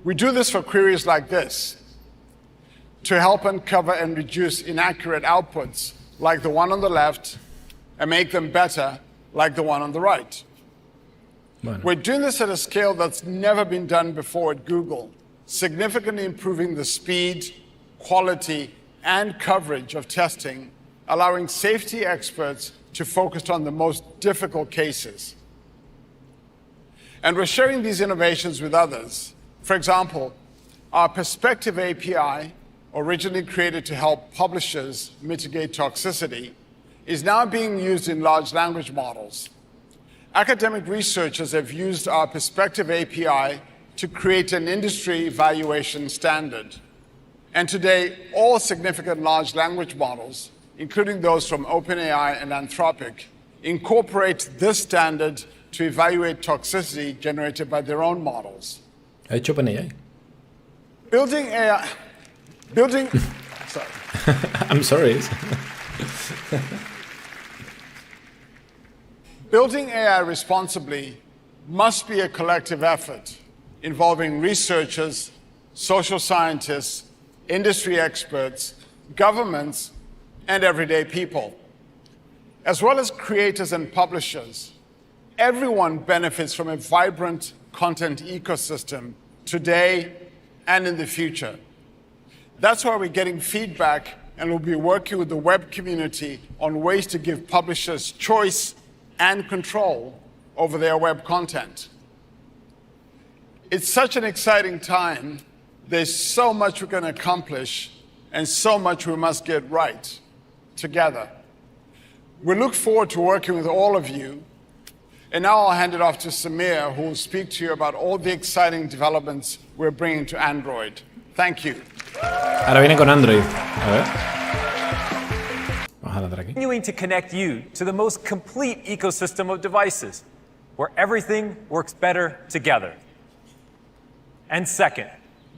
Speaker 19: We do this for queries like this, to help uncover and reduce inaccurate outputs like the one on the left, and make them better, like the one on the right.
Speaker 1: Bueno.
Speaker 19: We're doing this at a scale that's never been done before at Google, significantly improving the speed, quality, and coverage of testing, allowing safety experts to focus on the most difficult cases. And we're sharing these innovations with others. For example, our Perspective API, originally created to help publishers mitigate toxicity, is now being used in large language models. Academic researchers have used our Perspective API to create an industry evaluation standard. And today, all significant large language models, including those from OpenAI and Anthropic, incorporate this standard to evaluate toxicity generated by their own models.
Speaker 1: ¿Ha hecho OpenAI?
Speaker 19: Building Sorry.
Speaker 1: I'm sorry.
Speaker 19: Building AI responsibly must be a collective effort involving researchers, social scientists, industry experts, governments, and everyday people. As well as creators and publishers, everyone benefits from a vibrant content ecosystem today and in the future. That's why we're getting feedback and we'll be working with the web community on ways to give publishers choice and control over their web content. It's such an exciting time. There's so much we're going to accomplish and so much we must get right together. We look forward to working with all of you. And now I'll hand it off to Samir, who will speak to you about all the exciting developments we're bringing to Android. Thank you.
Speaker 1: Ahora viene con Android. A ver. Vamos a darle aquí.
Speaker 3: Continuing to connect you to the most complete ecosystem of devices, where everything works better together. And second,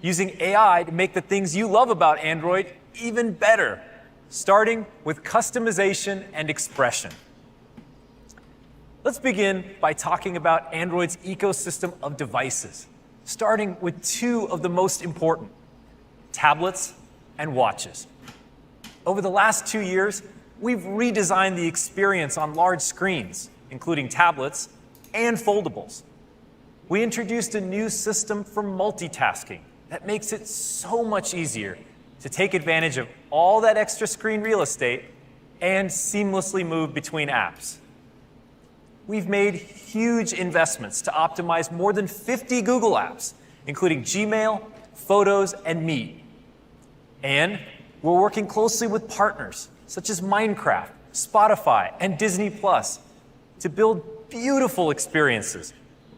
Speaker 3: using AI to make the things you love about Android even better, starting with customization and expression. Let's begin by talking about Android's ecosystem of devices, starting with two of the most important, tablets and watches. Over the last 2 years, we've redesigned the experience on large screens, including tablets and foldables. We introduced a new system for multitasking that makes it so much easier to take advantage of all that extra screen real estate and seamlessly move between apps. We've made huge investments to optimize more than 50 Google apps, including Gmail, Photos, and Meet. And we're working closely with partners such as Minecraft, Spotify, and Disney Plus to build beautiful experiences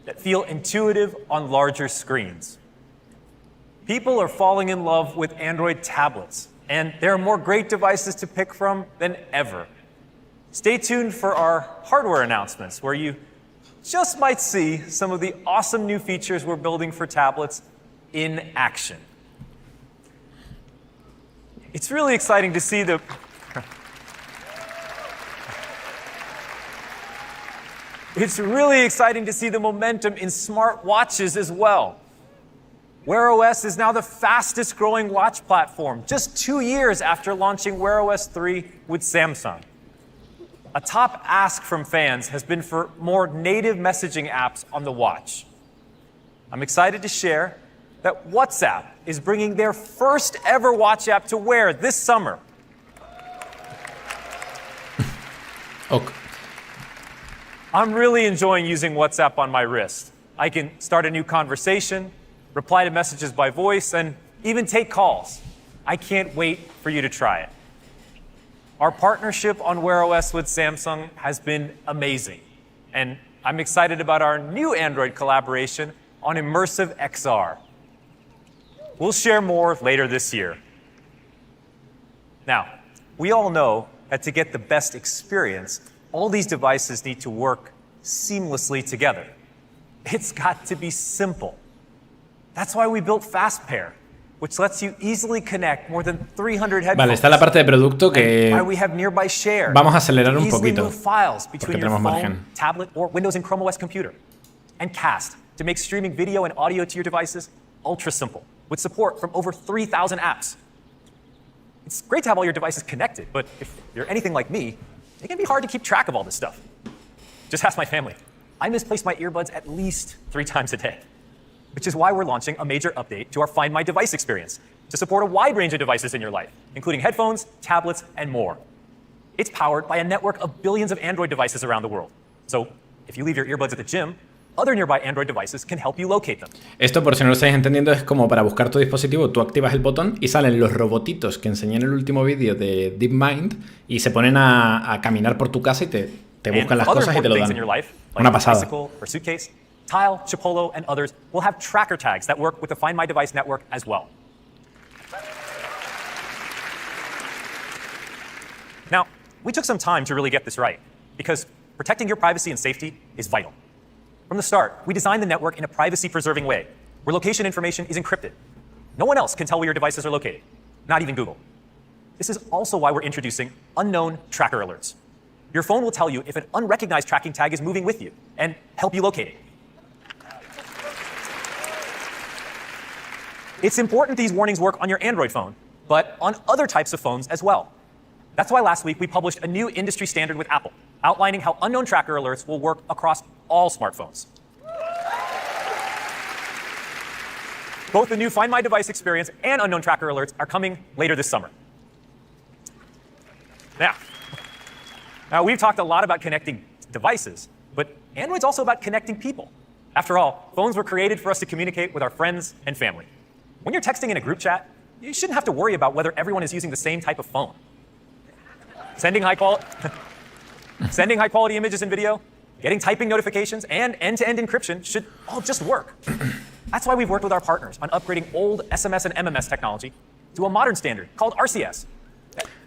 Speaker 3: that feel intuitive on larger screens. People are falling in love with Android tablets, and there are more great devices to pick from than ever. Stay tuned for our hardware announcements, where you just might see some of the awesome new features we're building for tablets in action. It's really exciting to see the momentum in smart watches as well. Wear OS is now the fastest growing watch platform, just 2 years after launching Wear OS 3 with Samsung. A top ask from fans has been for more native messaging apps on the watch. I'm excited to share that WhatsApp is bringing their first ever watch app to Wear this summer.
Speaker 1: Okay.
Speaker 3: I'm really enjoying using WhatsApp on my wrist. I can start a new conversation, reply to messages by voice, and even take calls. I can't wait for you to try it. Our partnership on Wear OS with Samsung has been amazing, and I'm excited about our new Android collaboration on immersive XR. We'll share more later this year. Now, we all know that to get the best experience, all these devices need to work seamlessly together. It's got to be simple. That's why we built FastPair, which lets you easily connect more than 300 headphones.
Speaker 1: Vale, está la parte de producto que
Speaker 3: Why we have nearby share.
Speaker 1: vamos a acelerar un
Speaker 3: Easily
Speaker 1: poquito
Speaker 3: move files
Speaker 1: porque
Speaker 3: between your
Speaker 1: tenemos
Speaker 3: phone,
Speaker 1: margen.
Speaker 3: tablet, or Windows and Chrome OS computer. And Cast to make streaming video and audio to your devices ultra simple, with support from over 3,000 apps. It's great to have all your devices connected, but if you're anything like me, it can be hard to keep track of all this stuff. Just ask my family. I misplace my earbuds at least 3 times a day, which is why we're launching a major update to our Find My Device experience to support a wide range of devices in your life, including headphones, tablets, and more. It's powered by a network of billions of Android devices around the world. So if you leave your earbuds at the gym, other nearby Android devices can help you locate them.
Speaker 1: Esto, por si no lo estáis entendiendo, es como para buscar tu dispositivo, tú activas el botón y salen los robotitos que enseñé en el último vídeo de DeepMind y se ponen a caminar por tu casa y te buscan las cosas y te lo dan. Una pasada.
Speaker 3: Tile, Chipolo, and others will have tracker tags that work with the Find My Device network as well. Now, we took some time to really get this right, because protecting your privacy and safety is vital. From the start, we designed the network in a privacy-preserving way, where location information is encrypted. No one else can tell where your devices are located, not even Google. This is also why we're introducing unknown tracker alerts. Your phone will tell you if an unrecognized tracking tag is moving with you and help you locate it. It's important these warnings work on your Android phone, but on other types of phones as well. That's why last week we published a new industry standard with Apple, outlining how unknown tracker alerts will work across all smartphones. Both the new Find My Device experience and unknown tracker alerts are coming later this summer. Now, we've talked a lot about connecting devices, but Android's also about connecting people. After all, phones were created for us to communicate with our friends and family. When you're texting in a group chat, you shouldn't have to worry about whether everyone is using the same type of phone. Sending high-quality images and video, getting typing notifications, and end-to-end encryption should all just work. That's why we've worked with our partners on upgrading old SMS and MMS technology to a modern standard called RCS.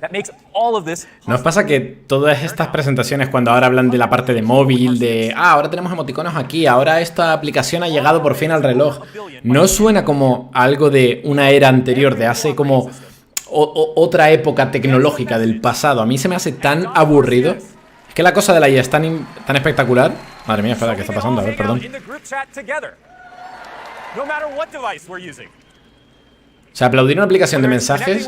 Speaker 3: That makes all of this.
Speaker 1: ¿Nos pasa que todas estas presentaciones, cuando ahora hablan de la parte de móvil, de ahora tenemos emoticonos aquí, ahora esta aplicación ha llegado por fin al reloj, no suena como algo de una era anterior, de hace como otra época tecnológica del pasado? A mí se me hace tan aburrido. Es que la cosa de la IA es tan espectacular. Madre mía, espera, ¿qué está pasando? A ver, perdón. O sea, aplaudir una aplicación de mensajes.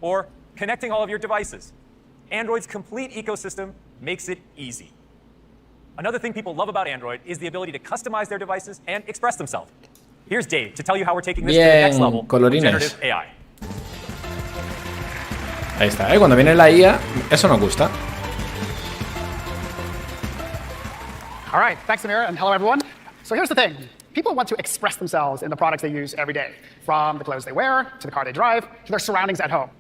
Speaker 3: Or connecting all of your devices. Android's complete ecosystem makes it easy. Another thing people love about Android is the ability to customize their devices and express themselves. Here's Dave to tell you how we're taking this to the next level with generative AI.
Speaker 1: Ahí está, cuando viene la IA, eso nos gusta.
Speaker 6: All right, thanks, Amira, and hello, everyone. So here's the thing. People want to express themselves in the products they use every day, from the clothes they wear, to the car they drive, to their surroundings at home.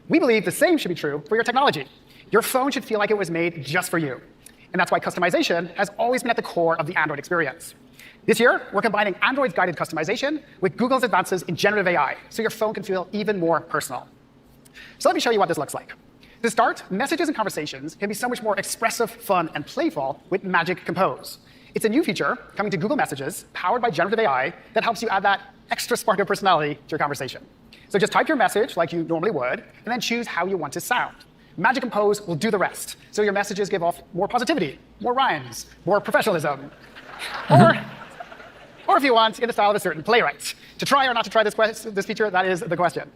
Speaker 6: We believe the same should be true for your technology. Your phone should feel like it was made just for you. And that's why customization has always been at the core of the Android experience. This year, we're combining Android's guided customization with Google's advances in generative AI, so your phone can feel even more personal. So let me show you what this looks like. To start, messages and conversations can be so much more expressive, fun, and playful with Magic Compose. It's a new feature coming to Google Messages, powered by generative AI, that helps you add that extra spark of personality to your conversation. So just type your message like you normally would, and then choose how you want to sound. Magic Compose will do the rest, so your messages give off more positivity, more rhymes, more professionalism. Or if you want, in the style of a certain playwright. To try or not to try this feature, that is the question.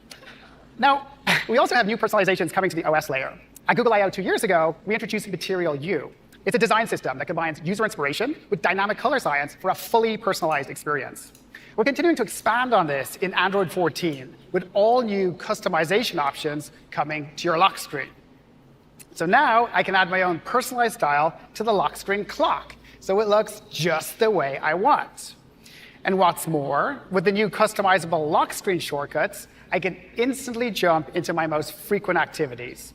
Speaker 6: Now, we also have new personalizations coming to the OS layer. At Google I/O 2 years ago, we introduced Material U. It's a design system that combines user inspiration with dynamic color science for a fully personalized experience. We're continuing to expand on this in Android 14 with all new customization options coming to your lock screen. So now I can add my own personalized style to the lock screen clock, so it looks just the way I want. And what's more, with the new customizable lock screen shortcuts, I can instantly jump into my most frequent activities.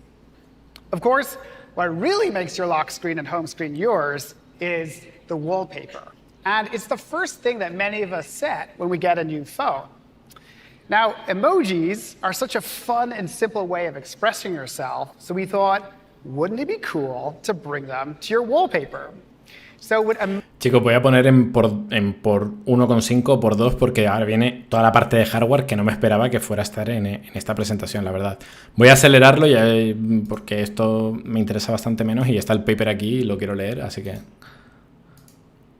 Speaker 6: Of course, what really makes your lock screen and home screen yours is the wallpaper. And it's the first thing that many of us set when we get a new phone. Now, emojis are such a fun and simple way of expressing yourself, so we thought, wouldn't it be cool to bring them to your wallpaper? So
Speaker 1: Chicos, voy a poner por 1,5 por 2 porque ahora viene toda la parte de hardware que no me esperaba que fuera a estar en esta presentación, la verdad. Voy a acelerarlo ya, porque esto me interesa bastante menos y está el paper aquí y lo quiero leer, así que...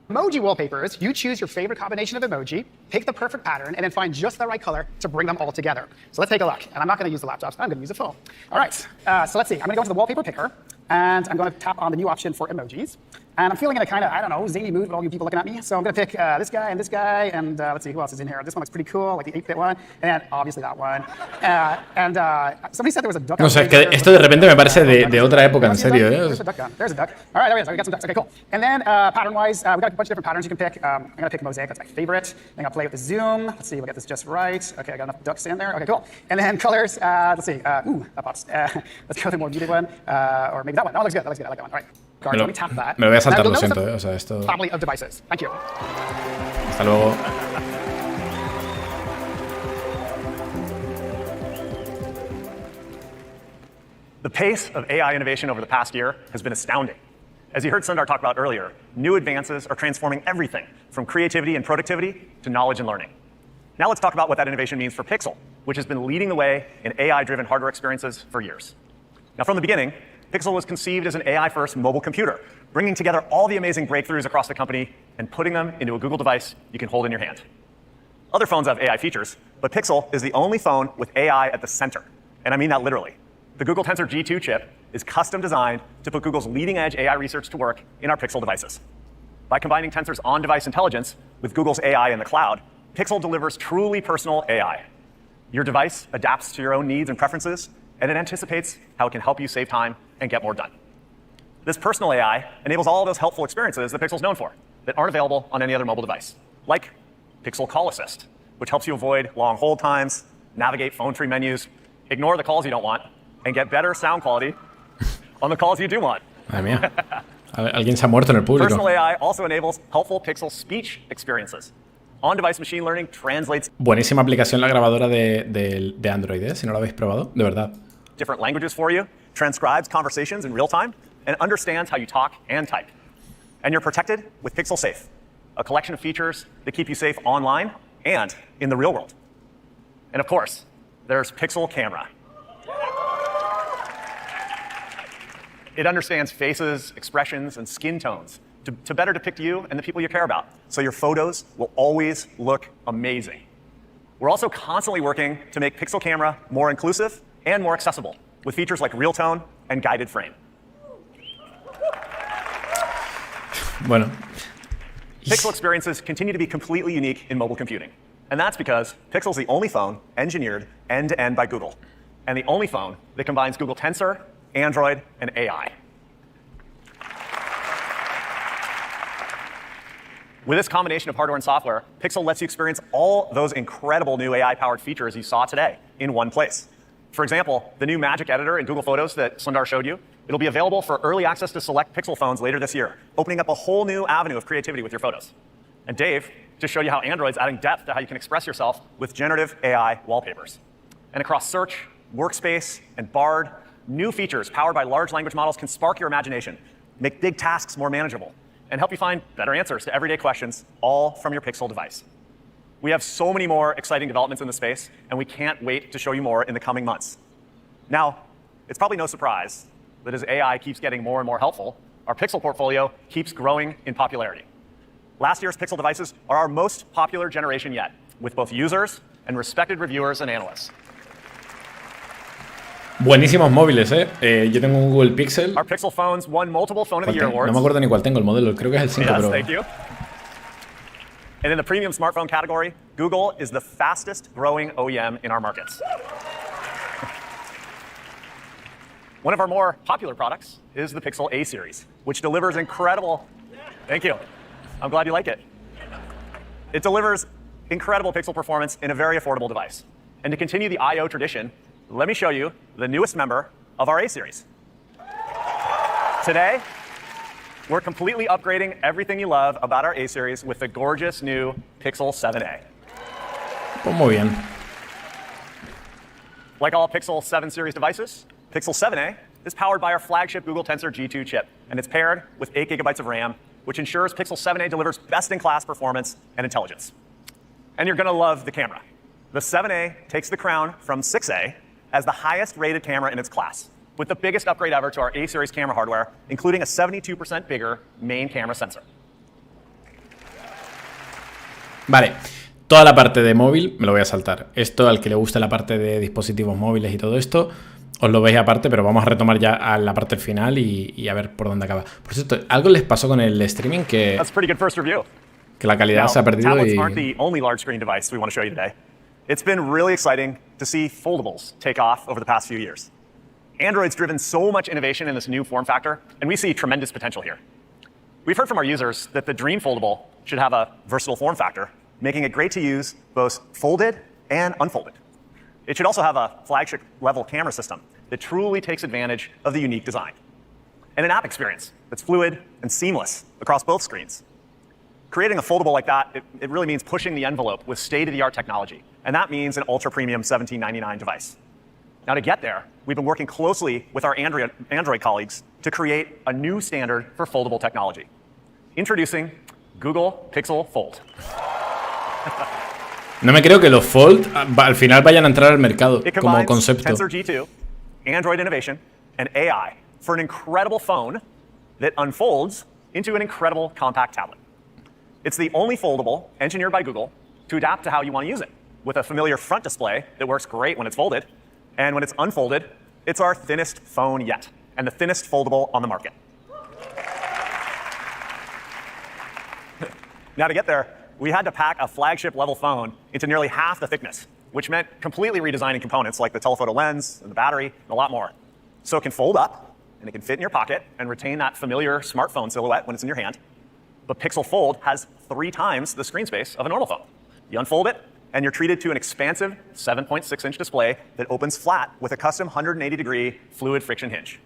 Speaker 6: Emoji wallpapers, you choose your favorite combination of emoji, pick the perfect pattern, and then find just the right color to bring them all together. So let's take a look. And I'm not going to use the laptops, I'm going to use a phone. All right, so let's see. I'm going to go into the wallpaper picker, and I'm going to tap on the new option for emojis. And I'm feeling in a kind of, I don't know, zany mood with all you people looking at me. So I'm going to pick this guy, and let's see, who else is in here? This one looks pretty cool, like the 8-bit one, and obviously that one. And somebody said there was a duck.
Speaker 1: No sé, es que esto de repente me parece de otra época, en serio.
Speaker 6: There's a duck gun. There's a duck. All right, there we go. So we got some ducks. Okay, cool. And then pattern-wise, we've got a bunch of different patterns you can pick. I'm going to pick mosaic. That's my favorite. Then I'll play with the zoom. Let's see, we'll get this just right. Okay, I got enough ducks in there. Okay, cool. And then colors. Let's see. Ooh, that pops. Let's go with the more muted one, or maybe that one. That looks good. That looks good. I like that one. All right. Let me tap that.
Speaker 1: Me lo voy a saltar, lo siento, o sea, esto...
Speaker 6: Family of devices. Thank you.
Speaker 1: Hasta luego.
Speaker 3: The pace of AI innovation over the past year has been astounding. As you heard Sundar talk about earlier, new advances are transforming everything from creativity and productivity to knowledge and learning. Now let's talk about what that innovation means for Pixel, which has been leading the way in AI-driven hardware experiences for years. Now, from the beginning, Pixel was conceived as an AI-first mobile computer, bringing together all the amazing breakthroughs across the company and putting them into a Google device you can hold in your hand. Other phones have AI features, but Pixel is the only phone with AI at the center. And I mean that literally. The Google Tensor G2 chip is custom designed to put Google's leading-edge AI research to work in our Pixel devices. By combining Tensor's on-device intelligence with Google's AI in the cloud, Pixel delivers truly personal AI. Your device adapts to your own needs and preferences, and it anticipates how it can help you save time and get more done. This personal AI enables all of those helpful experiences that Pixel's known for that aren't available on any other mobile device, like Pixel Call Assist, which helps you avoid long hold times, navigate phone tree menus, ignore the calls you don't want, and get better sound quality on the calls you do want.
Speaker 1: Madre mía. Alguien se ha muerto en el público.
Speaker 3: Personal AI also enables helpful Pixel speech experiences. On-device machine learning translates
Speaker 1: Buenísima aplicación la grabadora de Android, ¿eh? Si no la habéis probado, de verdad.
Speaker 3: different languages for you, transcribes conversations in real time, and understands how you talk and type. And you're protected with Pixel Safe, a collection of features that keep you safe online and in the real world. And of course, there's Pixel Camera. It understands faces, expressions, and skin tones to better depict you and the people you care about, so your photos will always look amazing. We're also constantly working to make Pixel Camera more inclusive and more accessible, with features like real tone and guided frame.
Speaker 1: Bueno.
Speaker 3: Pixel experiences continue to be completely unique in mobile computing. And that's because Pixel's the only phone engineered end-to-end by Google, and the only phone that combines Google Tensor, Android, and AI. With this combination of hardware and software, Pixel lets you experience all those incredible new AI-powered features you saw today in one place. For example, the new Magic Editor in Google Photos that Sundar showed you, it'll be available for early access to select Pixel phones later this year, opening up a whole new avenue of creativity with your photos. And Dave just showed you how Android's adding depth to how you can express yourself with generative AI wallpapers. And across Search, Workspace, and Bard, new features powered by large language models can spark your imagination, make big tasks more manageable, and help you find better answers to everyday questions, all from your Pixel device. We have so many more exciting developments in the space, and we can't wait to show you more in the coming months. Now, it's probably no surprise that as AI keeps getting more and more helpful, our Pixel portfolio keeps growing in popularity. Last year's Pixel devices are our most popular generation yet, with both users and respected reviewers and analysts.
Speaker 1: Buenísimos móviles, ¿eh? Yo tengo un Google Pixel.
Speaker 3: Our Pixel phones won multiple Phone of the Year awards.
Speaker 1: No me acuerdo ni cuál tengo el modelo, creo que es el 5
Speaker 3: Yes,
Speaker 1: Pro.
Speaker 3: thank you. And in the premium smartphone category, Google is the fastest growing OEM in our markets. One of our more popular products is the Pixel A series, which delivers incredible, thank you. I'm glad you like it. It delivers incredible Pixel performance in a very affordable device. And to continue the I/O tradition, let me show you the newest member of our A series. Today, we're completely upgrading everything you love about our A series with the gorgeous new Pixel 7a.
Speaker 1: Pues muy bien.
Speaker 3: Like all Pixel 7 series devices, Pixel 7a is powered by our flagship Google Tensor G2 chip, and it's paired with 8 GB of RAM, which ensures Pixel 7a delivers best-in-class performance and intelligence. And you're going to love the camera. The 7a takes the crown from 6a as the highest-rated camera in its class, with the biggest upgrade ever to our A-series camera hardware, including a 72% bigger main camera sensor.
Speaker 1: Vale, toda la parte de móvil me lo voy a saltar. Esto, al que le guste la parte de dispositivos móviles y todo esto, os lo veis aparte, pero vamos a retomar ya a la parte final y a ver por dónde acaba. Por cierto, algo les pasó con el streaming que la calidad se ha perdido.
Speaker 3: Tablets aren't the only large-screen device we want to show you today. It's been really exciting to see foldables take off over the past few years. Android's driven so much innovation in this new form factor, and we see tremendous potential here. We've heard from our users that the Dream Foldable should have a versatile form factor, making it great to use both folded and unfolded. It should also have a flagship-level camera system that truly takes advantage of the unique design, and an app experience that's fluid and seamless across both screens. Creating a foldable like that, it really means pushing the envelope with state-of-the-art technology, and that means an ultra-premium $17.99 device. Now, to get there, we've been working closely with our Android colleagues to create a new standard for foldable technology. Introducing Google Pixel Fold.
Speaker 1: No me creo que los Fold al final vayan a entrar al mercado
Speaker 3: It
Speaker 1: como
Speaker 3: combines
Speaker 1: concepto.
Speaker 3: Tensor G2, Android innovation, and AI for an incredible phone that unfolds into an incredible compact tablet. It's the only foldable engineered by Google to adapt to how you want to use it, with a familiar front display that works great when it's folded, and when it's unfolded, it's our thinnest phone yet, and the thinnest foldable on the market. Now to get there, we had to pack a flagship level phone into nearly half the thickness, which meant completely redesigning components like the telephoto lens and the battery and a lot more. So it can fold up, and it can fit in your pocket and retain that familiar smartphone silhouette when it's in your hand. But Pixel Fold has 3 times the screen space of a normal phone. You unfold it, and you're treated to an expansive 7.6-inch display that opens flat with a custom 180-degree fluid friction hinge.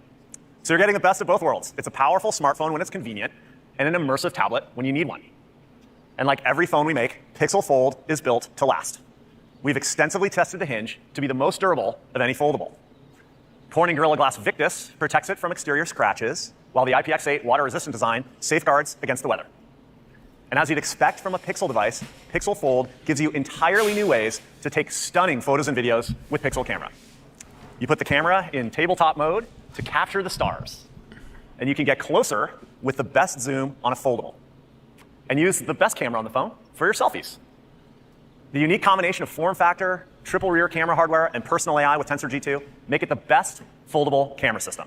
Speaker 3: So you're getting the best of both worlds. It's a powerful smartphone when it's convenient, and an immersive tablet when you need one. And like every phone we make, Pixel Fold is built to last. We've extensively tested the hinge to be the most durable of any foldable. Corning Gorilla Glass Victus protects it from exterior scratches, while the IPX8 water-resistant design safeguards against the weather. And as you'd expect from a Pixel device, Pixel Fold gives you entirely new ways to take stunning photos and videos with Pixel Camera. You put the camera in tabletop mode to capture the stars, and you can get closer with the best zoom on a foldable, and use the best camera on the phone for your selfies. The unique combination of form factor, triple rear camera hardware, and personal AI with Tensor G2 make it the best foldable camera system.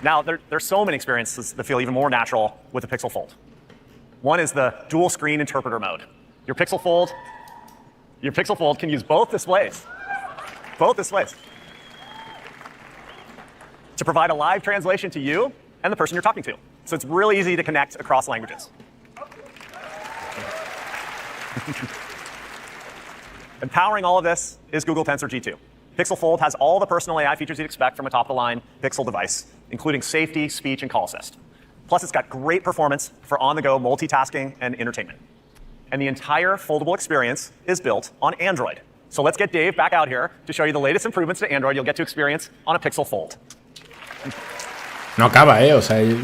Speaker 3: Now, there's so many experiences that feel even more natural with the Pixel Fold. One is the dual screen interpreter mode. Your Pixel Fold can use both displays. To provide a live translation to you and the person you're talking to. So it's really easy to connect across languages. Empowering all of this is Google Tensor G2. Pixel Fold has all the personal AI features you'd expect from a top-of-the-line Pixel device, including safety, speech, and call assist. Plus, it's got great performance for on-the-go multitasking and entertainment. And the entire foldable experience is built on Android. So let's get Dave back out here to show you the latest improvements to Android you'll get to experience on a Pixel Fold.
Speaker 1: No acaba, o sea,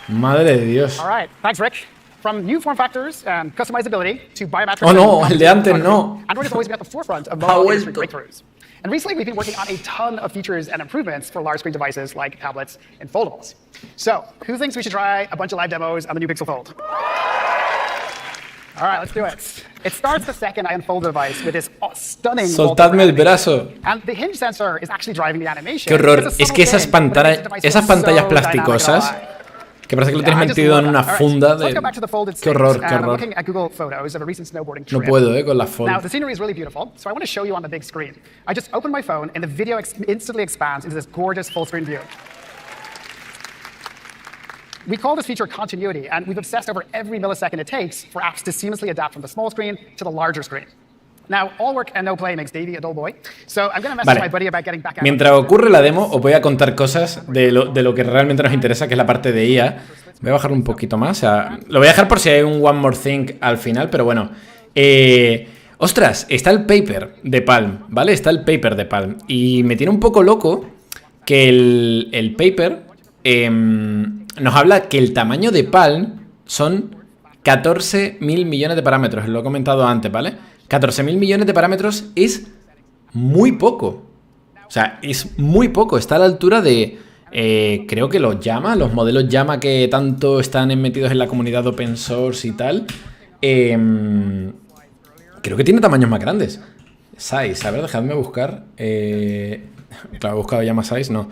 Speaker 1: madre de Dios.
Speaker 6: All right, thanks, Rick. From new form factors and customizability to biometrics.
Speaker 1: Oh no, el de antes no.
Speaker 6: Android has always been at the forefront of mobile industry breakthroughs. And recently, we've been working on a ton of features and improvements for large screen devices like tablets and foldables. So, who thinks we should try a bunch of live demos on the new Pixel Fold? All right, let's do it. It starts the second I unfold the device with this stunning.
Speaker 1: Soltadme el brazo.
Speaker 6: And the hinge sensor is actually driving the animation.
Speaker 1: Qué horror. Es que esas pantallas plasticosas, que parece que lo tienes metido en una funda de... Qué horror, qué horror. No puedo, con la Fold.
Speaker 6: Now, the scenery is really beautiful, so I want to show you on the big screen. I just open my phone, and the video instantly expands into this gorgeous full-screen view. We call this feature continuity, and we've obsessed over every millisecond it takes for apps to seamlessly adapt from the small screen to the larger screen. Now, all work and no play makes Davey a dull boy, so I'm going to message my buddy about getting back out.
Speaker 1: Mientras ocurre la demo, os voy a contar cosas de lo que realmente nos interesa, que es la parte de IA. Voy a bajar un poquito más. O sea, lo voy a dejar por si hay un one more thing al final, pero bueno. Ostras, está el paper de Palm, ¿vale? Está el paper de Palm. Y me tiene un poco loco que el paper nos habla que el tamaño de Palm son 14.000 millones de parámetros. Lo he comentado antes, ¿vale? 14.000 millones de parámetros es muy poco. O sea, es muy poco. Está a la altura de... creo que los modelos Llama que tanto están metidos en la comunidad de open source y tal. Creo que tiene tamaños más grandes. Size, a ver, dejadme buscar. Claro, he buscado Llama Size, no.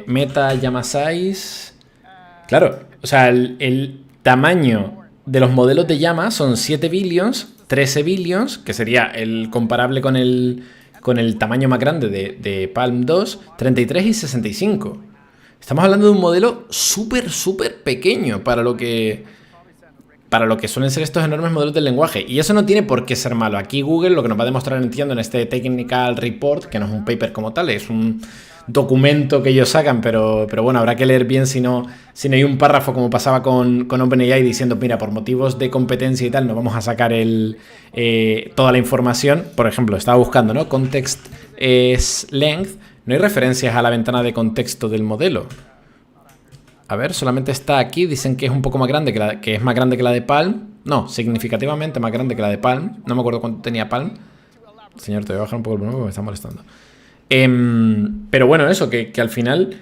Speaker 1: Meta Llama Size. Claro, o sea, el tamaño de los modelos de Llama son 7 billions, 13 billions, que sería el comparable con el tamaño más grande de Palm 2, 33 y 65. Estamos hablando de un modelo súper, súper pequeño para lo que suelen ser estos enormes modelos del lenguaje. Y eso no tiene por qué ser malo. Aquí Google lo que nos va a demostrar, entiendo, en este Technical Report, que no es un paper como tal, es un documento que ellos sacan, pero bueno, habrá que leer bien si no hay un párrafo como pasaba con OpenAI diciendo, mira, por motivos de competencia y tal, no vamos a sacar toda la información. Por ejemplo, estaba buscando, ¿no? Context length. No hay referencias a la ventana de contexto del modelo. A ver, solamente está aquí. Dicen que es un poco más grande, que es más grande que la de Palm. No, significativamente más grande que la de Palm. No me acuerdo cuánto tenía Palm. Señor, te voy a bajar un poco el volumen porque me está molestando. Pero bueno, eso, que al final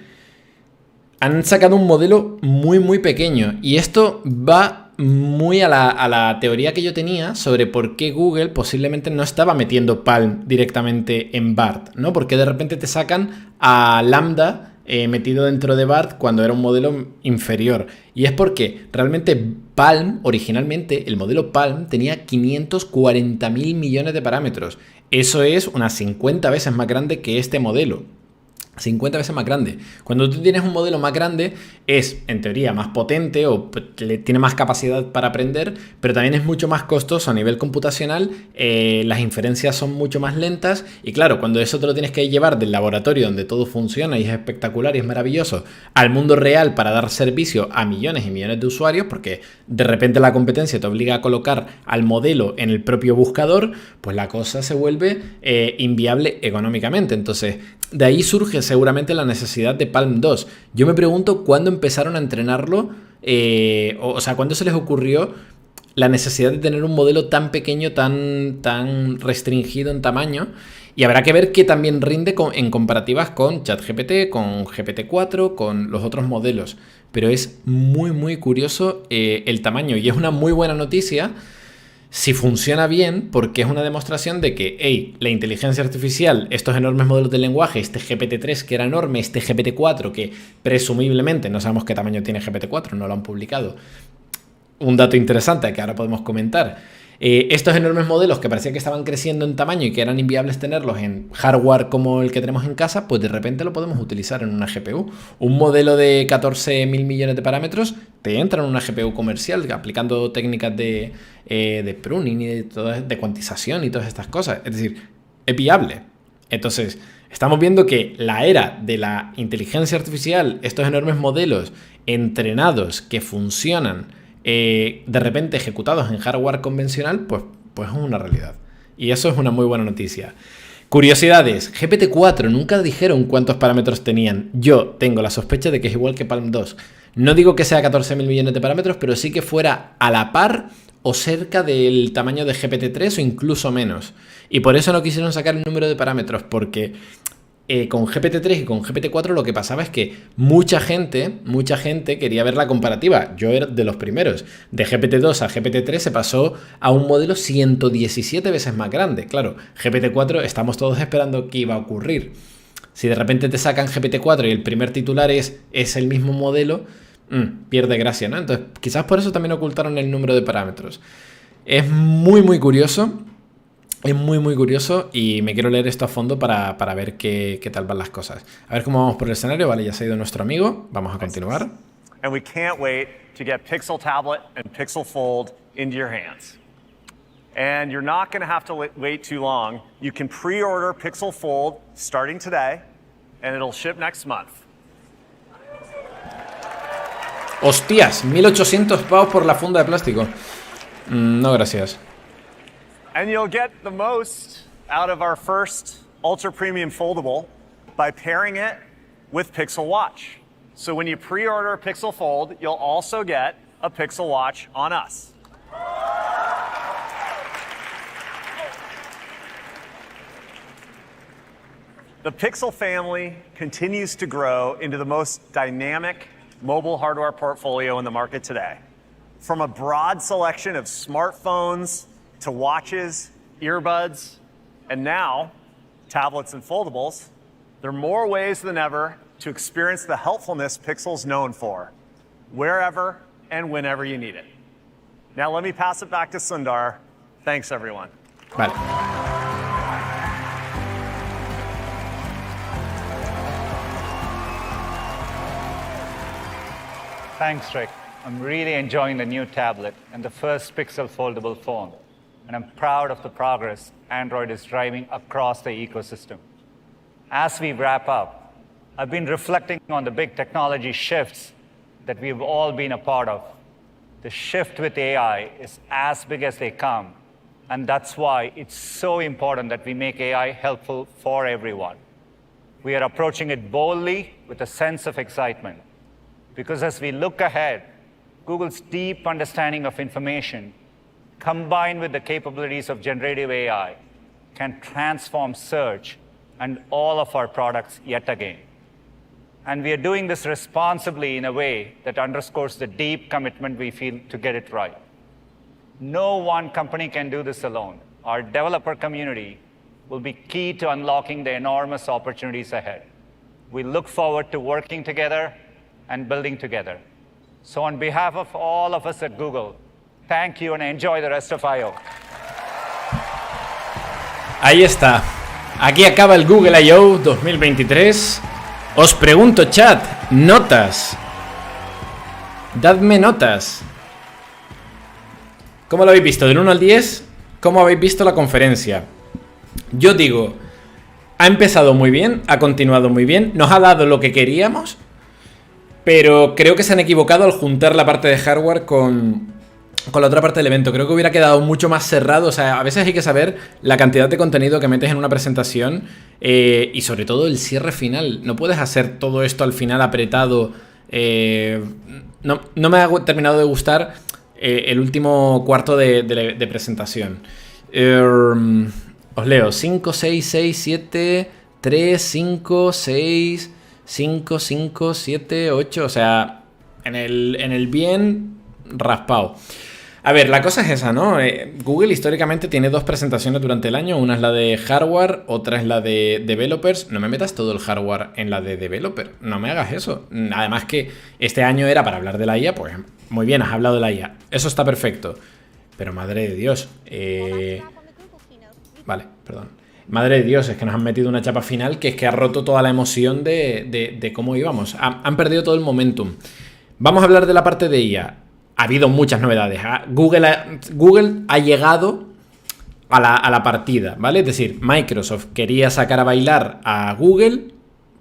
Speaker 1: han sacado un modelo muy, muy pequeño. Y esto va muy a la teoría que yo tenía sobre por qué Google posiblemente no estaba metiendo Palm directamente en BART, ¿no? Porque de repente te sacan a Lambda metido dentro de BART cuando era un modelo inferior. Y es porque realmente Palm, originalmente, el modelo Palm tenía 540.000 millones de parámetros. Eso es unas 50 veces más grande que este modelo. 50 veces más grande. Cuando tú tienes un modelo más grande, es, en teoría, más potente o tiene más capacidad para aprender, pero también es mucho más costoso a nivel computacional, las inferencias son mucho más lentas y claro, cuando eso te lo tienes que llevar del laboratorio donde todo funciona y es espectacular y es maravilloso, al mundo real para dar servicio a millones y millones de usuarios, porque de repente la competencia te obliga a colocar al modelo en el propio buscador, pues la cosa se vuelve inviable económicamente. Entonces, de ahí surge seguramente la necesidad de Palm 2. Yo me pregunto cuándo empezaron a entrenarlo, o sea, cuándo se les ocurrió la necesidad de tener un modelo tan pequeño, tan restringido en tamaño. Y habrá que ver qué también rinde en comparativas con ChatGPT, con GPT-4, con los otros modelos. Pero es muy, muy curioso el tamaño y es una muy buena noticia si funciona bien, porque es una demostración de que, hey, la inteligencia artificial, estos enormes modelos de lenguaje, este GPT-3 que era enorme, este GPT-4 que presumiblemente, no sabemos qué tamaño tiene GPT-4, no lo han publicado. Un dato interesante que ahora podemos comentar. Estos enormes modelos que parecía que estaban creciendo en tamaño y que eran inviables tenerlos en hardware como el que tenemos en casa, pues de repente lo podemos utilizar en una GPU. Un modelo de 14.000 millones de parámetros te entra en una GPU comercial aplicando técnicas de pruning y de cuantización y todas estas cosas. Es decir, es viable. Entonces, estamos viendo que la era de la inteligencia artificial, estos enormes modelos entrenados que funcionan, de repente ejecutados en hardware convencional, pues es una realidad. Y eso es una muy buena noticia. Curiosidades. GPT-4 nunca dijeron cuántos parámetros tenían. Yo tengo la sospecha de que es igual que Palm 2. No digo que sea 14.000 millones de parámetros, pero sí que fuera a la par o cerca del tamaño de GPT-3 o incluso menos. Y por eso no quisieron sacar el número de parámetros, porque con GPT-3 y con GPT-4 lo que pasaba es que mucha gente quería ver la comparativa. Yo era de los primeros. De GPT-2 a GPT-3 se pasó a un modelo 117 veces más grande. Claro, GPT-4 estamos todos esperando qué iba a ocurrir. Si de repente te sacan GPT-4 y el primer titular es el mismo modelo, pierde gracia, ¿no? Entonces, quizás por eso también ocultaron el número de parámetros. Es muy, muy curioso. Es muy, muy curioso y me quiero leer esto a fondo para ver qué tal van las cosas. A ver cómo vamos por el escenario. Vale, ya se ha ido nuestro amigo. Vamos a continuar.
Speaker 3: And we can't wait to get Pixel Tablet and Pixel Fold into your hands. And you're not going to have to wait too long. You can pre-order Pixel Fold starting today, and it'll ship next month.
Speaker 1: ¡Hostias! 1.800 pavos por la funda de plástico. No, gracias.
Speaker 3: And you'll get the most out of our first ultra premium foldable by pairing it with Pixel Watch. So when you pre-order a Pixel Fold, you'll also get a Pixel Watch on us. The Pixel family continues to grow into the most dynamic mobile hardware portfolio in the market today. From a broad selection of smartphones to watches, earbuds, and now tablets and foldables, there are more ways than ever to experience the helpfulness Pixel's known for, wherever and whenever you need it. Now let me pass it back to Sundar. Thanks, everyone.
Speaker 1: Vale.
Speaker 4: Thanks, Rick. I'm really enjoying the new tablet and the first Pixel foldable phone. And I'm proud of the progress Android is driving across the ecosystem. As we wrap up, I've been reflecting on the big technology shifts that we've all been a part of. The shift with AI is as big as they come, and that's why it's so important that we make AI helpful for everyone. We are approaching it boldly with a sense of excitement. because as we look ahead, Google's deep understanding of information, combined with the capabilities of generative AI, can transform search and all of our products yet again. And we are doing this responsibly in a way that underscores the deep commitment we feel to get it right. No one company can do this alone. Our developer community will be key to unlocking the enormous opportunities ahead. We look forward to working together and building together. So on behalf of all of us at Google, thank you and enjoy the rest of I.O.
Speaker 1: Ahí está. Aquí acaba el Google I.O. 2023. Os pregunto, chat, notas. Dadme notas. ¿Cómo lo habéis visto? Del 1 al 10, ¿cómo habéis visto la conferencia? Yo digo, ha empezado muy bien, ha continuado muy bien, nos ha dado lo que queríamos, pero creo que se han equivocado al juntar la parte de hardware con la otra parte del evento. Creo que hubiera quedado mucho más cerrado. O sea, a veces hay que saber la cantidad de contenido que metes en una presentación y sobre todo el cierre final. No puedes hacer todo esto al final apretado. No me ha terminado de gustar el último cuarto de presentación. Os leo 5, 6, 6, 7, 3, 5, 6, 5, 5, 7, 8. O sea, en el bien raspado. A ver, la cosa es esa, ¿no? Google históricamente tiene dos presentaciones durante el año. Una es la de hardware, otra es la de developers. No me metas todo el hardware en la de developer. No me hagas eso. Además que este año era para hablar de la IA, pues muy bien, has hablado de la IA. Eso está perfecto. Pero madre de Dios. Vale, perdón. Madre de Dios, es que nos han metido una chapa final que es que ha roto toda la emoción de cómo íbamos. Han perdido todo el momentum. Vamos a hablar de la parte de IA. Ha habido muchas novedades. Google ha llegado a la partida, ¿vale? Es decir, Microsoft quería sacar a bailar a Google,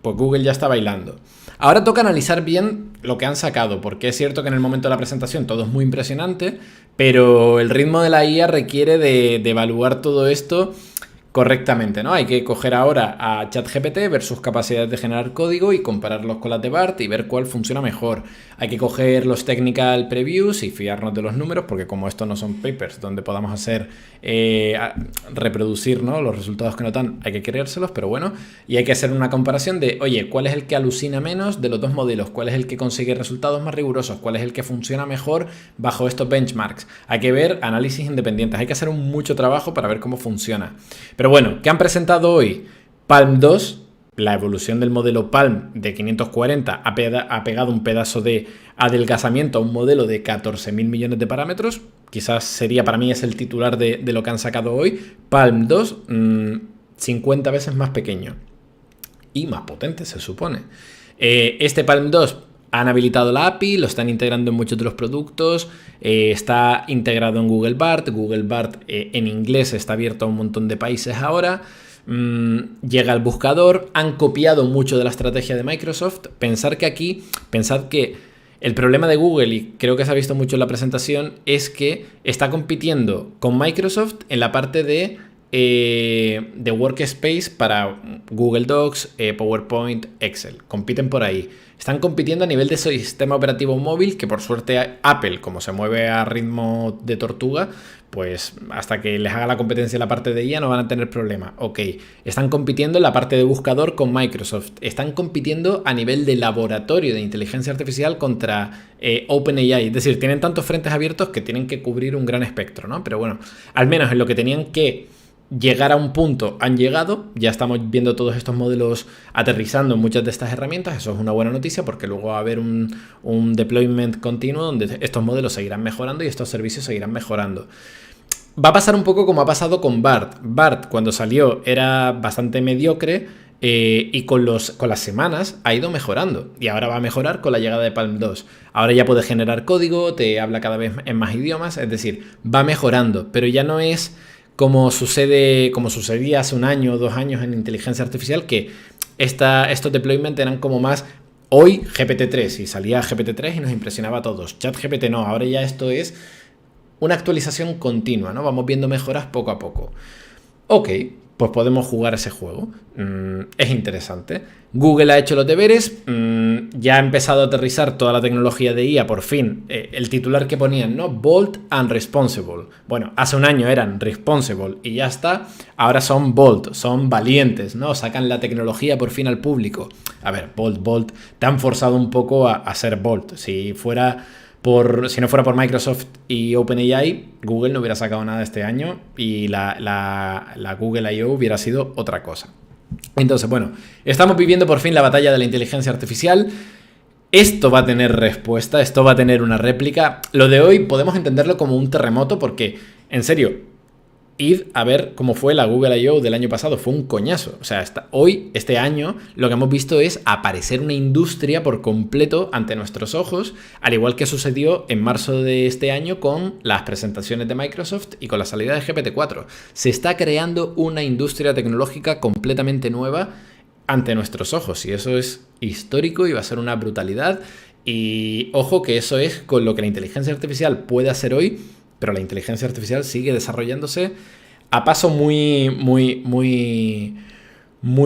Speaker 1: pues Google ya está bailando. Ahora toca analizar bien lo que han sacado, porque es cierto que en el momento de la presentación todo es muy impresionante, pero el ritmo de la IA requiere de evaluar todo esto correctamente, ¿no? Hay que coger ahora a ChatGPT, ver sus capacidades de generar código y compararlos con las de BART y ver cuál funciona mejor. Hay que coger los technical previews y fiarnos de los números, porque como estos no son papers donde podamos hacer reproducir, ¿no?, los resultados que nos dan, hay que creérselos, pero bueno. Y hay que hacer una comparación de, oye, ¿cuál es el que alucina menos de los dos modelos? ¿Cuál es el que consigue resultados más rigurosos? ¿Cuál es el que funciona mejor bajo estos benchmarks? Hay que ver análisis independientes. Hay que hacer mucho trabajo para ver cómo funciona. Pero bueno, ¿qué han presentado hoy? Palm 2, la evolución del modelo Palm de 540 ha pegado un pedazo de adelgazamiento a un modelo de 14.000 millones de parámetros. Quizás sería, para mí, es el titular de lo que han sacado hoy. Palm 2, 50 veces más pequeño y más potente, se supone. Este Palm 2 han habilitado la API, lo están integrando en muchos de los productos, está integrado en Google BART. Google BART en inglés está abierto a un montón de países ahora. Llega al buscador, han copiado mucho de la estrategia de Microsoft. Pensad que el problema de Google, y creo que se ha visto mucho en la presentación, es que está compitiendo con Microsoft en la parte de Workspace para Google Docs, PowerPoint, Excel. Compiten por ahí. Están compitiendo a nivel de sistema operativo móvil, que por suerte Apple, como se mueve a ritmo de tortuga, pues hasta que les haga la competencia en la parte de IA no van a tener problema. Ok, están compitiendo en la parte de buscador con Microsoft. Están compitiendo a nivel de laboratorio de inteligencia artificial contra OpenAI. Es decir, tienen tantos frentes abiertos que tienen que cubrir un gran espectro, ¿no? Pero bueno, al menos en lo que tenían que llegar a un punto han llegado. Ya estamos viendo todos estos modelos aterrizando en muchas de estas herramientas. Eso es una buena noticia, porque luego va a haber un deployment continuo donde estos modelos seguirán mejorando y estos servicios seguirán mejorando. Va a pasar un poco como ha pasado con BART. BART, cuando salió, era bastante mediocre y con las semanas ha ido mejorando. Y ahora va a mejorar con la llegada de Palm 2. Ahora ya puede generar código, te habla cada vez en más idiomas. Es decir, va mejorando, pero ya no es como sucedía hace un año o 2 años en inteligencia artificial, que estos deployments eran como más hoy GPT-3 y salía GPT-3 y nos impresionaba a todos. ChatGPT no, ahora ya esto es una actualización continua, ¿no? Vamos viendo mejoras poco a poco. Ok, pues podemos jugar ese juego. Es interesante. Google ha hecho los deberes, ya ha empezado a aterrizar toda la tecnología de IA, por fin. El titular que ponían, ¿no? Bold and responsible. Bueno, hace un año eran responsible y ya está. Ahora son bold, son valientes, ¿no? Sacan la tecnología por fin al público. A ver, bold, te han forzado un poco a ser bold. Si no fuera por Microsoft y OpenAI, Google no hubiera sacado nada este año y la Google I.O. hubiera sido otra cosa. Entonces, bueno, estamos viviendo por fin la batalla de la inteligencia artificial. Esto va a tener respuesta, esto va a tener una réplica. Lo de hoy podemos entenderlo como un terremoto porque, en serio, id a ver cómo fue la Google I.O. del año pasado. Fue un coñazo. O sea, este año, lo que hemos visto es aparecer una industria por completo ante nuestros ojos, al igual que sucedió en marzo de este año con las presentaciones de Microsoft y con la salida de GPT-4. Se está creando una industria tecnológica completamente nueva ante nuestros ojos y eso es histórico y va a ser una brutalidad. Y ojo que eso es con lo que la inteligencia artificial puede hacer hoy, pero la inteligencia artificial sigue desarrollándose a paso muy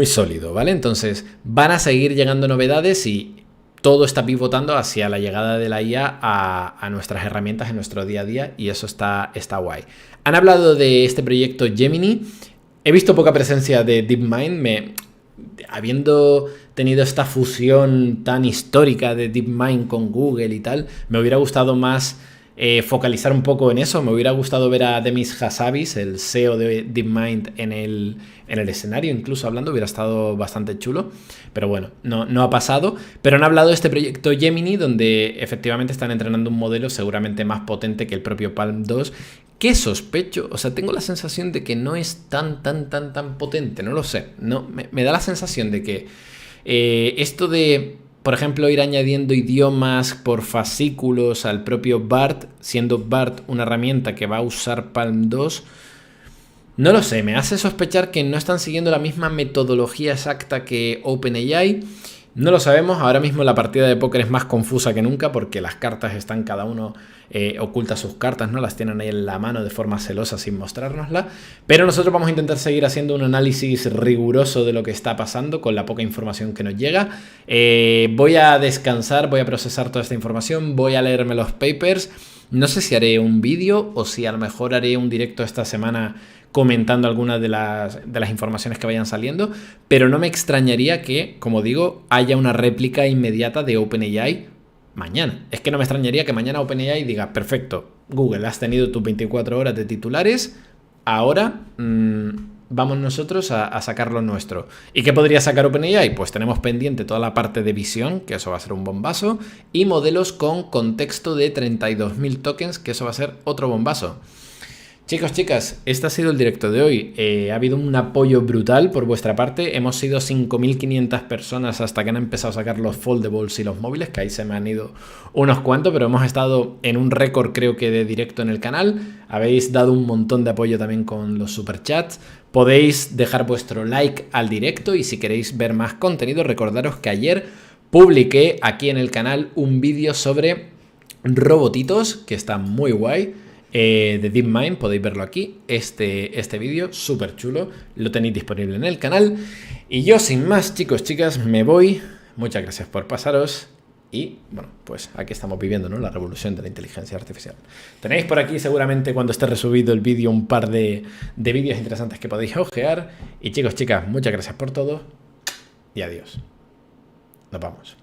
Speaker 1: sólido, ¿vale? Entonces, van a seguir llegando novedades y todo está pivotando hacia la llegada de la IA a nuestras herramientas en nuestro día a día y eso está guay. Han hablado de este proyecto Gemini. He visto poca presencia de DeepMind. Habiendo tenido esta fusión tan histórica de DeepMind con Google y tal, me hubiera gustado más focalizar un poco en eso. Me hubiera gustado ver a Demis Hassabis, el CEO de DeepMind, en el escenario, incluso hablando, hubiera estado bastante chulo, pero bueno, no ha pasado. Pero han hablado de este proyecto Gemini, donde efectivamente están entrenando un modelo seguramente más potente que el propio Palm 2, que sospecho, o sea, tengo la sensación de que no es tan potente, no lo sé, no, me da la sensación de que esto de, por ejemplo, ir añadiendo idiomas por fascículos al propio BART, siendo BART una herramienta que va a usar Palm 2, no lo sé, me hace sospechar que no están siguiendo la misma metodología exacta que OpenAI. No lo sabemos, ahora mismo la partida de póker es más confusa que nunca porque las cartas están, cada uno oculta sus cartas, ¿no? Las tienen ahí en la mano de forma celosa sin mostrárnosla, pero nosotros vamos a intentar seguir haciendo un análisis riguroso de lo que está pasando con la poca información que nos llega. Voy a descansar, voy a procesar toda esta información, voy a leerme los papers. No sé si haré un vídeo o si a lo mejor haré un directo esta semana comentando algunas de las informaciones que vayan saliendo, pero no me extrañaría que, como digo, haya una réplica inmediata de OpenAI mañana. Es que no me extrañaría que mañana OpenAI diga, perfecto, Google, has tenido tus 24 horas de titulares, ahora vamos nosotros a sacar lo nuestro. ¿Y qué podría sacar OpenAI? Pues tenemos pendiente toda la parte de visión, que eso va a ser un bombazo, y modelos con contexto de 32.000 tokens, que eso va a ser otro bombazo. Chicos, chicas, este ha sido el directo de hoy. Ha habido un apoyo brutal por vuestra parte. Hemos sido 5.500 personas hasta que han empezado a sacar los foldables y los móviles, que ahí se me han ido unos cuantos, pero hemos estado en un récord, creo que, de directo en el canal. Habéis dado un montón de apoyo también con los superchats. Podéis dejar vuestro like al directo y si queréis ver más contenido, recordaros que ayer publiqué aquí en el canal un vídeo sobre robotitos, que está muy guay. De DeepMind, podéis verlo aquí, este vídeo, súper chulo, lo tenéis disponible en el canal. Y yo sin más, chicos, chicas, me voy. Muchas gracias por pasaros. Y bueno, pues aquí estamos viviendo, ¿no?, la revolución de la inteligencia artificial. Tenéis por aquí seguramente cuando esté resubido el vídeo un par de vídeos interesantes que podéis ojear. Y chicos, chicas, muchas gracias por todo y adiós. Nos vamos.